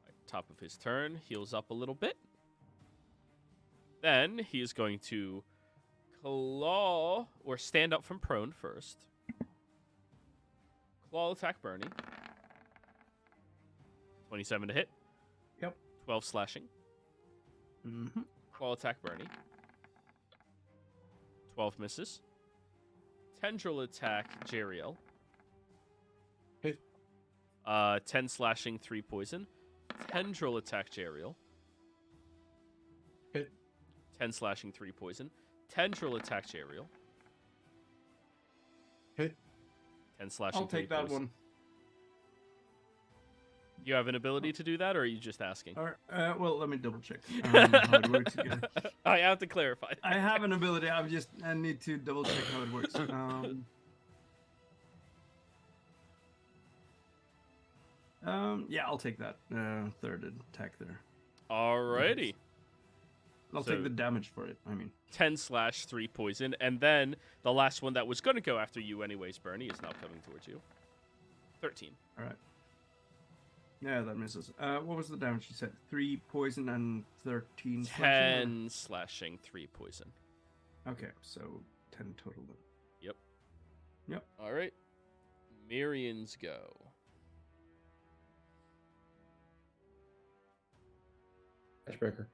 Right, top of his turn, heals up a little bit. Then he is going to claw or stand up from prone first. Claw attack Bernie. 27 to hit. Yep. 12 slashing. Mm-hmm. Claw attack Bernie. 12 misses. Tendril attack Jeriel. Hit. 10 slashing, 3 poison. Tendril attack Jeriel. Hit. 10 slashing, 3 poison. Tendril attack Jeriel. Hit. 10 slashing, I'll 3 take that poison. one. You have an ability to do that, or are you just asking? All right, well, let me double check how it works again. I have to clarify. I have an ability. I need to double check how it works. Yeah, I'll take that 3rd attack there. Alrighty. I'll So- take the damage for it. I mean, 10 slash, 3 poison. And then the last one that was going to go after you anyways, Bernie, is now coming towards you. 13. all right. Yeah, that misses. What was the damage you said? 3 poison and 13 slashing, 10 slashing, 3 poison. or- Okay, so 10 total then. All right. Mirian's go. Icebreaker.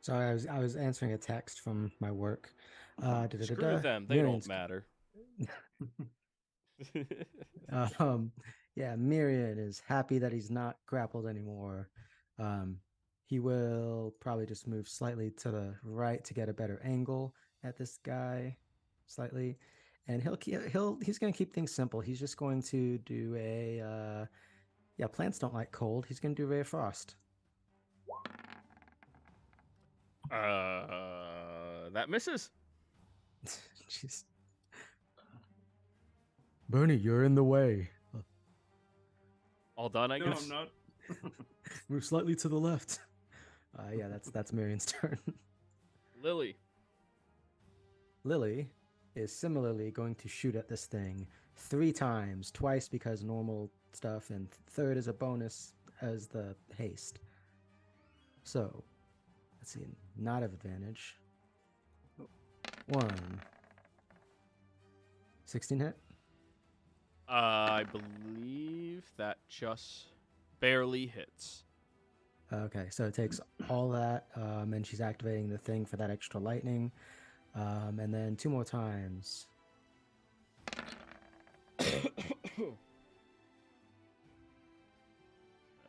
Sorry, I was answering a text from my work. Screw them. They don't matter. Um, yeah, Miriam is happy that he's not grappled anymore. He will probably just move slightly to the right to get a better angle at this guy, slightly, and he's going to keep things simple. He's just going to do a yeah. Plants don't like cold. He's going to do Ray of Frost. That misses. Jeez. Bernie, you're in the way. All done, I No, guess. I'm not. Move slightly to the left. Yeah, that's Miriam's turn. Lily. Lily is similarly going to shoot at this thing 3 times, twice because normal stuff, and third is a bonus as the haste. So, let's see, not of advantage. 16 hit. I believe that just barely hits. Okay, so it takes all that, and she's activating the thing for that extra lightning. And then 2 more times.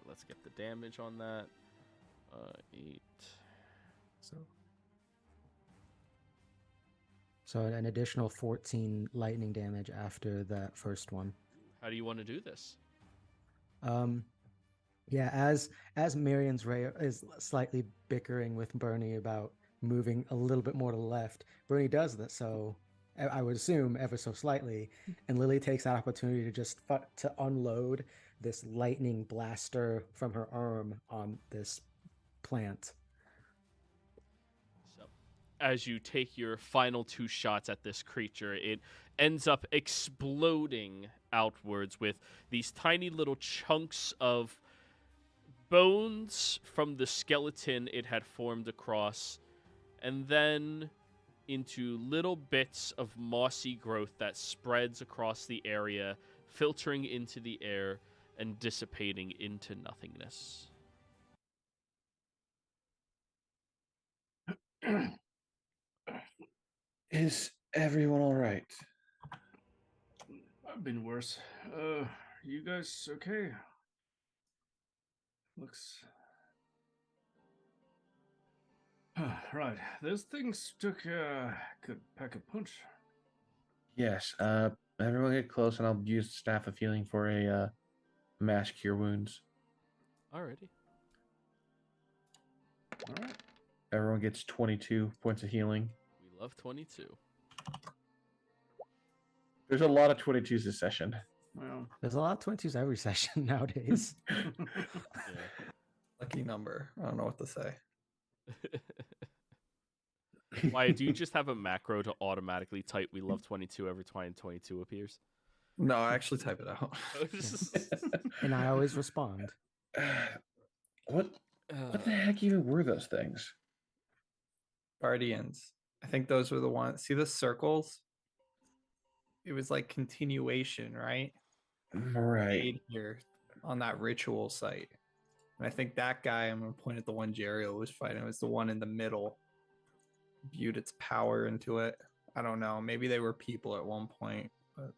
Let's get the damage on that. 8. So an additional 14 lightning damage after that first one. How do you want to do this? Yeah, as Miriam's Ray is slightly bickering with Bernie about moving a little bit more to the left, Bernie does that, so I would assume ever so slightly, and Lily takes that opportunity to just to unload this lightning blaster from her arm on this plant. So, as you take your final 2 shots at this creature, it ends up exploding outwards with these tiny little chunks of bones from the skeleton it had formed across, and then into little bits of mossy growth that spreads across the area, filtering into the air and dissipating into nothingness. Is everyone all right? I've been worse. You guys okay? Looks. Right. Those things took a good pack a punch. Yes. Everyone get close, and I'll use Staff of Healing for a mass cure wounds. Alrighty. All right. Everyone gets 22 points of healing. We love 22. There's a lot of 22s this session. Well, There's a lot of 22s every session nowadays. Yeah. Lucky number. I don't know what to say. Why, do you just have a macro to automatically type "We love 22" every time 22 appears? No, I actually type it out. And I always respond. What the heck even were those things? Guardians. I think those were the ones. See the circles? It was like continuation, right? Right. Made here on that ritual site. And I think that guy, I'm going to point at the one Jeriel was fighting, it was the one in the middle. Viewed its power into it. I don't know. Maybe they were people at one point, but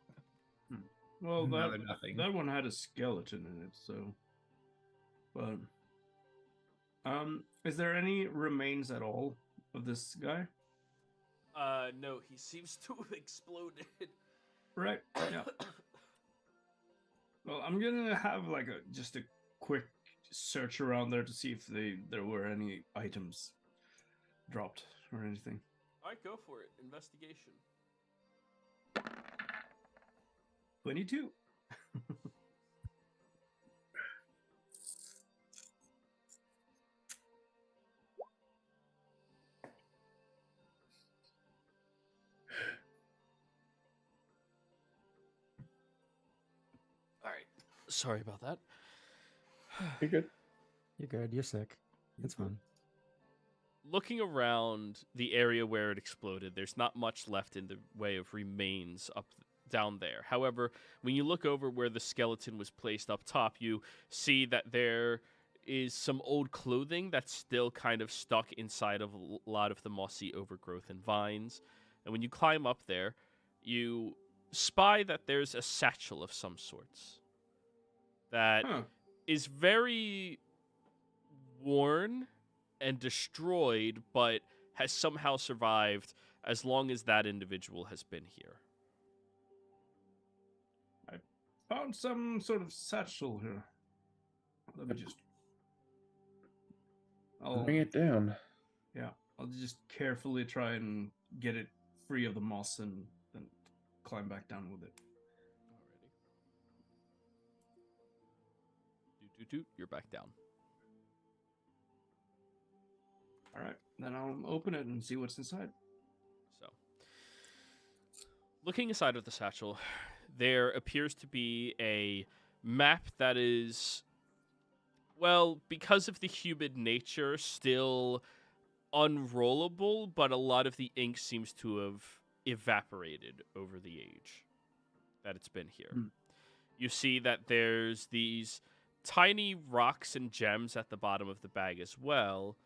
well, now they're nothing. that one had a skeleton in it, so. But, is there any remains at all of this guy? No, he seems to have exploded. Right. Yeah. Well, I'm gonna have like just a quick search around there to see if there were any items dropped or anything. Alright, go for it. Investigation. 22. Alright. Sorry about that. You're good. You're good. You're sick. It's fun. Looking around the area where it exploded, there's not much left in the way of remains down there. However, when you look over where the skeleton was placed up top, you see that there is some old clothing that's still kind of stuck inside of a lot of the mossy overgrowth and vines. And when you climb up there, you spy that there's a satchel of some sorts that Huh. is very worn and destroyed, but has somehow survived as long as that individual has been here. Found some sort of satchel here. Let me just. Bring it down. Yeah, I'll just carefully try and get it free of the moss and then climb back down with it. Alrighty. Doot, you're back down. All right, then I'll open it and see what's inside. So, looking inside of the satchel, there appears to be a map that is, well, because of the humid nature, still unrollable, but a lot of the ink seems to have evaporated over the age that it's been here. You see that there's these tiny rocks and gems at the bottom of the bag as well.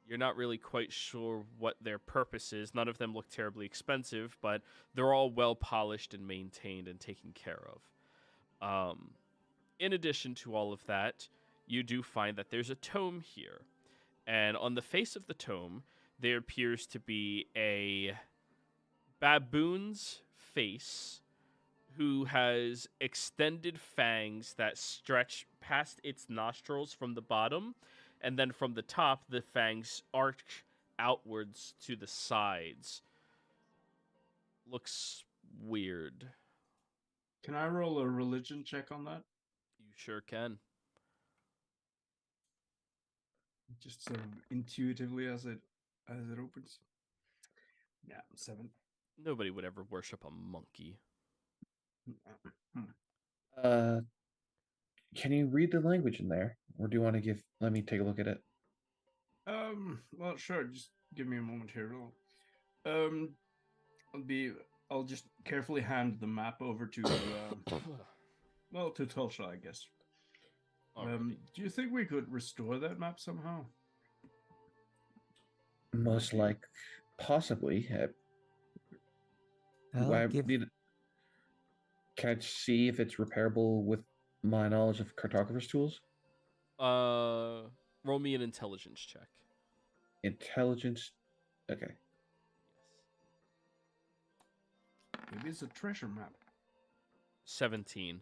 You're not really quite sure what their purpose is. None of them look terribly expensive, but they're all well polished and maintained and taken care of. In addition to all of that, you do find that there's a tome here. And on the face of the tome, there appears to be a baboon's face who has extended fangs that stretch past its nostrils from the bottom. And then from the top, the fangs arch outwards to the sides. Looks weird. Can I roll a religion check on that? You sure can. Just sort of intuitively as it opens. Yeah, 7. Nobody would ever worship a monkey. Can you read the language in there, or do you want to let me take a look at it? Well, sure. Just give me a moment here. I'll just carefully hand the map over to, to Tulsa, I guess. Do you think we could restore that map somehow? Most like, possibly. I'll give Can I see if it's repairable with my knowledge of cartographer's tools? Roll me an intelligence check. Intelligence. Okay. Maybe it's a treasure map. 17.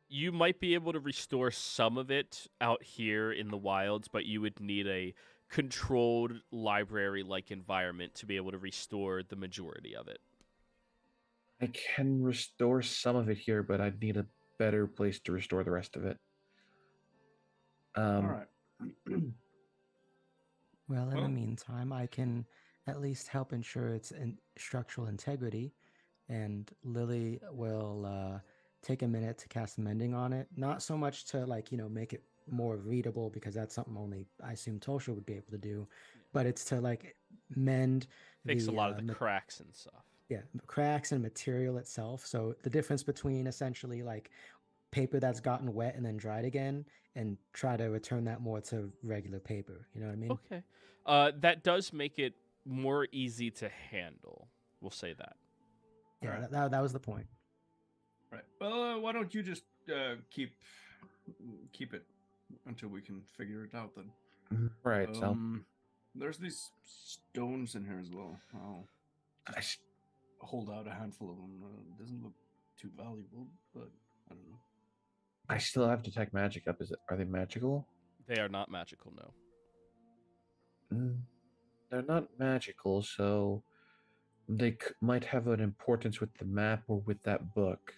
You might be able to restore some of it out here in the wilds, but you would need a controlled library-like environment to be able to restore the majority of it. I can restore some of it here, but I'd need a better place to restore the rest of it. All right. Well, in the meantime, I can at least help ensure its structural integrity, and Lily will take a minute to cast mending on it. Not so much to make it more readable, because that's something only I assume Tosha would be able to do, but it's to mend Fix a lot of the cracks and stuff. Yeah, cracks and material itself. So the difference between essentially paper that's gotten wet and then dried again, and try to return that more to regular paper. You know what I mean? Okay. That does make it more easy to handle. We'll say that. Yeah, Right. that was the point. Right. Well, why don't you just keep it until we can figure it out then? Right. There's these stones in here as well. I'll just hold out a handful of them. Doesn't look too valuable, but I don't know. I still have detect magic up. Are they magical? They are not magical, no. They're not magical, so they might have an importance with the map or with that book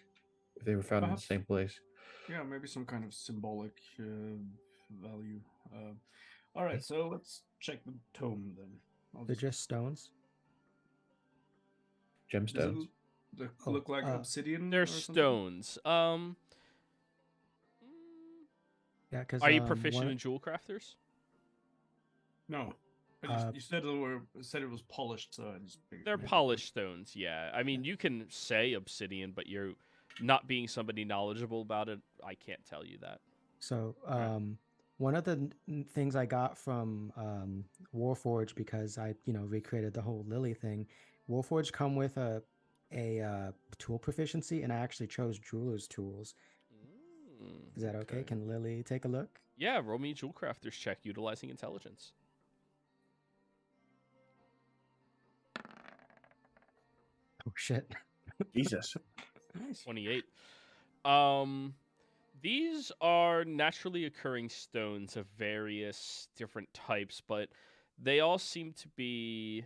if they were found in the same place. Yeah, maybe some kind of symbolic value. All right, so let's check the tome then. They're just stones. Gemstones. Does it look like obsidian? They're stones. Yeah, because are you proficient in jewel crafters? No. You said it was polished, so I just figured. They're polished stones, yeah. I mean, you can say obsidian, but you're not being somebody knowledgeable about it. I can't tell you that. So, One of the things I got from Warforge, because I, recreated the whole Lily thing. Warforge come with a tool proficiency, and I actually chose jeweler's tools. Is that okay? Okay. Can Lily take a look? Yeah, roll me a jewel crafter's check utilizing intelligence. Oh shit! Jesus. Nice. 28. These are naturally occurring stones of various different types, but they all seem to be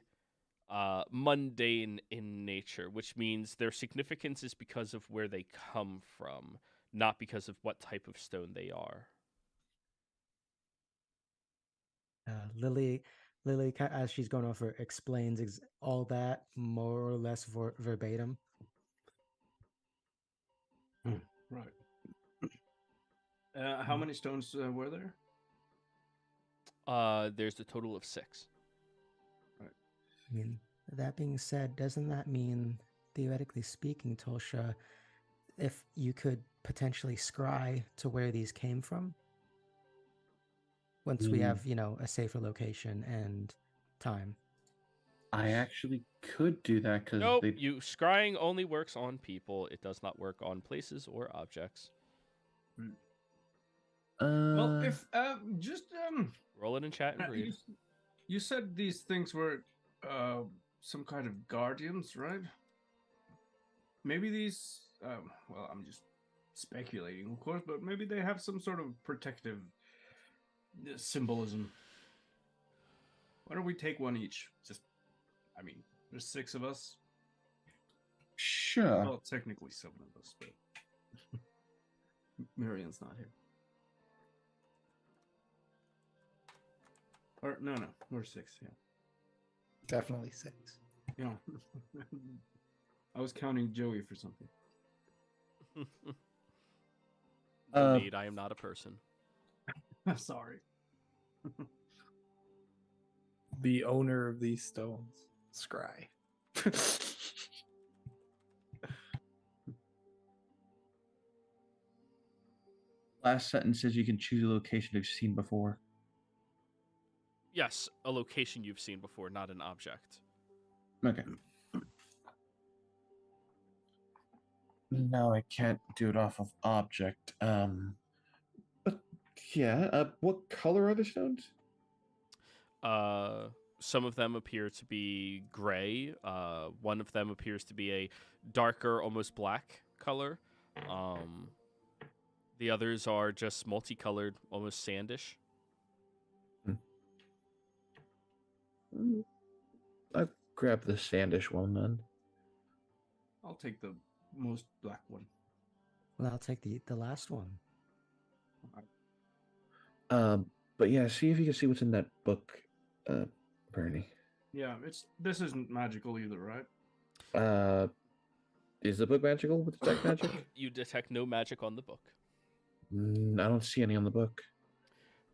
mundane in nature, which means their significance is because of where they come from, not because of what type of stone they are. Lily, as she's going over, explains all that more or less verbatim. Right. How many stones were there? There's a total of 6. I mean, that being said, doesn't that mean, theoretically speaking, Tulsha, if you could potentially scry to where these came from? Once we have, a safer location and time. I actually could do that because Nope, they. scrying only works on people. It does not work on places or objects. Well, if just Roll it in chat and read. you said these things were some kind of guardians, right? Maybe these. Well, I'm just speculating, of course, but maybe they have some sort of protective symbolism. Why don't we take one each? I mean, there's 6 of us. Sure. Well, technically 7 of us, but Marian's not here. Or no, we're 6. Yeah. Definitely 6. Yeah. I was counting Joey for something. No need, I am not a person. Sorry. The owner of these stones, Scry. Last sentence says you can choose a location you've seen before. Yes, a location you've seen before, not an object. Okay. No, I can't do it off of object. But yeah. What color are the stones? Some of them appear to be gray. One of them appears to be a darker, almost black color. The others are just multicolored, almost sandish. I'll grab the sandish one then. I'll take the most black one. Well, I'll take the last one. But yeah, see if you can see what's in that book, Bernie. Yeah, this isn't magical either, right? Is the book magical with detect magic? You detect no magic on the book. I don't see any on the book.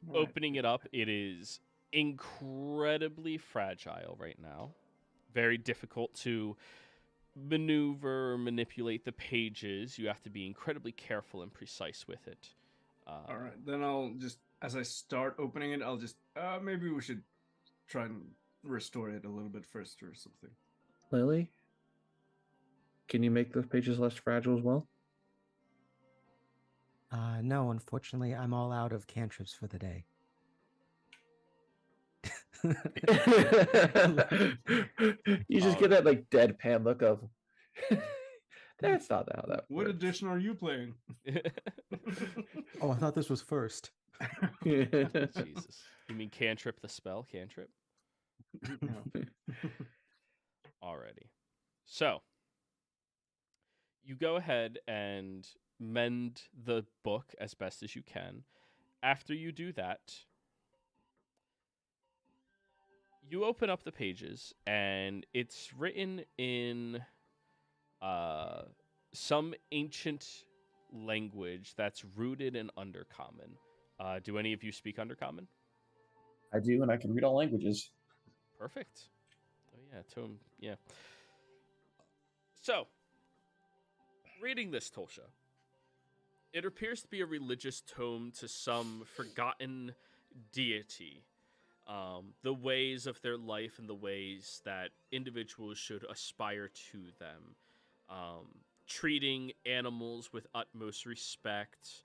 All right. Opening it up, it is incredibly fragile right now. Very difficult to maneuver or manipulate the pages. You have to be incredibly careful and precise with it. All right, then I'll just, as I start opening it, I'll just, maybe we should try and restore it a little bit first or something. Lily, can you make those pages less fragile as well? No, unfortunately, I'm all out of cantrips for the day. You just get that like deadpan look of that's not how that What works. edition are you playing? Oh, I thought this was first. Jesus. You mean cantrip the spell? Cantrip? Alrighty. So, you go ahead and mend the book as best as you can. After you do that, you open up the pages, and it's written in some ancient language that's rooted in Undercommon. Do any of you speak Undercommon? I do, and I can read all languages. Perfect. Oh yeah, Tome. Yeah. So, reading this, Tulsha, It appears to be a religious tome to some forgotten deity. The ways of their life and the ways that individuals should aspire to them. Treating animals with utmost respect.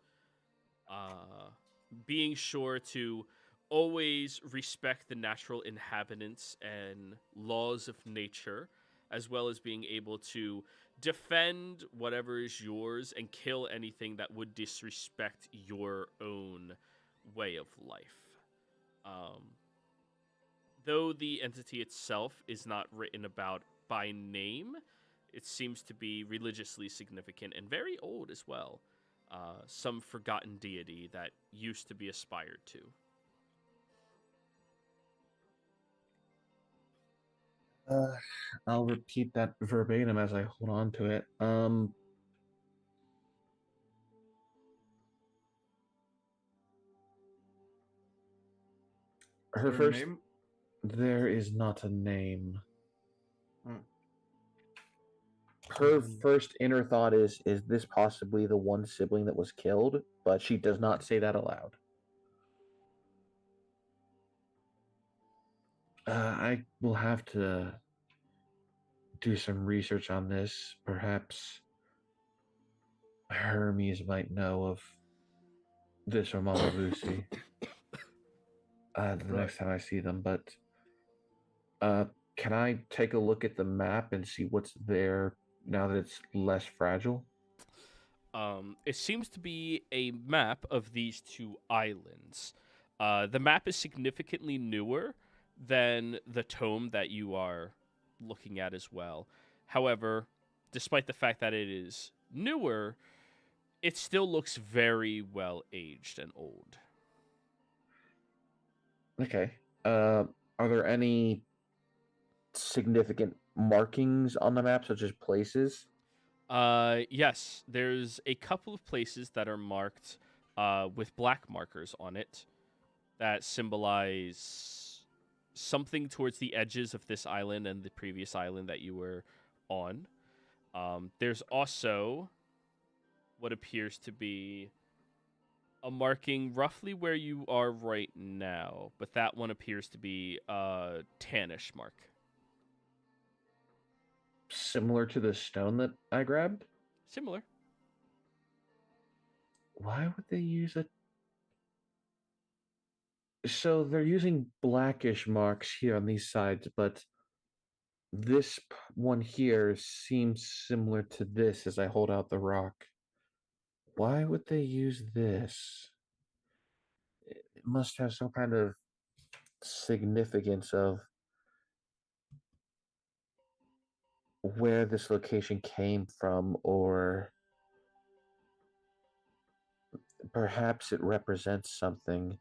Being sure to always respect the natural inhabitants and laws of nature, as well as being able to defend whatever is yours and kill anything that would disrespect your own way of life. Though the entity itself is not written about by name, it seems to be religiously significant and very old as well. Some forgotten deity that used to be aspired to. I'll repeat that verbatim as I hold on to it. Her Her first. name? There is not a name. Hmm. Her first inner thought is this possibly the one sibling that was killed? But she does not say that aloud. I will have to do some research on this. Perhaps Hermes might know of this or Mama Lucy. The next time I see them, but can I take a look at the map and see what's there now that it's less fragile? It seems to be a map of these two islands. The map is significantly newer than the tome that you are looking at as well. However, despite the fact that it is newer, it still looks very well aged and old. Okay. Are there any significant markings on the map, such as places? Yes, there's a couple of places that are marked with black markers on it that symbolize something towards the edges of this island and the previous island that you were on. There's also what appears to be a marking roughly where you are right now, but that one appears to be a tannish mark. Similar to the stone that I grabbed? Similar. Why would they use a... So they're using blackish marks here on these sides, but this one here seems similar to this as I hold out the rock. Why would they use this? It must have some kind of significance of where this location came from, or perhaps it represents something.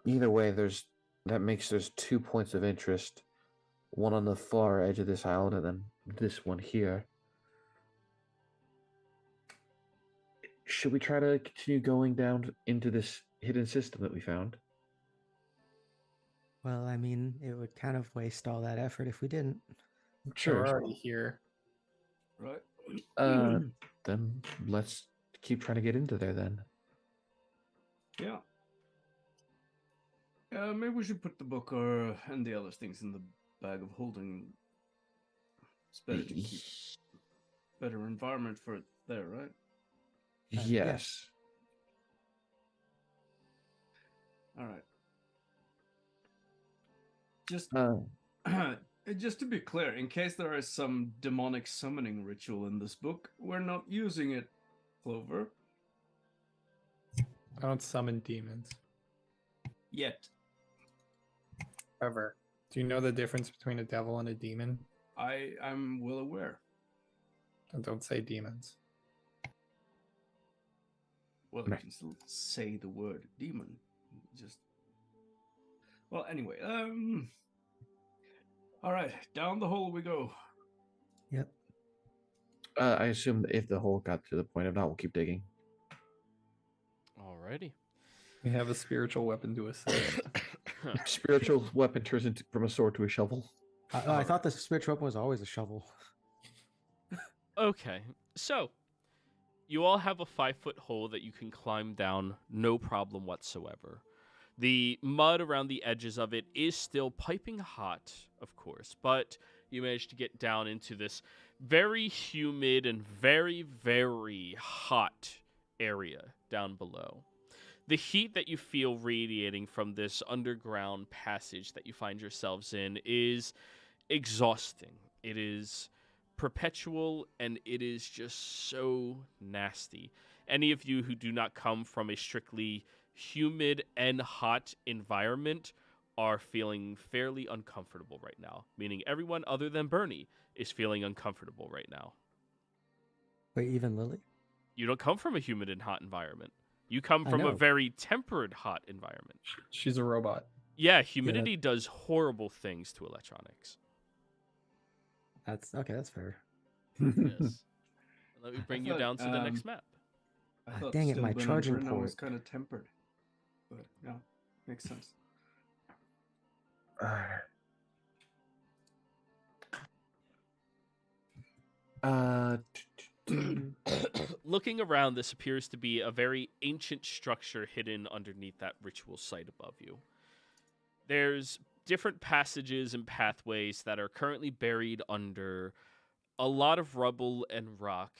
Either way, there's 2 points of interest, one on the far edge of this island and then this one here. Should we try to continue going down into this hidden system that we found? Well, I mean, it would kind of waste all that effort if we didn't. We're already here. Right. Then let's keep trying to get into there then. Yeah. Maybe we should put the book or and the other things in the bag of holding. It's better to keep better environment for it there, right? Yes. All right. Just just to be clear, in case there is some demonic summoning ritual in this book, we're not using it, Clover. I don't summon demons. Yet. Ever. Do you know the difference between a devil and a demon? I'm well aware. Don't say demons. Well, you can still say the word demon. Just well, anyway, all right, down the hole we go. Yep. I assume if the hole got to the point, if not, we'll keep digging. Alrighty. We have a spiritual weapon to assist. Spiritual weapon turns into from a sword to a shovel. I thought the spiritual weapon was always a shovel. Okay. So, you all have a 5-foot hole that you can climb down, no problem whatsoever. The mud around the edges of it is still piping hot, of course, but you manage to get down into this very humid and very, very hot area down below. The heat that you feel radiating from this underground passage that you find yourselves in is exhausting. It is perpetual and it is just so nasty. Any of you who do not come from a strictly humid and hot environment are feeling fairly uncomfortable right now, meaning everyone other than Bernie is feeling uncomfortable right now. Wait, even Lily? You don't come from a humid and hot environment. You come I from a know. very tempered hot environment. She's a robot. Yeah, humidity does horrible things to electronics. That's okay. That's fair. Yes. Let me I bring you thought, down to the next map. I thought dang it, still my Ben charging Inferno was port. kind of tempered. But yeah, makes sense. Uh, Looking around, this appears to be a very ancient structure hidden underneath that ritual site above you. There's different passages and pathways that are currently buried under a lot of rubble and rock,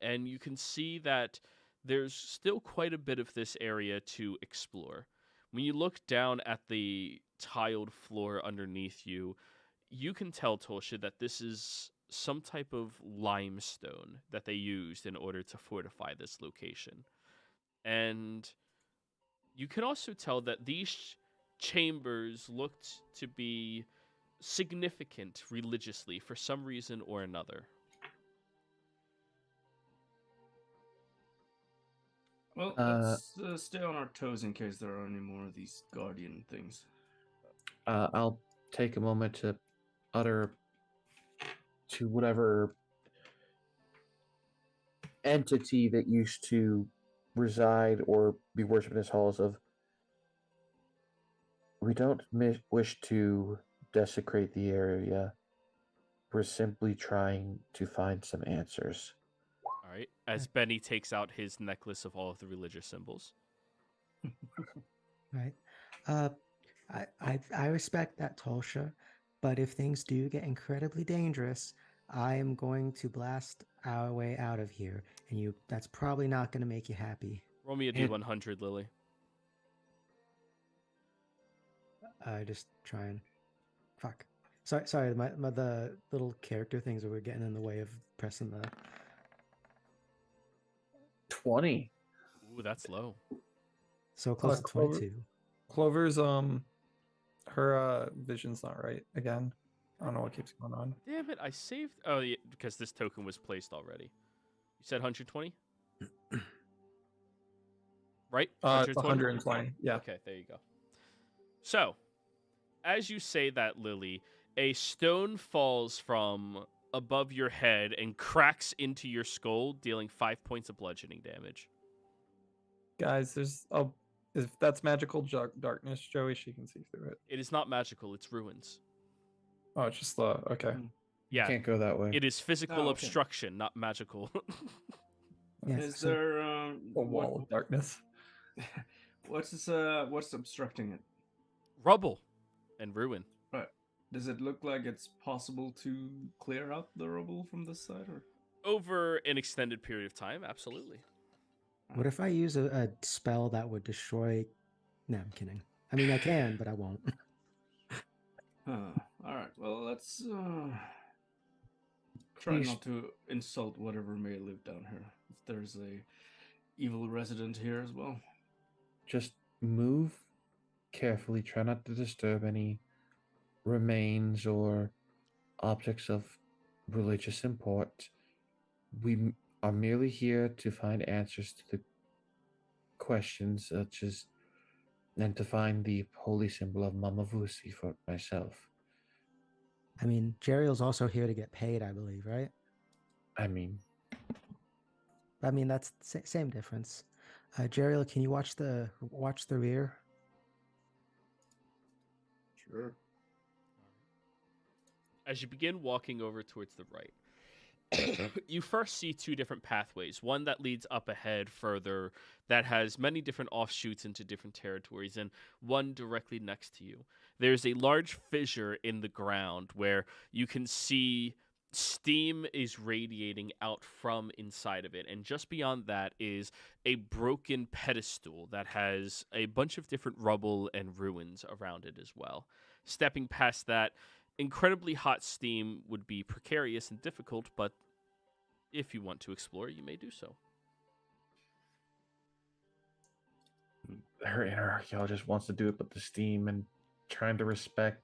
and you can see that there's still quite a bit of this area to explore. When you look down at the tiled floor underneath you, you can tell, Tosha, that this is some type of limestone that they used in order to fortify this location. And you can also tell that these chambers looked to be significant religiously for some reason or another. Well, let's stay on our toes in case there are any more of these guardian things. I'll take a moment to utter to whatever entity that used to reside or be worshipped in his halls of, we don't wish to desecrate the area. We're simply trying to find some answers. All right. As Benny takes out his necklace of all of the religious symbols. Right. I respect that, Tulsha, but if things do get incredibly dangerous, I am going to blast our way out of here, and that's probably not going to make you happy. Roll me a D100, Lily. Just try and fuck. Sorry. The little character things were getting in the way of pressing the 20. Ooh, that's low. so close to Clover. 22. Clover's her vision's not right again. I don't know what keeps going on. Damn it, I saved... Oh, yeah, because this token was placed already. You said 120? Right? It's 120. Yeah. Okay, there you go. So, as you say that, Lily, a stone falls from above your head and cracks into your skull, dealing 5 points of bludgeoning damage. Guys, there's if that's magical darkness, Joey, she can see through it. It is not magical, it's ruins. Oh, it's just okay. Yeah, Can't go that way. it is physical Oh, okay. obstruction, not magical. Yes, Is so- there A wall of darkness. what's obstructing it? Rubble and ruin. Right. Does it look like it's possible to clear out the rubble from this side, or? Over an extended period of time, absolutely. What if I use a spell that would destroy? No, I'm kidding. I mean, I can, but I won't. All right. Well, let's try Please. not to insult whatever may live down here. If there's a evil resident here as well. Just move carefully. Try not to disturb any remains or objects of religious import. We are merely here to find answers to the questions, such as, and to find the holy symbol of Mama Vusi for myself. I mean, Jeriel's also here to get paid, I believe, right? I mean, I mean, that's same difference. Jeriel, can you watch the rear? Sure. As you begin walking over towards the right, you first see two different pathways. One that leads up ahead further, that has many different offshoots into different territories, and one directly next to you. There's a large fissure in the ground where you can see steam is radiating out from inside of it, and just beyond that is a broken pedestal that has a bunch of different rubble and ruins around it as well. Stepping past that, incredibly hot steam would be precarious and difficult, but if you want to explore, you may do so. Her inner archaeologist wants to do it, but the steam and trying to respect.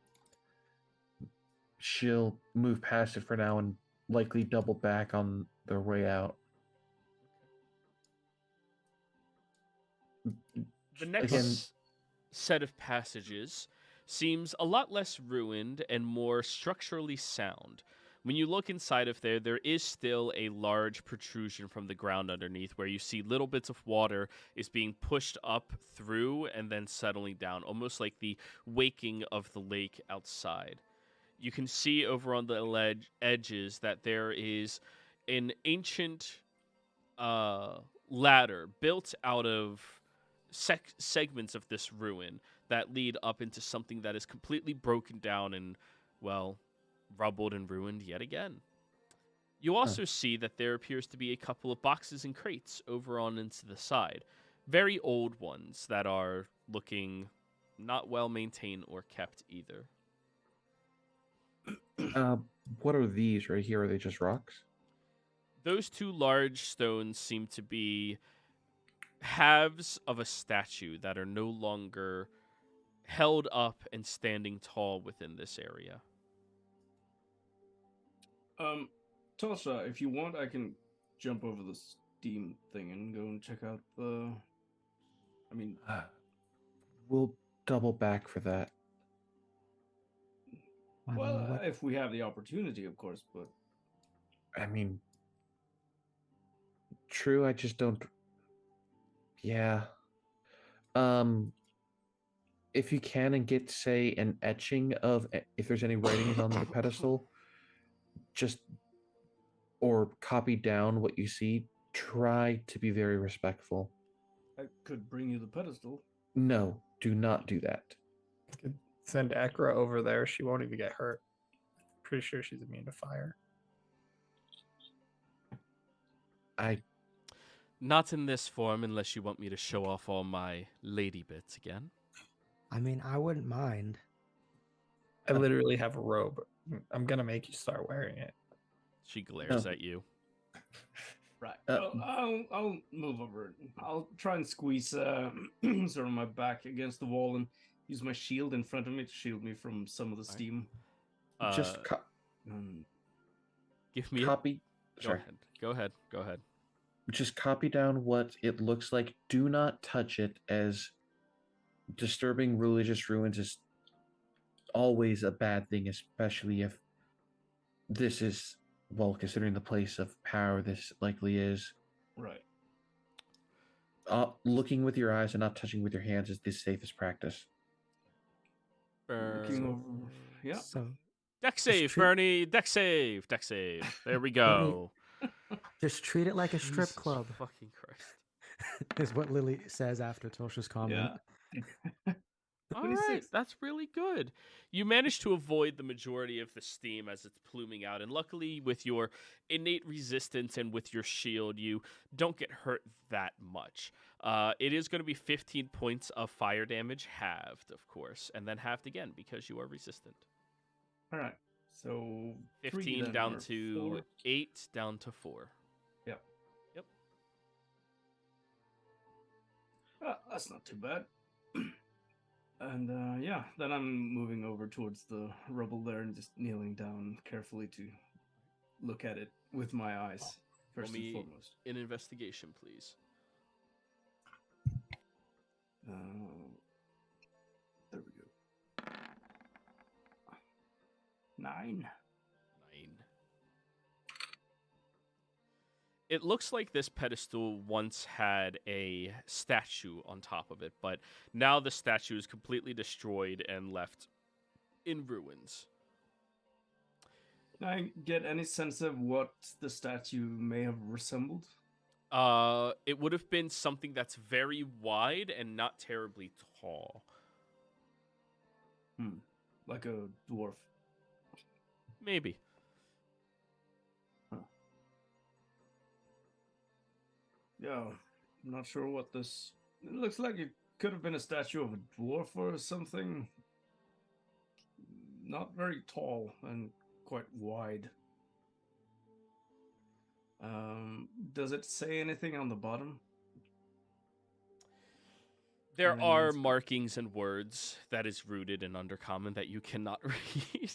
She'll move past it for now and likely double back on their way out. The next Again, set of passages seems a lot less ruined and more structurally sound. When you look inside of there, there is still a large protrusion from the ground underneath where you see little bits of water is being pushed up through and then settling down, almost like the waking of the lake outside. You can see over on the edges that there is an ancient ladder built out of segments of this ruin that lead up into something that is completely broken down and, well, rubbled and ruined yet again. You also see that there appears to be a couple of boxes and crates over on into the side. Very old ones that are looking not well maintained or kept either. What are these right here? Are they just rocks? Those two large stones seem to be halves of a statue that are no longer held up and standing tall within this area. Tasha, if you want, I can jump over the steam thing and go and check out the. I mean, We'll double back for that. I mean, well, what- if we have the opportunity, of course. But I mean, true. I just don't. Yeah. If you can and get, say, an etching of if there's any writings on the pedestal, just or copy down what you see. Try to be very respectful. I could bring you the pedestal. No, do not do that. Could send Ekra over there. She won't even get hurt. Pretty sure she's immune to fire. Not in this form unless you want me to show off all my lady bits again. I mean, I wouldn't mind. I literally have a robe. I'm gonna make you start wearing it. She glares Oh. at you. Right. I'll move over. I'll try and squeeze sort of my back against the wall and use my shield in front of me to shield me from some of the steam. Just Give me copy. Go Sorry. ahead. Go ahead. Go ahead. Just copy down what it looks like. Do not touch it, as disturbing religious ruins is always a bad thing, especially if this is, well, considering the place of power this likely is. Right. Looking with your eyes and not touching with your hands is the safest practice. Looking over. Yeah. So Deck save, treat- Bernie. Deck save. Deck save. There we go. just treat it like a strip Jesus club, Fucking Christ. is what Lily says after Tosha's comment. Yeah. All right, 26. that's really good. You managed to avoid the majority of the steam as it's pluming out, and luckily, with your innate resistance and with your shield, you don't get hurt that much. It is going to be 15 points of fire damage, halved, of course, and then halved again because you are resistant. All right. So 15 then, down or to 4. 8 down to 4. That's not too bad. And yeah, then I'm moving over towards the rubble there and just kneeling down carefully to look at it with my eyes first and foremost. An investigation, please. There we go. 9. 9. It looks like this pedestal once had a statue on top of it, but now the statue is completely destroyed and left in ruins. Can I get any sense of what the statue may have resembled? It would have been something that's very wide and not terribly tall. Like a dwarf. Maybe. Yeah, I'm not sure what this. It looks like it could have been a statue of a dwarf or something. Not very tall and quite wide. Does it say anything on the bottom? There Any are inscription? markings and words that is rooted in Undercommon that you cannot read.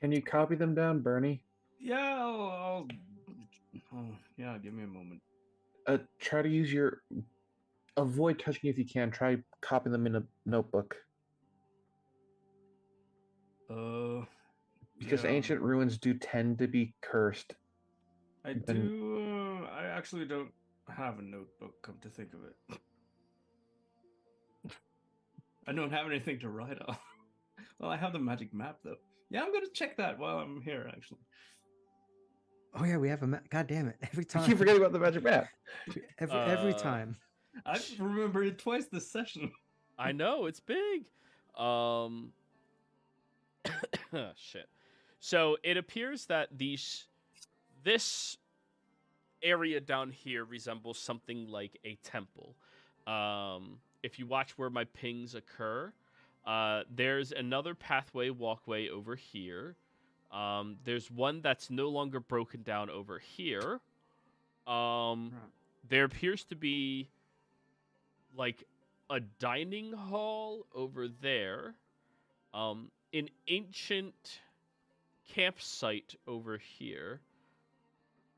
Can you copy them down, Bernie? Yeah, I'll oh, yeah, give me a moment. Try to use your. Avoid touching if you can. Try copying them in a notebook. Because Yeah. ancient ruins do tend to be cursed. I do. I actually don't have a notebook. Come to think of it, I don't have anything to write on. Well, I have the magic map though. Yeah, I'm gonna check that while I'm here. Actually. Oh yeah, we have a map. God damn it! Every I time. keep forgetting about the magic map. Every time. I remember it twice this session. I know, it's big. Shit. So it appears that this area down here resembles something like a temple. If you watch where my pings occur, there's another pathway, walkway over here. There's one that's no longer broken down over here. There appears to be like a dining hall over there. An ancient campsite over here.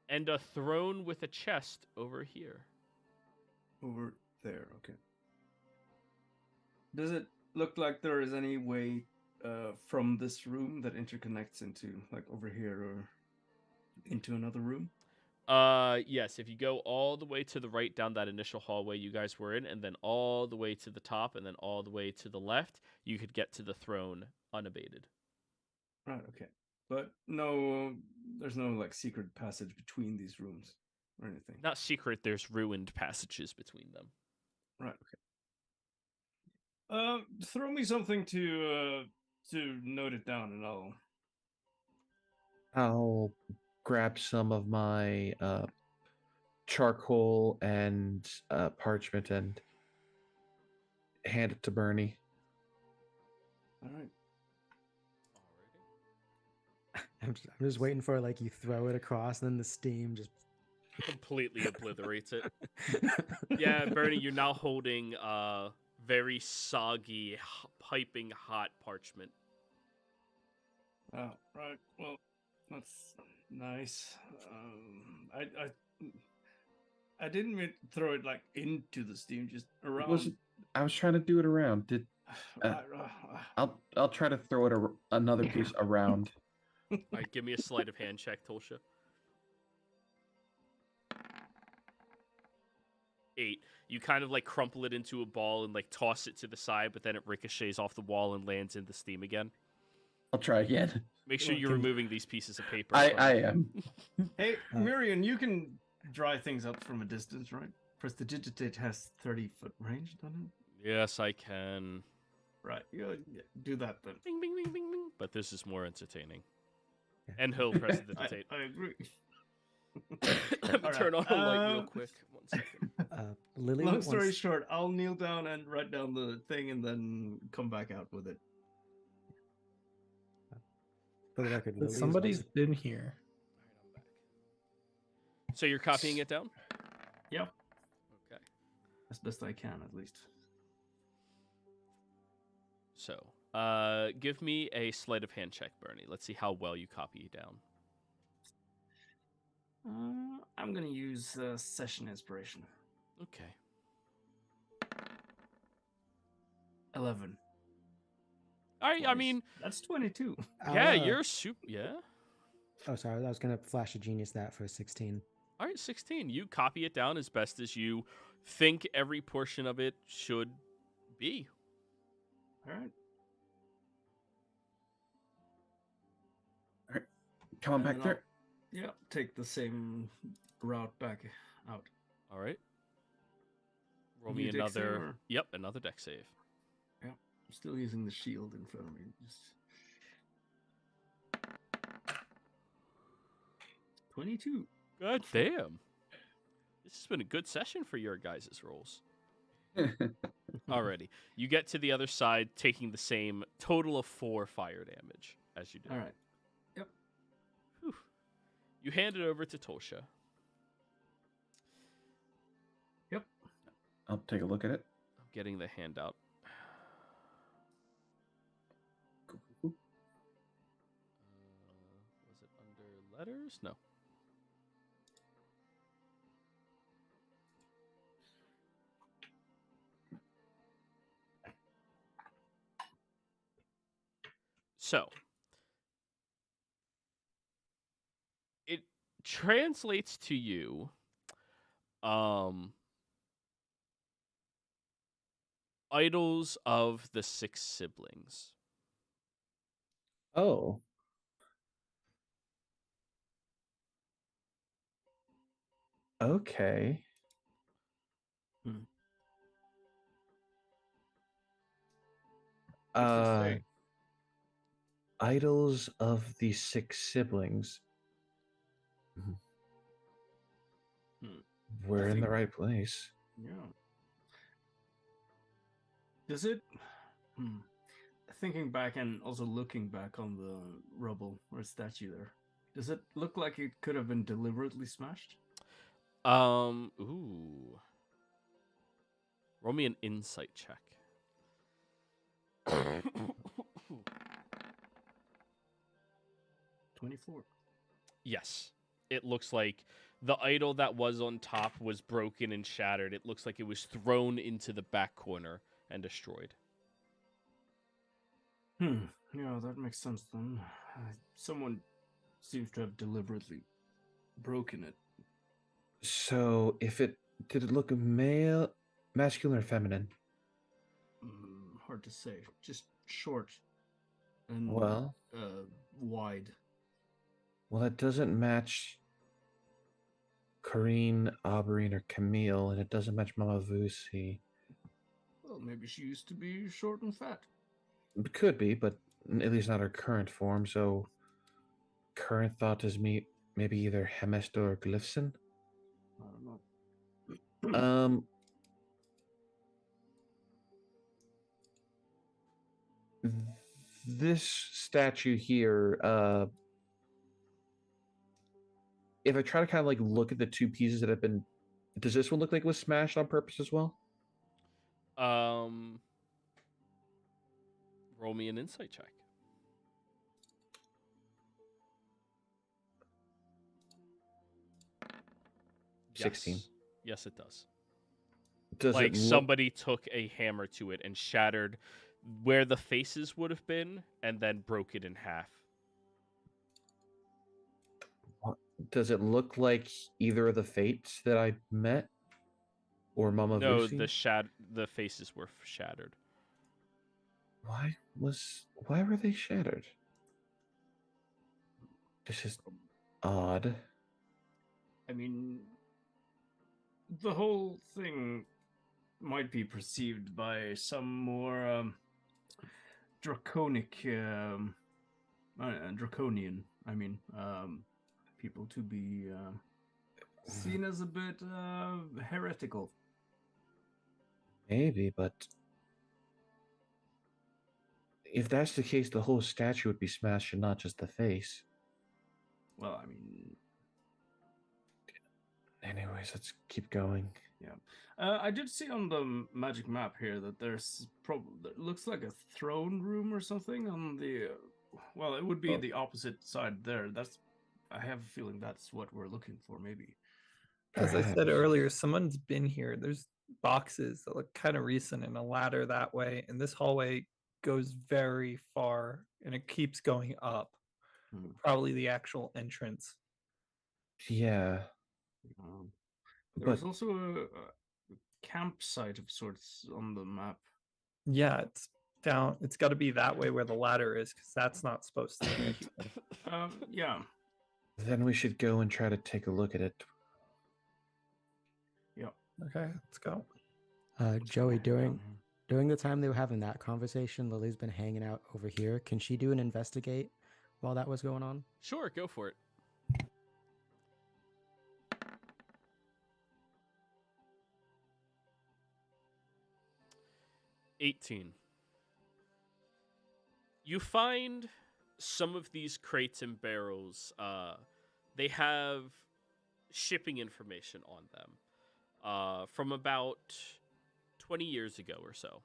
And a throne with a chest over here. Over there, okay. Does it look like there is any way from this room that interconnects into, like, over here or into another room? Yes, if you go all the way to the right down that initial hallway you guys were in, and then all the way to the top, and then all the way to the left, you could get to the throne unabated. Right, okay. But no, there's no, like, secret passage between these rooms or anything. Not secret, there's ruined passages between them. Right, okay. Throw me something to note it down, and I'll grab some of my charcoal and parchment and hand it to Bernie. All right. I'm just waiting for like you throw it across, and then the steam just Completely obliterates it. Yeah, Bernie, you're now holding very soggy, piping hot parchment. Oh, right. Well, that's nice. I didn't mean to throw it like into the steam, just around. I was trying to do it around. I'll try to throw it another piece around. All right, give me a sleight of hand check, Tolsha. 8. You kind of like crumple it into a ball and like toss it to the side, but then it ricochets off the wall and lands in the steam again. I'll try again. Make sure you're removing these pieces of paper. I am. Hey, Miriam, you can dry things up from a distance, right? Prestidigitate has 30-foot range, doesn't it? Yes, I can. Right. You do that then. Bing, bing, bing, bing, bing. But this is more entertaining. And he'll prestidigitate. I agree. Let me turn on a light real quick. 1 second. Lily. Long story short, I'll kneel down and write down the thing and then come back out with it. For the record, Lily Somebody's been here. So you're copying it down? Yep. Okay. As best I can, at least. So, give me a sleight of hand check, Bernie. Let's see how well you copy it down. I'm gonna use session inspiration. Okay. 11. All right, I mean, that's 22. yeah, you're super. Yeah. Oh, sorry. I was gonna flash a genius that for 16. All right, 16. You copy it down as best as you think every portion of it should be. All right. Come on And back then there. Yeah, take the same route back out. All right. Roll me You dex save, another. or- Yep, another deck save. Yeah, I'm still using the shield in front of me. Just 22. God damn. This has been a good session for your guys' rolls. Alrighty. You get to the other side, taking the same total of 4 fire damage as you did. All right. Whew. You hand it over to Tosha. I'll take a look at it. I'm getting the handout. Was it under letters? No. So, it translates to you idols of the 6 siblings. Oh. Okay. What's it say? Idols of the 6 siblings. We're in the think- right place. Yeah. Does it? Thinking back and also looking back on the rubble or statue there, does it look like it could have been deliberately smashed? Ooh. Roll me an insight check. 24. Yes. It looks like the idol that was on top was broken and shattered. It looks like it was thrown into the back corner and destroyed. Yeah, that makes sense then. Someone seems to have deliberately broken it. So, did it look masculine or feminine? Hard to say. Just short and Well, wide. well, it doesn't match Corrine, Aubrey, or Camille, and it doesn't match Mama Vusi. Well, maybe she used to be short and fat. It could be, but at least not her current form. So, current thought is maybe either Hemisto or Glyphson. I don't know. This statue here, if I try to kind of like look at the 2 pieces that have been, does this one look like it was smashed on purpose as well? Roll me an insight check. Yes. 16. Yes, it does. Does Like it look, somebody took a hammer to it and shattered where the faces would have been and then broke it in half. does it look like either of the fates that I met or Mama No, Vusi? the faces were shattered. Why were they shattered? This is odd. I mean, the whole thing might be perceived by some more draconic, draconian. I mean, people to be seen as a bit heretical. Maybe, but if that's the case, the whole statue would be smashed and not just the face. Well, I mean, Anyways, let's keep going. I did see on the magic map here that there's it looks like a throne room or something on the. Well, it would be Oh. the opposite side there. I have a feeling that's what we're looking for, maybe. As I said Perhaps. earlier, someone's been here. There's boxes that look kind of recent and a ladder that way. And this hallway goes very far and it keeps going up. Probably the actual entrance. Yeah, There's but also a campsite of sorts on the map. Yeah, it's down. It's got to be that way where the ladder is because that's not supposed to be here. Yeah. Then we should go and try to take a look at it. Okay, let's go. Joey, Down during the time they were having that conversation, Lily's been hanging out over here. Can she do an investigate while that was going on? Sure, go for it. $18. You find some of these crates and barrels. They have shipping information on them from about 20 years ago or so.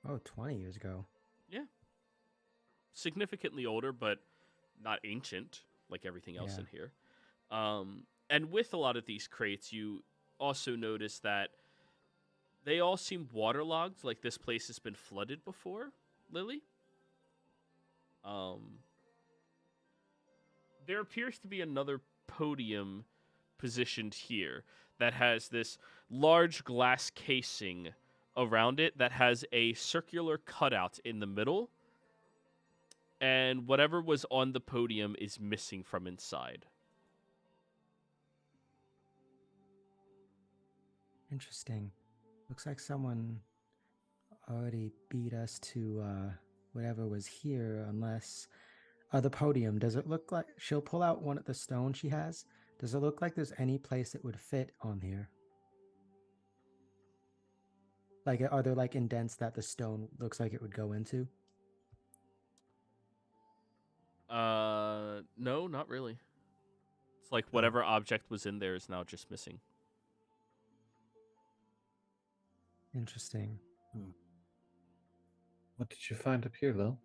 Oh, 20 years ago. Yeah. Significantly older, but not ancient like everything else Yeah. in here. And with a lot of these crates, you also notice that they all seem waterlogged, like this place has been flooded before, Lily. There appears to be another podium positioned here that has this large glass casing around it that has a circular cutout in the middle, and whatever was on the podium is missing from inside. Interesting. Looks like someone already beat us to whatever was here, unless the podium. Does it look like she'll pull out one of the stones she has? Does it look like there's any place it would fit on here? Like, are there like indents that the stone looks like it would go into? No, not really. It's like whatever object was in there is now just missing. Interesting. What did you find up here, Lil?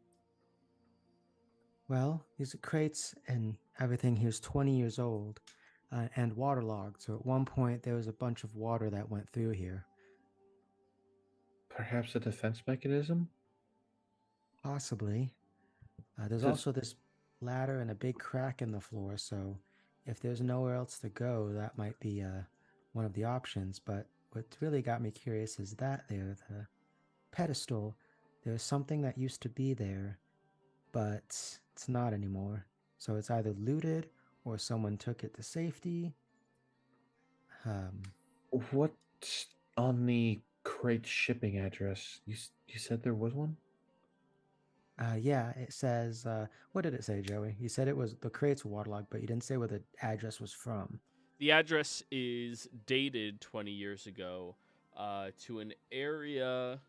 Well, these crates and everything here's 20 years old and waterlogged. So at one point there was a bunch of water that went through here. Perhaps a defense mechanism? Possibly. There's Does- also this ladder and a big crack in the floor. So if there's nowhere else to go, that might be one of the options. But what really got me curious is that there, the pedestal. There's something that used to be there, but it's not anymore. So it's either looted or someone took it to safety. What's on the crate shipping address? You said there was one? Yeah, it says, what did it say, Joey? You said it was the crate's waterlogged, but you didn't say where the address was from. The address is dated 20 years ago to an area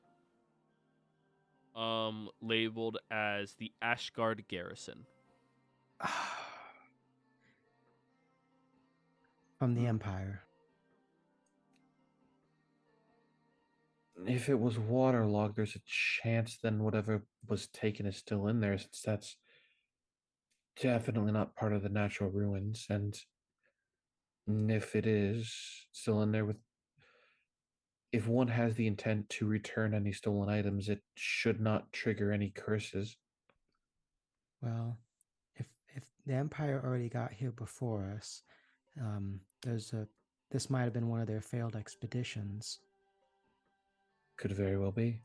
labeled as the Ashgard Garrison. From the Empire. If it was waterlogged, there's a chance then whatever was taken is still in there, since that's definitely not part of the natural ruins. And if it is still in there with, if one has the intent to return any stolen items, it should not trigger any curses. Well, if the Empire already got here before us, this might have been one of their failed expeditions. Could very well be.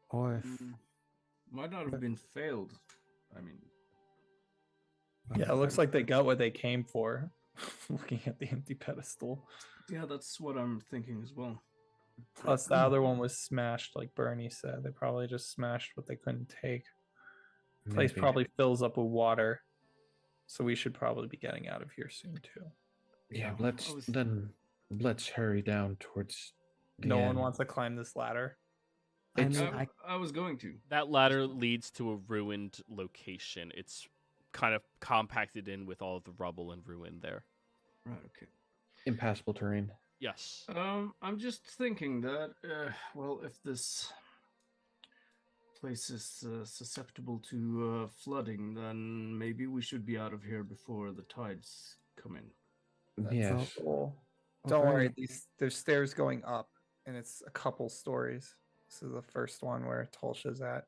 Or if might not have been failed. I mean, Yeah, it looks like they got what they came for. Looking at the empty pedestal. yeah, that's what I'm thinking as well. Plus, the other one was smashed, like Bernie said. They probably just smashed what they couldn't take. The place Maybe. probably fills up with water, so we should probably be getting out of here soon too. Yeah, I was- let's hurry down towards the No one end. wants to climb this ladder. I It's- mean, I was going to. That ladder leads to a ruined location. It's kind of compacted in with all of the rubble and ruin there. Right. Okay. Impassable terrain. Yes. I'm just thinking that, well, if this place is susceptible to flooding, then maybe we should be out of here before the tides come in. Yes. Cool. Well, Don't worry, Bernie- there's stairs going up, and it's a couple stories. This is the first one where Tulsha's at.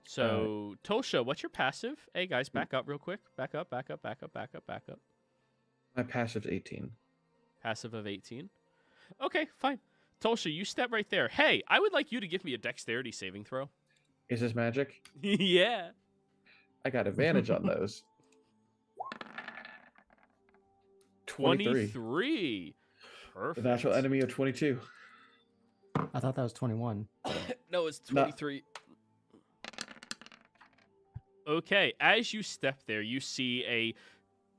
So, Tosha, what's your passive? Hey, guys, back up real quick. Back up. My passive's 18. Passive of 18. Okay, fine. Tosha, you step right there. Hey, I would like you to give me a dexterity saving throw. Is this magic? Yeah. I got advantage on those. 23. Perfect. The natural enemy of 22. I thought that was 21. No, it's No. 23. Okay, as you step there, you see a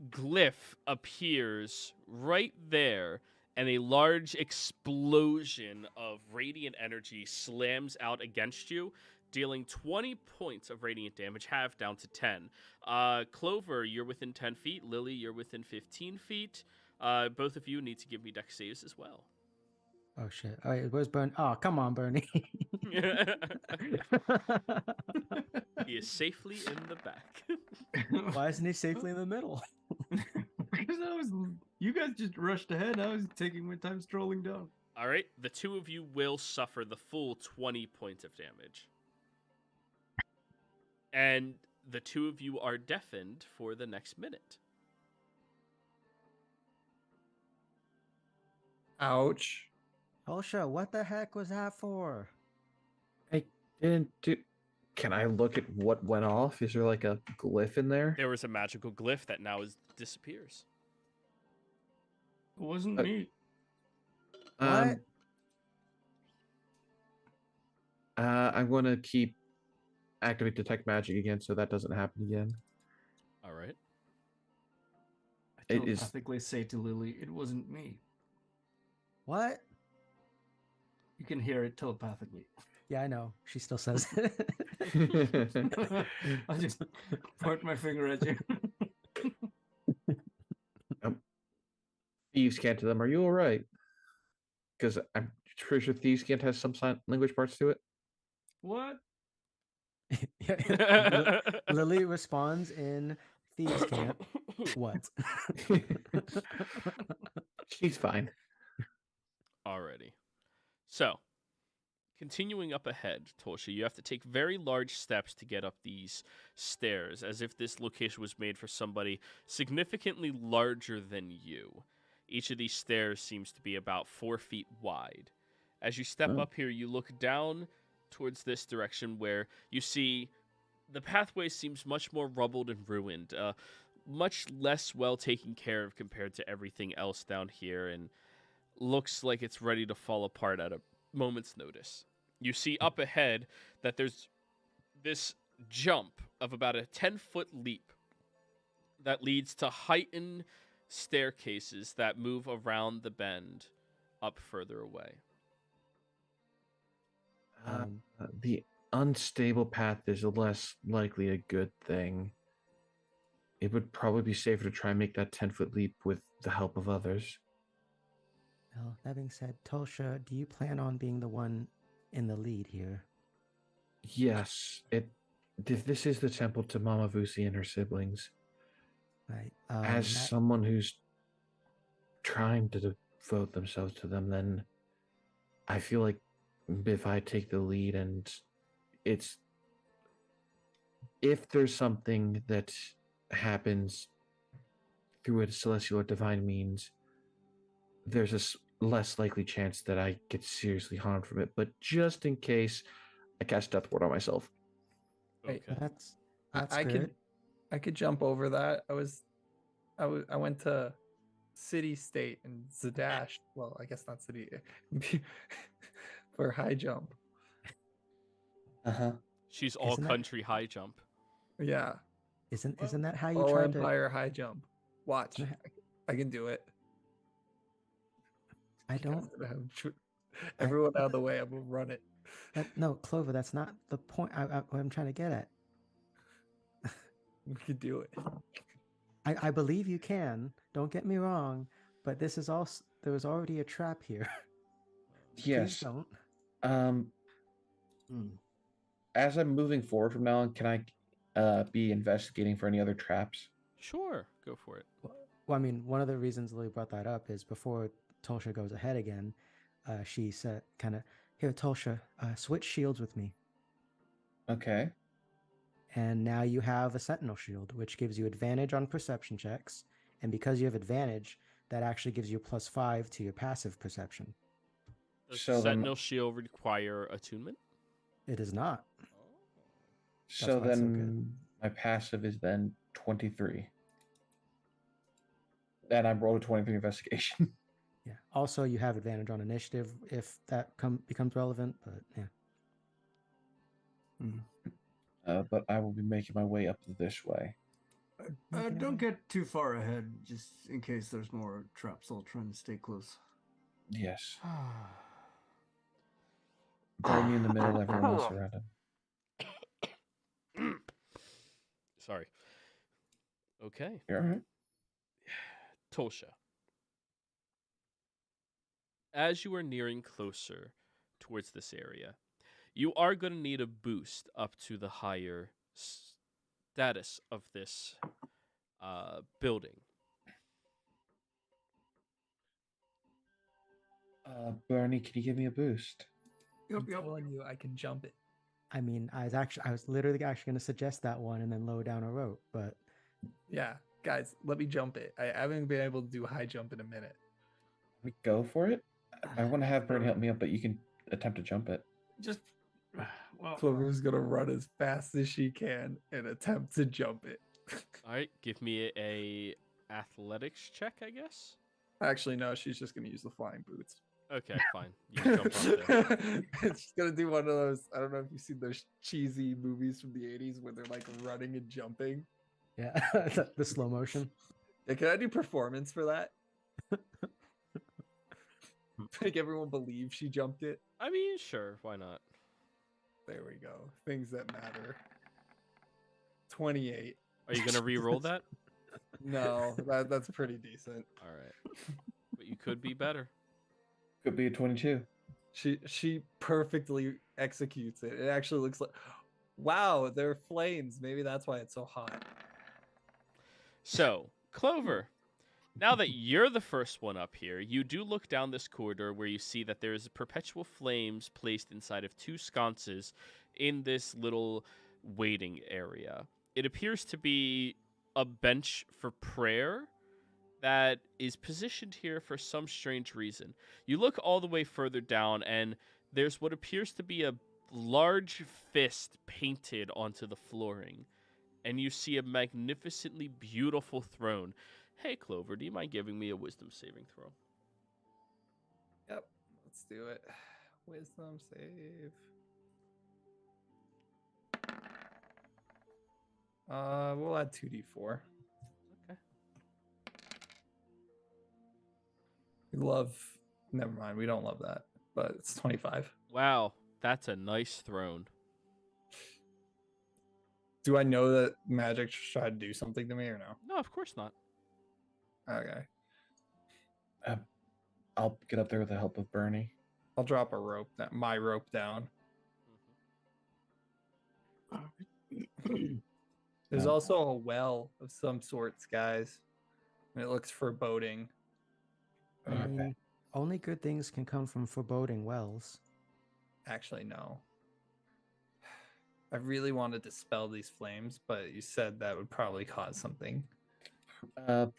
glyph appears right there, and a large explosion of radiant energy slams out against you, dealing 20 points of radiant damage, half down to 10. Clover, you're within 10 feet. Lily, you're within 15 feet. Both of you need to give me dex saves as well. Oh shit! All right, where's Bernie? Oh, come on, Bernie. He is safely in the back. Why isn't he safely in the middle? Because you guys just rushed ahead. I was taking my time strolling down. All right, the two of you will suffer the full 20 points of damage. And the two of you are deafened for the next minute. Ouch. Tosha, what the heck was that for? I didn't do. Can I look at what went off? Is there like a glyph in there? There was a magical glyph that now disappears. It wasn't Uh, me. What? I'm going to keep activate detect magic again, so that doesn't happen again. All right. I It is- telepathically say to Lily, it wasn't me. What? You can hear it telepathically. Yeah, I know. She still says it. I just point my finger at you. Thieves Cant to them. Are you all right? Because I'm pretty sure Thieves Cant has some sign language parts to it. What? Lily responds in Thieves' Camp. What? She's fine. Alrighty. So, continuing up ahead, Tosha, you have to take very large steps to get up these stairs, as if this location was made for somebody significantly larger than you. Each of these stairs seems to be about 4 feet wide. As you step up here, you look down towards this direction where you see the pathway seems much more rubbled and ruined, much less well taken care of compared to everything else down here, and looks like it's ready to fall apart at a moment's notice. You see up ahead that there's this jump of about a 10-foot leap that leads to heightened staircases that move around the bend up further away. The unstable path is less likely a good thing. It would probably be safer to try and make that 10-foot leap with the help of others. Well, that being said, Tosha, do you plan on being the one in the lead here? Yes, this is the temple to Mama Vusi and her siblings. Right. As someone who's trying to devote themselves to them, then I feel like if I take the lead and if there's something that happens through a celestial or divine means, there's a less likely chance that I get seriously harmed from it. But just in case, I cast Death Ward on myself. Okay. That's I good. could jump over that. I went to City State and Zadash. Well, I guess not City for high jump. She's all Isn't that- country high jump. Yeah. Isn't that how you All tried to? Empire high jump. Watch. Yeah. I can do it. I don't. Everyone out of the way. I'm gonna run it. No, Clover. That's not the point. What I'm trying to get at. We can do it. I believe you can. Don't get me wrong, but this is also there was already a trap here. Please Yes. don't. As I'm moving forward from now on, can I be investigating for any other traps? Sure, go for it. Well, I mean, one of the reasons Lily brought that up is before Tolsha goes ahead again, she said, kind of, here, Tolsha, switch shields with me. Okay. And now you have a Sentinel shield, which gives you advantage on perception checks. And because you have advantage, that actually gives you a +5 to your passive perception. Does So then- Sentinel Shield require attunement? It is not. So why it's so then my passive is then 23. And I rolled a 23 investigation. Yeah. Also, you have advantage on initiative if that becomes relevant. But yeah. But I will be making my way up this way. Making it Don't way. get too far ahead, just in case there's more traps. I'll try and stay close. Yes. Throw me in the middle, everyone else around him. Sorry. Okay. You're all right. Tolsha. As you are nearing closer towards this area, you are going to need a boost up to the higher status of this building. Bernie, can you give me a boost? I'm telling you, I can jump it. I mean, I was literally actually going to suggest that one and then lower down a rope, but Yeah, guys, let me jump it. I haven't been able to do high jump in a minute. We go for it. I want to have Bernie help me up, but you can attempt to jump it. Just well, Clover's gonna run as fast as she can and attempt to jump it. All right, give me a athletics check, I guess. Actually, no, she's just gonna use the flying boots. Okay, fine. You can jump up there. She's gonna do one of those. I don't know if you've seen those cheesy movies from the '80s where they're like running and jumping. yeah, the slow motion. Yeah, can I do performance for that? Make everyone believe she jumped it. I mean, sure, why not? There we go. Things that matter. 28. Are you gonna re-roll that? No, that's pretty decent. All right, but you could be better. Could be a 22. She perfectly executes it. It actually looks like, wow, they're flames. Maybe that's why it's so hot. So, Clover, now that you're the first one up here, you do look down this corridor where you see that there is perpetual flames placed inside of two sconces in this little waiting area. It appears to be a bench for prayer that is positioned here for some strange reason. You look all the way further down, and there's what appears to be a large fist painted onto the flooring. And you see a magnificently beautiful throne. Hey, Clover, do you mind giving me a wisdom saving throw? Yep, let's do it. Wisdom save. We'll add 2d4. Okay. We love. Never mind, we don't love that, but it's 25. Wow, that's a nice throne. Do I know that magic tried to do something to me or no? No, of course not. Okay. I'll get up there with the help of Bernie. I'll drop a rope, my rope down. There's also a well of some sorts, guys. And it looks foreboding. I mean, only good things can come from foreboding wells. Actually, no. I really wanted to dispel these flames, but you said that would probably cause something.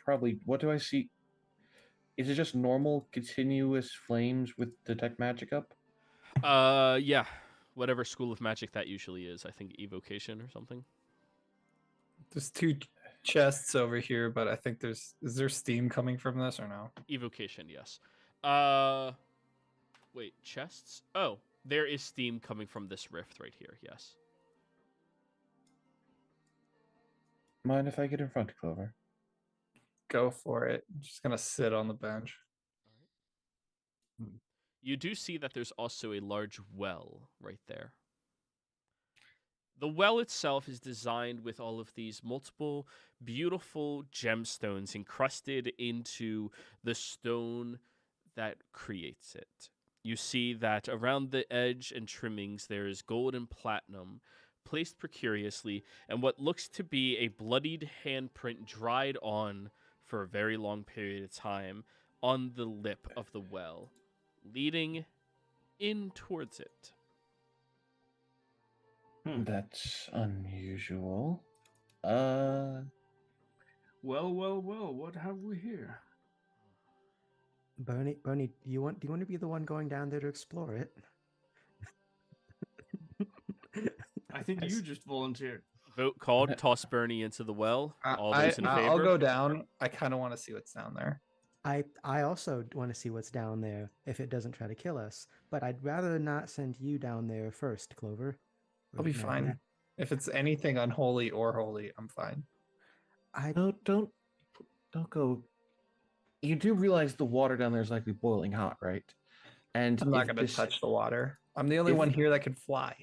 Probably. What do I see? Is it just normal, continuous flames with detect magic up? Yeah. Whatever school of magic that usually is. I think evocation or something. There's two chests over here, but I think is there steam coming from this or no? Evocation, yes. Wait, chests? Oh, there is steam coming from this rift right here, yes. Mind if I get in front of Clover? Go for it. I'm just gonna sit on the bench. You do see that there's also a large well right there. The well itself is designed with all of these multiple beautiful gemstones encrusted into the stone that creates it. You see that around the edge and trimmings there is gold and platinum placed precariously, and what looks to be a bloodied handprint dried on for a very long period of time on the lip of the well, leading in towards it. That's unusual. well, what have we here? Bernie, do you want to be the one going down there to explore it? I think you just volunteered. Vote called. Toss Bernie into the well. All I, those in I'll favor. go down. I kind of want to see what's down there. I also want to see what's down there if it doesn't try to kill us, but I'd rather not send you down there first, Clover. I'll be No, fine. If it's anything unholy or holy, I'm fine. No, don't go. You do realize the water down there is likely boiling hot, right? And I'm not if going to this, touch the water. I'm the only if- one here that can fly.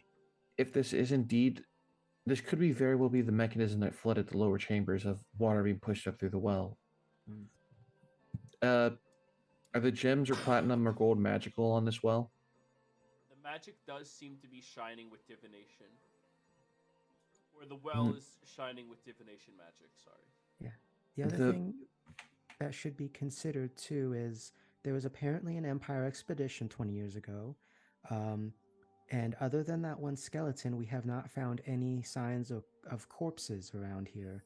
if this is indeed, this could be very well be the mechanism that flooded the lower chambers of water being pushed up through the well. Are the gems or platinum or gold magical on this well? The magic does seem to be shining with divination. Or the well is shining with divination magic, sorry. Yeah. The other thing that should be considered too is there was apparently an Empire expedition 20 years ago. And other than that one skeleton, we have not found any signs of corpses around here,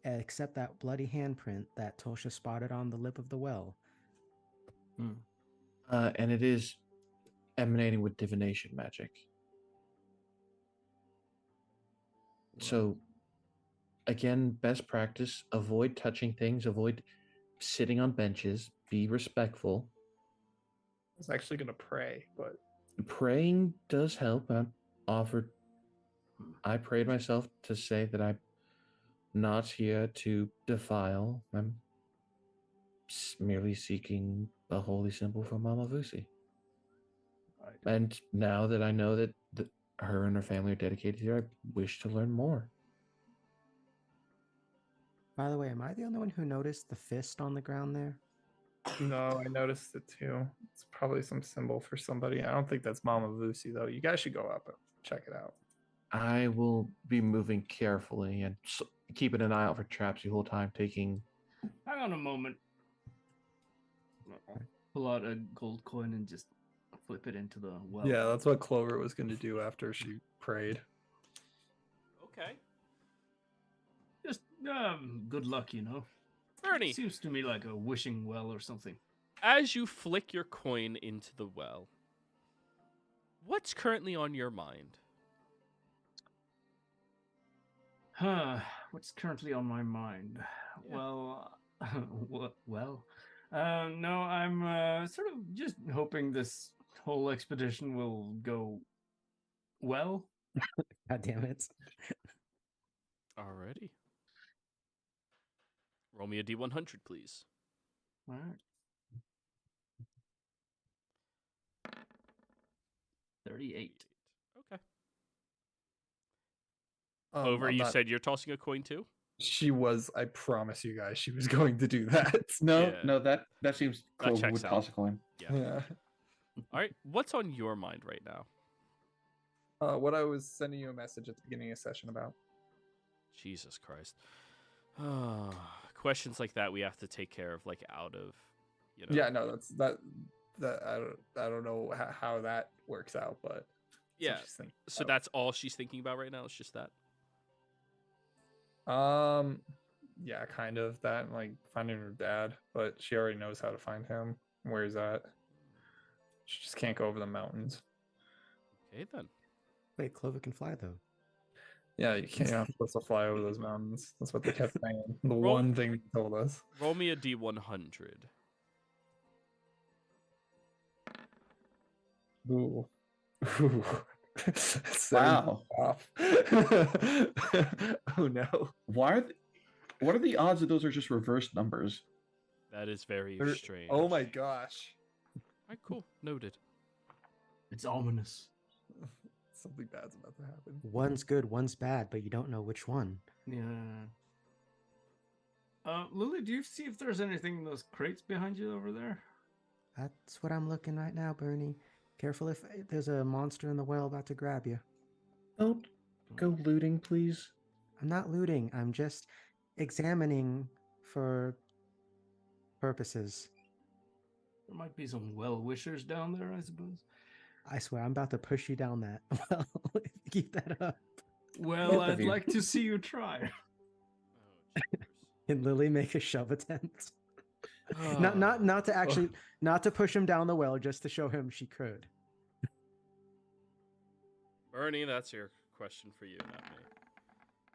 except that bloody handprint that Tosha spotted on the lip of the well. And it is emanating with divination magic. So, again, best practice: avoid touching things, avoid sitting on benches, be respectful. I was actually going to pray, but Praying does help. I prayed myself to say that I'm not here to defile. I'm merely seeking a holy symbol for Mama Vusi. And now that I know that her and her family are dedicated here, I wish to learn more. By the way, am I the only one who noticed the fist on the ground there? no, I noticed it too. It's probably some symbol for somebody. I don't think that's Mama Lucy, though. You guys should go up and check it out. I will be moving carefully and keeping an eye out for traps the whole time, taking... Hang on a moment. Pull out a gold coin and just flip it into the well. Yeah, that's what Clover was going to do after she prayed. Okay. Just good luck, you know. Bernie, Seems to me like a wishing well or something. as you flick your coin into the well, what's currently on your mind? What's currently on my mind? Yeah. Well, no, I'm sort of just hoping this whole expedition will go well. God damn it. Alrighty. Roll me a D100, please. All right. 38. Okay. Over, I'm you not- said you're tossing a coin too? she was. I promise you guys, she was going to do that. Yeah. No, that seems That Clover checks would out. toss a coin. Yeah. Yeah. All right. What's on your mind right now? What I was sending you a message at the beginning of session about. Jesus Christ. Questions like that we have to take care of, like, out of, you know. Yeah, no, that I don't know how that works out, but that's what Yeah. she's thinking So about. that's all she's thinking about right now. It's just that. Yeah, kind of that, and, like, finding her dad, but she already knows how to find him. Where he's at. She just can't go over the mountains. Okay then. Wait, Clover can fly though. Yeah, you can't. You're not supposed to fly over those mountains. That's what they kept saying. The Roll- one thing they told us. Roll me a D100. Ooh. Wow. Off. Oh no. What are the odds that those are just reversed numbers? That is very strange. Oh my gosh. All right, cool. Noted. It's ominous. Something bad's about to happen. One's good, one's bad, but you don't know which one. Yeah. Lily, do you see if there's anything in those crates behind you over there? That's what I'm looking right now, Bernie. Careful if there's a monster in the well about to grab you. Don't go looting, please. I'm not looting. I'm just examining for purposes. There might be some well-wishers down there, I suppose. I swear, I'm about to push you down that. Well, if you keep that up. Well, Both of I'd you. like to see you try. Oh, jeepers. Can Lily make a shove attempt? Not to actually not to push him down the well, just to show him she could. Bernie, that's your question for you, not me.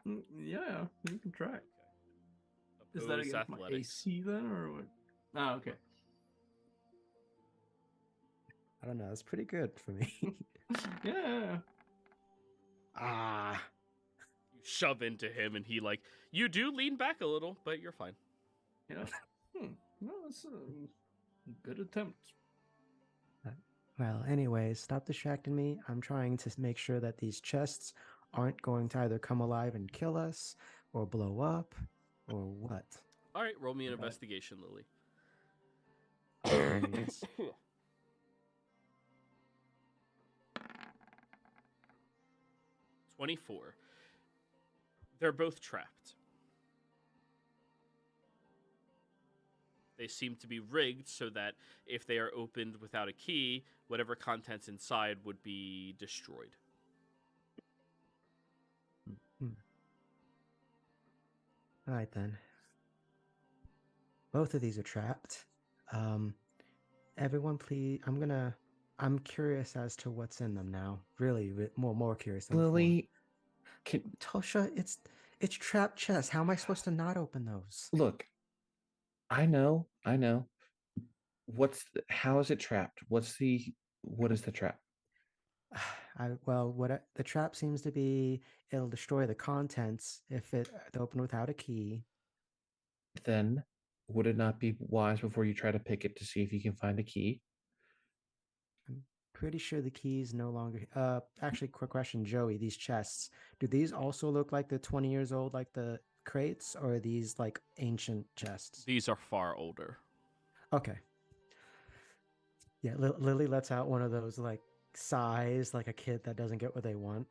Yeah, you can try. Is that Opposed against my athletics. AC then, or what? Oh, okay. I don't know. That's pretty good for me. Yeah. Ah. You shove into him, and he you do lean back a little, but you're fine. Yeah. No, it's a good attempt. Well, anyways, stop distracting me. I'm trying to make sure that these chests aren't going to either come alive and kill us, or blow up, or what. All right, roll me an Right. investigation, Lily. Alright. 24. They're both trapped. They seem to be rigged so that if they are opened without a key, whatever contents inside would be destroyed. All right then. Both of these are trapped. Everyone, please. I'm curious as to what's in them now. Really, more curious than before. Lily, can Tosha, it's trapped chests. How am I supposed to not open those? look. I know. How is it trapped? What is the trap? The trap seems to be it'll destroy the contents if it's opened without a key. Then would it not be wise before you try to pick it to see if you can find a key? I'm pretty sure the key's no longer. Actually, quick question, Joey. These chests, do these also look like they're 20 years old, like the crates, or are these like ancient chests? These are far older. Okay. Yeah, Lily lets out one of those like sighs, like a kid that doesn't get what they want.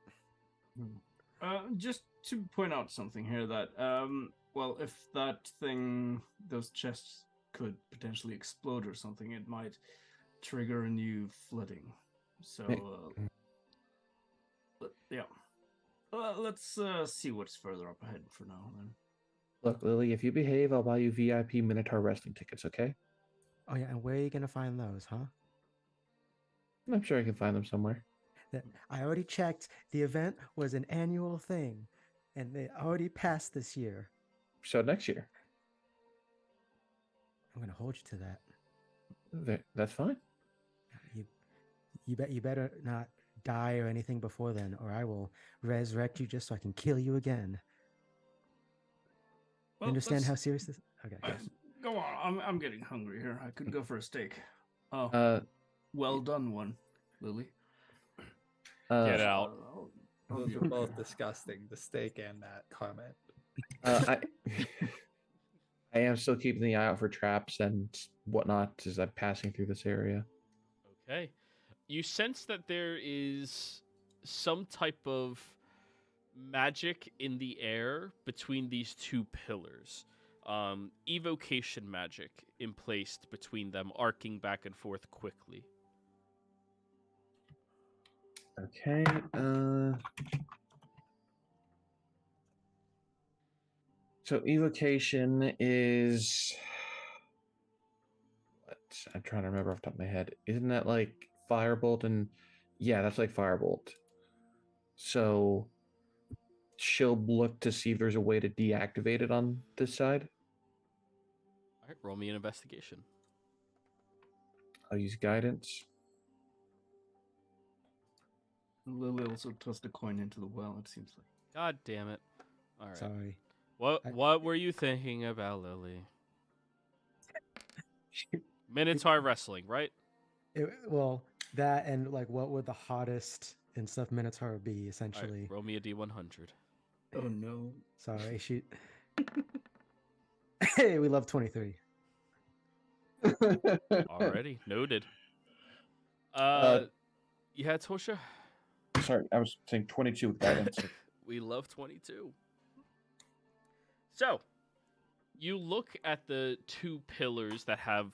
Just to point out something here that, well, if those chests could potentially explode or something, it might trigger a new flooding. So, yeah. Let's see what's further up ahead for now, then. Look, Lily, if you behave, I'll buy you VIP Minotaur wrestling tickets, okay? Oh yeah, and where are you gonna find those, huh? I'm sure I can find them somewhere. I already checked. The event was an annual thing, and they already passed this year. So next year. I'm gonna hold you to that. That's fine. You better not die or anything before then, or I will resurrect you just so I can kill you again. Well, You understand how serious this? Okay. Go on. I'm getting hungry here. I could go for a steak. Oh, well done, one, Lily. Get out. Those are both disgusting. The steak and that comment. I am still keeping the eye out for traps and whatnot as I'm passing through this area. Okay. You sense that there is some type of magic in the air between these two pillars. Evocation magic emplaced between them, arcing back and forth quickly. Okay. So evocation is what? I'm trying to remember off the top of my head. Isn't that like firebolt? And yeah, that's like firebolt. So she'll look to see if there's a way to deactivate it on this side. All right, roll me an investigation. I'll use guidance. Lily also tossed a coin into the well, it seems like. God damn it. All right. Sorry. What were you thinking about, Lily? Minotaur wrestling, right? Well, that and like what would the hottest and stuff Minotaur be, All right, essentially? roll me a D100. Oh no. Sorry, Hey, we love 23. Already noted. Yeah, Tosha. Sorry, I was saying 22 with guidance. We love 22. So, you look at the two pillars that have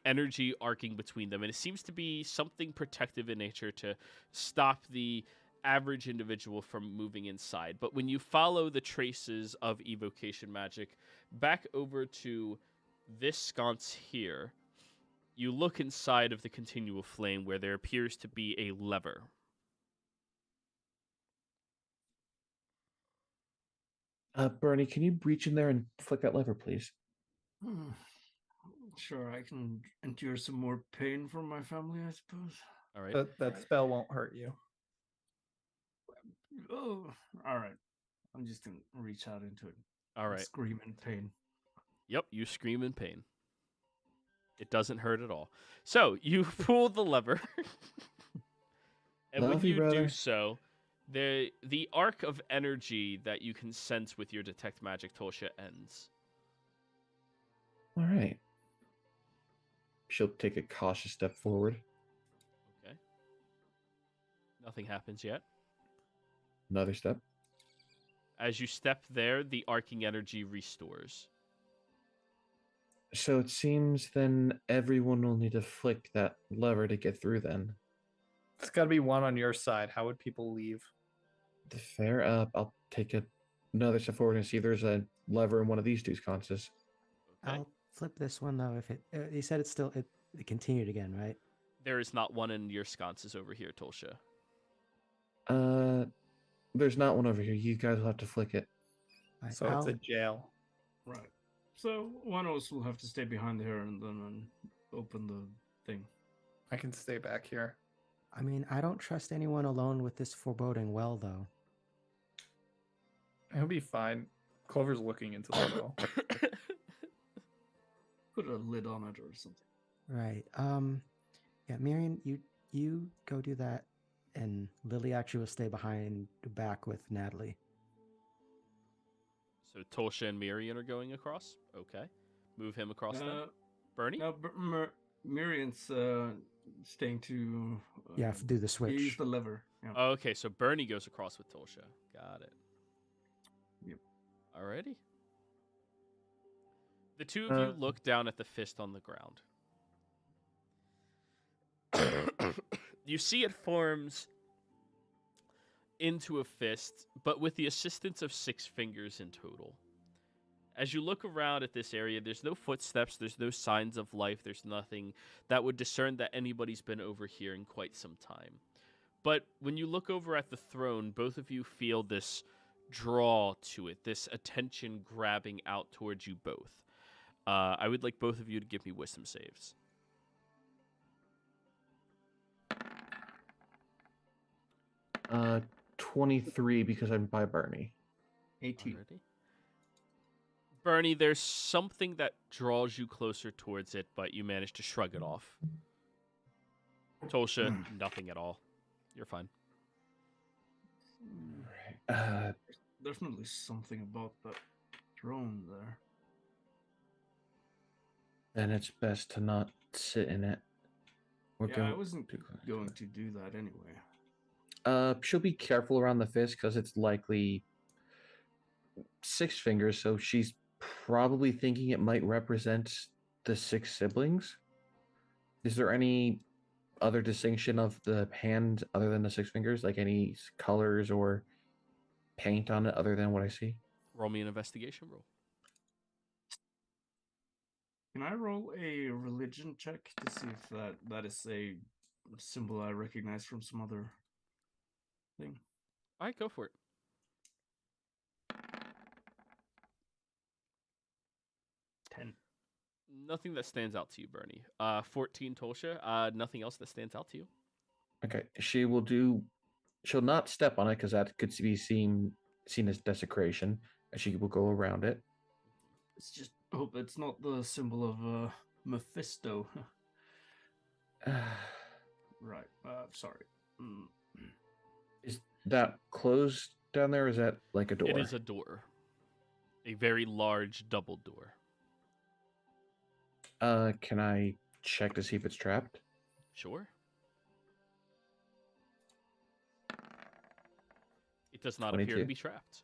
energy arcing between them, and it seems to be something protective in nature to stop the average individual from moving inside. But when you follow the traces of evocation magic back over to this sconce here, you look inside of the continual flame where there appears to be a lever. Bernie, can you reach in there and flick that lever, please? Hmm. Sure, I can endure some more pain from my family, I suppose. All right. That spell won't hurt you. Oh, all right. I'm just gonna reach out into it. All and right. Scream in pain. Yep, you scream in pain. It doesn't hurt at all. So you pull the lever, and when Love you, you do brother. so, the arc of energy that you can sense with your detect magic, Tolsha, ends. All right. She'll take a cautious step forward. Okay. Nothing happens yet. Another step. As you step there, the arcing energy restores. So it seems then everyone will need to flick that lever to get through then. It's got to be one on your side. How would people leave? Fair up. I'll take another step forward and see if there's a lever in one of these two sconces. Okay. I'll flip this one though. If it, you said it's still it continued again, right? There is not one in your sconces over here, Tolsha. There's not one over here. You guys will have to flick it. Right, So it's a jail. Right. So one of us will have to stay behind here and then open the thing. I can stay back here. I mean, I don't trust anyone alone with this foreboding well, though. It'll be fine. Clover's looking into the well. Put a lid on it or something. Right. Yeah, Miriam, you go do that, and Lily actually will stay behind back with Natalie. So Tolsha and Miriam are going across. Okay. Move him across then. Bernie? No, Miriam's staying to. Yeah, do the Use switch. the lever. Yeah. Okay, so Bernie goes across with Tolsha. Got it. Yep. Alrighty. The two of you look down at the fist on the ground. You see it forms into a fist, but with the assistance of 6 fingers in total. As you look around at this area, there's no footsteps, there's no signs of life, there's nothing that would discern that anybody's been over here in quite some time. But when you look over at the throne, both of you feel this draw to it, this attention grabbing out towards you both. I would like both of you to give me wisdom saves. 23 because I'm by Bernie. 18. Alrighty. Bernie, there's something that draws you closer towards it, but you manage to shrug it off. Tolsha, nothing at all. You're fine. Right. There's definitely something about that throne there. Then it's best to not sit in it. I wasn't going to do that anyway. She'll be careful around the fist because it's likely 6 fingers, so she's probably thinking it might represent the 6 siblings. Is there any other distinction of the hand other than the 6 fingers, like any colors or paint on it other than what I see? Roll me an investigation roll. Can I roll a religion check to see if that is a symbol I recognize from some other thing? All right, go for it. 10. Nothing that stands out to you, Bernie. 14, Tolsha. Nothing else that stands out to you? Okay, she'll not step on it because that could be seen as desecration, and she will go around it. It's just hope it's not the symbol of Mephisto. Right. Sorry. Is that closed down there, or is that like a door? It is a door. A very large double door. Can I check to see if it's trapped? Sure. It does not appear to 22. be trapped.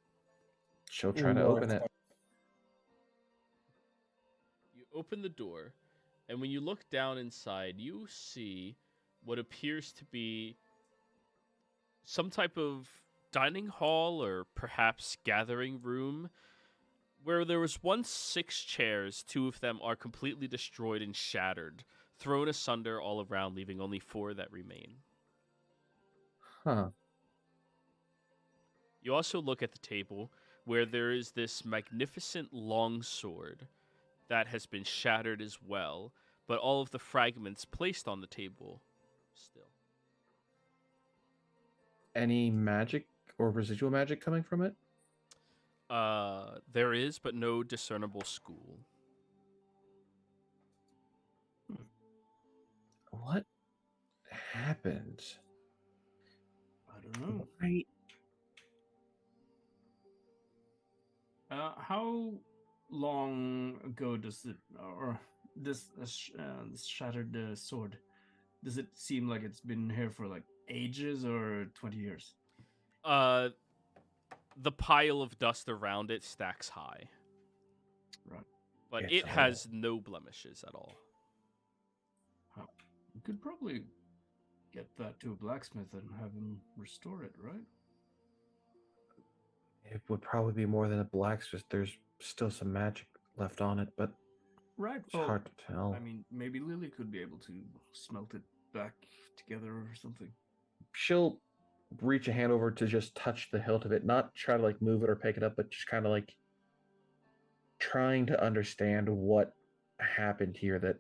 She'll try to open it. You open the door, and when you look down inside, you see what appears to be some type of dining hall or perhaps gathering room where there was once 6 chairs. 2 of them are completely destroyed and shattered, thrown asunder all around, leaving only 4 that remain. Huh. You also look at the table where there is this magnificent long sword that has been shattered as well, but all of the fragments placed on the table still. Any magic or residual magic coming from it? There is, but no discernible school. What happened? I don't know. Right. How long ago does it, or this this shattered sword, does it seem like it's been here for like ages or 20 years? The pile of dust around it stacks high. Right. But It's it has no blemishes at all. You could probably get that to a blacksmith and have him restore it, right? It would probably be more than a blacksmith. There's still some magic left on it, but Right. it's hard to tell. I mean, maybe Lily could be able to smelt it back together or something. She'll reach a hand over to just touch the hilt of it, not try to like move it or pick it up, but just kind of like trying to understand what happened here that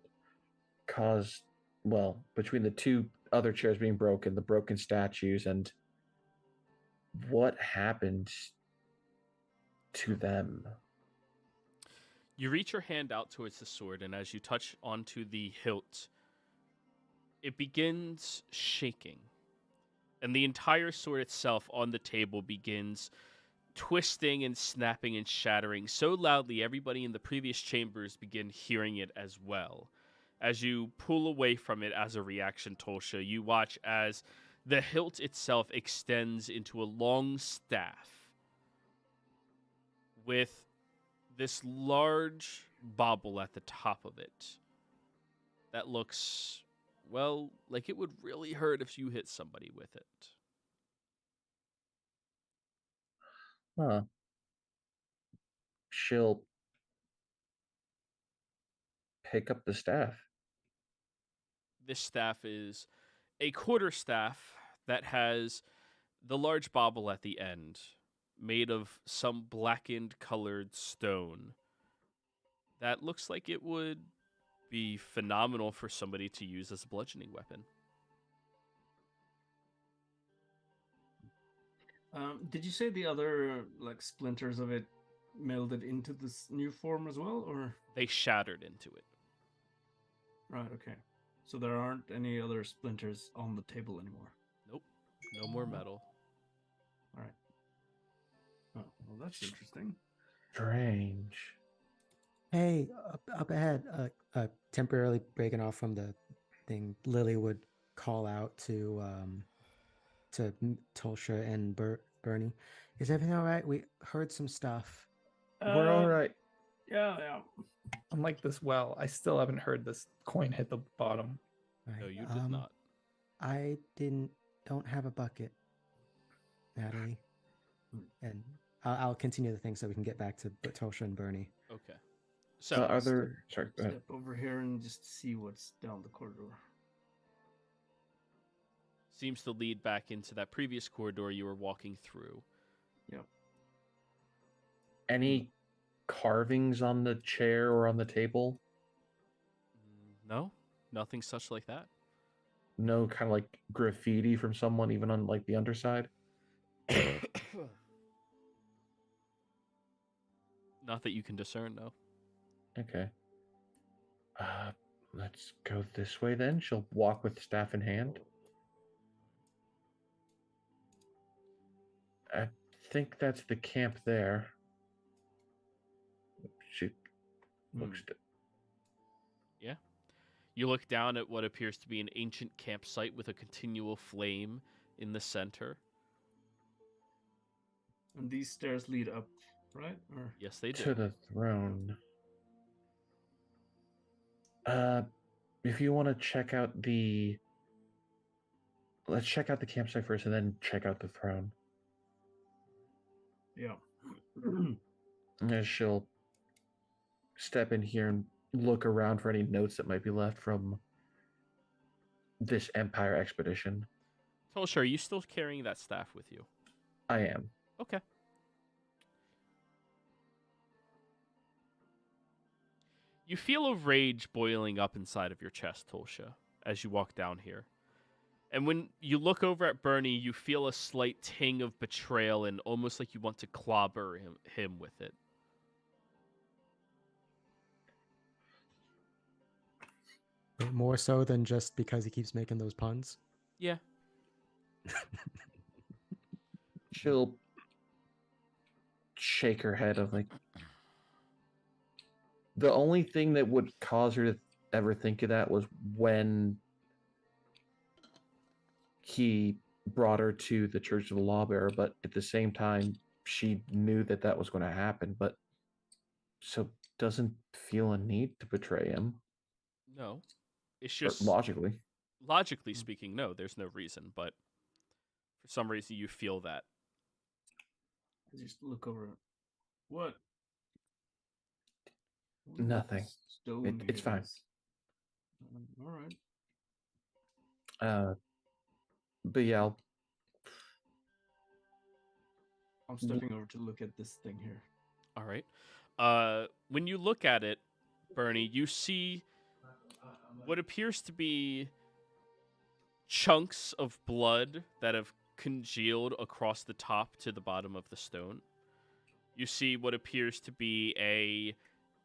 caused, well, between the two other chairs being broken, the broken statues, and what happened to them. You reach your hand out towards the sword, and as you touch onto the hilt, it begins shaking. And the entire sword itself on the table begins twisting and snapping and shattering so loudly everybody in the previous chambers begin hearing it as well. As you pull away from it as a reaction, Tolsha, you watch as the hilt itself extends into a long staff with this large bauble at the top of it that looks, well, like it would really hurt if you hit somebody with it. Huh. She'll pick up the staff. This staff is a quarter staff that has the large bauble at the end, made of some blackened colored stone that looks like it would be phenomenal for somebody to use as a bludgeoning weapon. Did you say the other like splinters of it melded into this new form as well, or? They shattered into it. Right. Okay. So there aren't any other splinters on the table anymore. Nope. No more metal. All right. Oh, well, that's interesting. Strange. Hey, up ahead, temporarily breaking off from the thing, Lily would call out to Tolsha and Bernie. Is everything all right? We heard some stuff. We're all right. Yeah, yeah. Unlike this well, I still haven't heard this coin hit the bottom. Right. No, you did not. I don't have a bucket, Natalie. And I'll continue the thing so we can get back to Tolsha and Bernie. Okay. So, Are there? Sorry, go ahead. Step over here and just see what's down the corridor. seems to lead back into that previous corridor you were walking through. Yep. Any carvings on the chair or on the table? No, nothing such like that. No kind of like graffiti from someone, even on like the underside? Not that you can discern, no. Okay. Let's go this way then. She'll walk with staff in hand. I think that's the camp there. She looks. Yeah. You look down at what appears to be an ancient campsite with a continual flame in the center. And these stairs lead up, right? Or Yes, they do. To the throne. If you want to check out the... Let's check out the campsite first and then check out the throne. yeah. As she'll step in here and look around for any notes that might be left from this Empire expedition. Tolsha, are you still carrying that staff with you? I am. Okay. You feel a rage boiling up inside of your chest, Tolsha, as you walk down here. And when you look over at Bernie, you feel a slight ting of betrayal and almost like you want to clobber him with it. More so than just because he keeps making those puns. Yeah. She'll shake her head of like, the only thing that would cause her to ever think of that was when he brought her to the Church of the Lawbearer, but at the same time, she knew that that was going to happen, but so doesn't feel a need to betray him. No. It's Or just logically speaking, no, there's no reason, but for some reason you feel that. I just look over. What? Nothing. Stone It's here fine. is. All right. But yeah, I'm stepping over to look at this thing here. All right. When you look at it, Bernie, you see what appears to be chunks of blood that have congealed across the top to the bottom of the stone. You see what appears to be a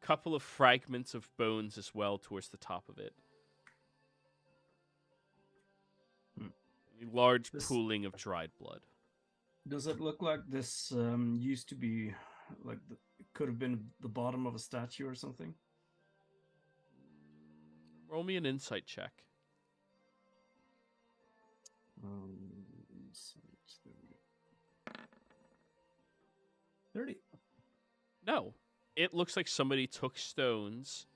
couple of fragments of bones as well towards the top of it. A large pooling of dried blood. Does it look like this used to be like it could have been the bottom of a statue or something? Roll me an insight check. Insight, there we go. 30. No. It looks like somebody took stones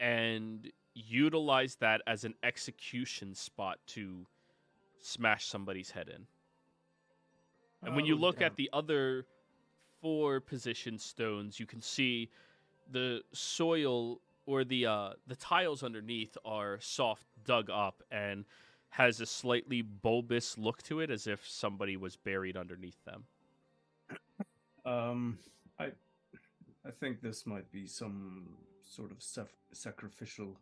and utilized that as an execution spot to smash somebody's head in. And when you look at the other 4 positioned stones, you can see the soil or the tiles underneath are soft, dug up, and has a slightly bulbous look to it, as if somebody was buried underneath them. I think this might be some sort of sacrificial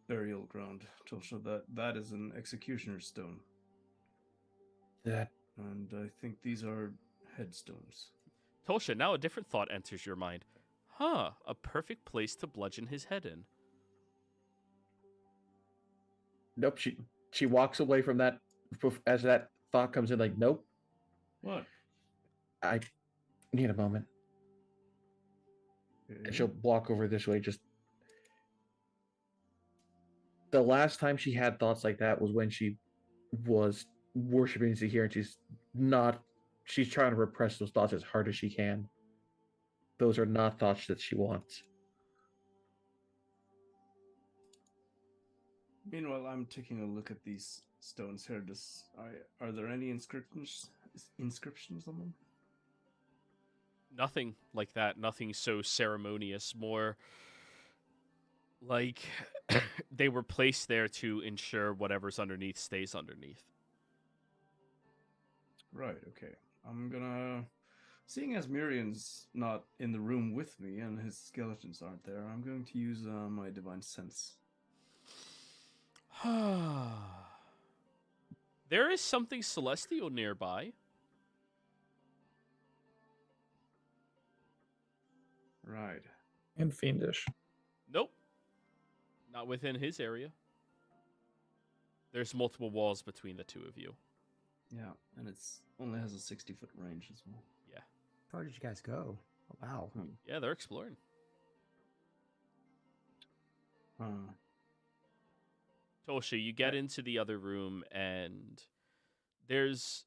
burial ground, Tosha. That is an executioner's stone. that And I think these are headstones. Tolsha, now a different thought enters your mind. Huh, a perfect place to bludgeon his head in. nope. She walks away from that as that thought comes in. Like, nope. What? I need a moment. And she'll walk over this way. Just the last time she had thoughts like that was when she was worshiping Zahir, and she's trying to repress those thoughts as hard as she can. Those are not thoughts that she wants. Meanwhile, I'm taking a look at these stones here. Are there any inscriptions on them? Nothing like that. Nothing so ceremonious. More like they were placed there to ensure whatever's underneath stays underneath. Right, okay. I'm gonna... Seeing as Miriam's not in the room with me and his skeletons aren't there, I'm going to use my divine sense. There is something celestial nearby. Right. And fiendish. Nope. Not within his area. There's multiple walls between the two of you. Yeah, and it's only has a 60-foot range as well. Yeah. How far did you guys go? Oh, wow. Yeah, they're exploring. Tosha, you get into the other room and there's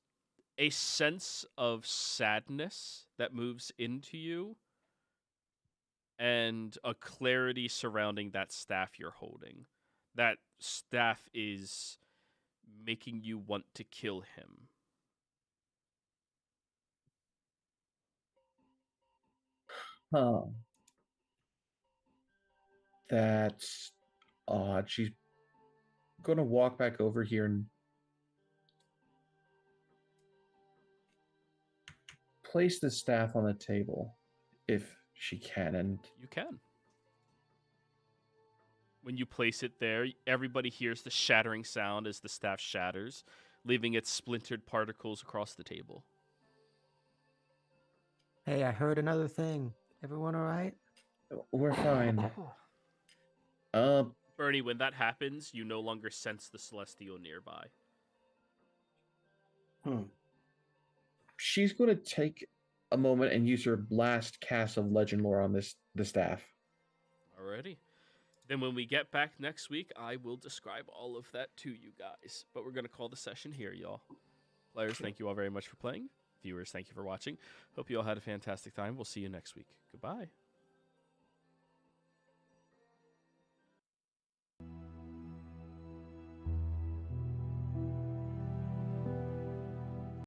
a sense of sadness that moves into you and a clarity surrounding that staff you're holding. That staff is making you want to kill him. Huh. That's odd. She's gonna walk back over here and place the staff on the table if she can, and You can. When you place it there, everybody hears the shattering sound as the staff shatters, leaving its splintered particles across the table. Hey, I heard another thing. Everyone all right? We're fine. Uh, Bernie, when that happens, you no longer sense the Celestial nearby. she's going to take a moment and use her last cast of legend lore on the staff. Alrighty. Then when we get back next week, I will describe all of that to you guys. But we're going to call the session here, y'all. Players, thank you all very much for playing. Viewers, thank you for watching. Hope you all had a fantastic time. We'll see you next week. Goodbye.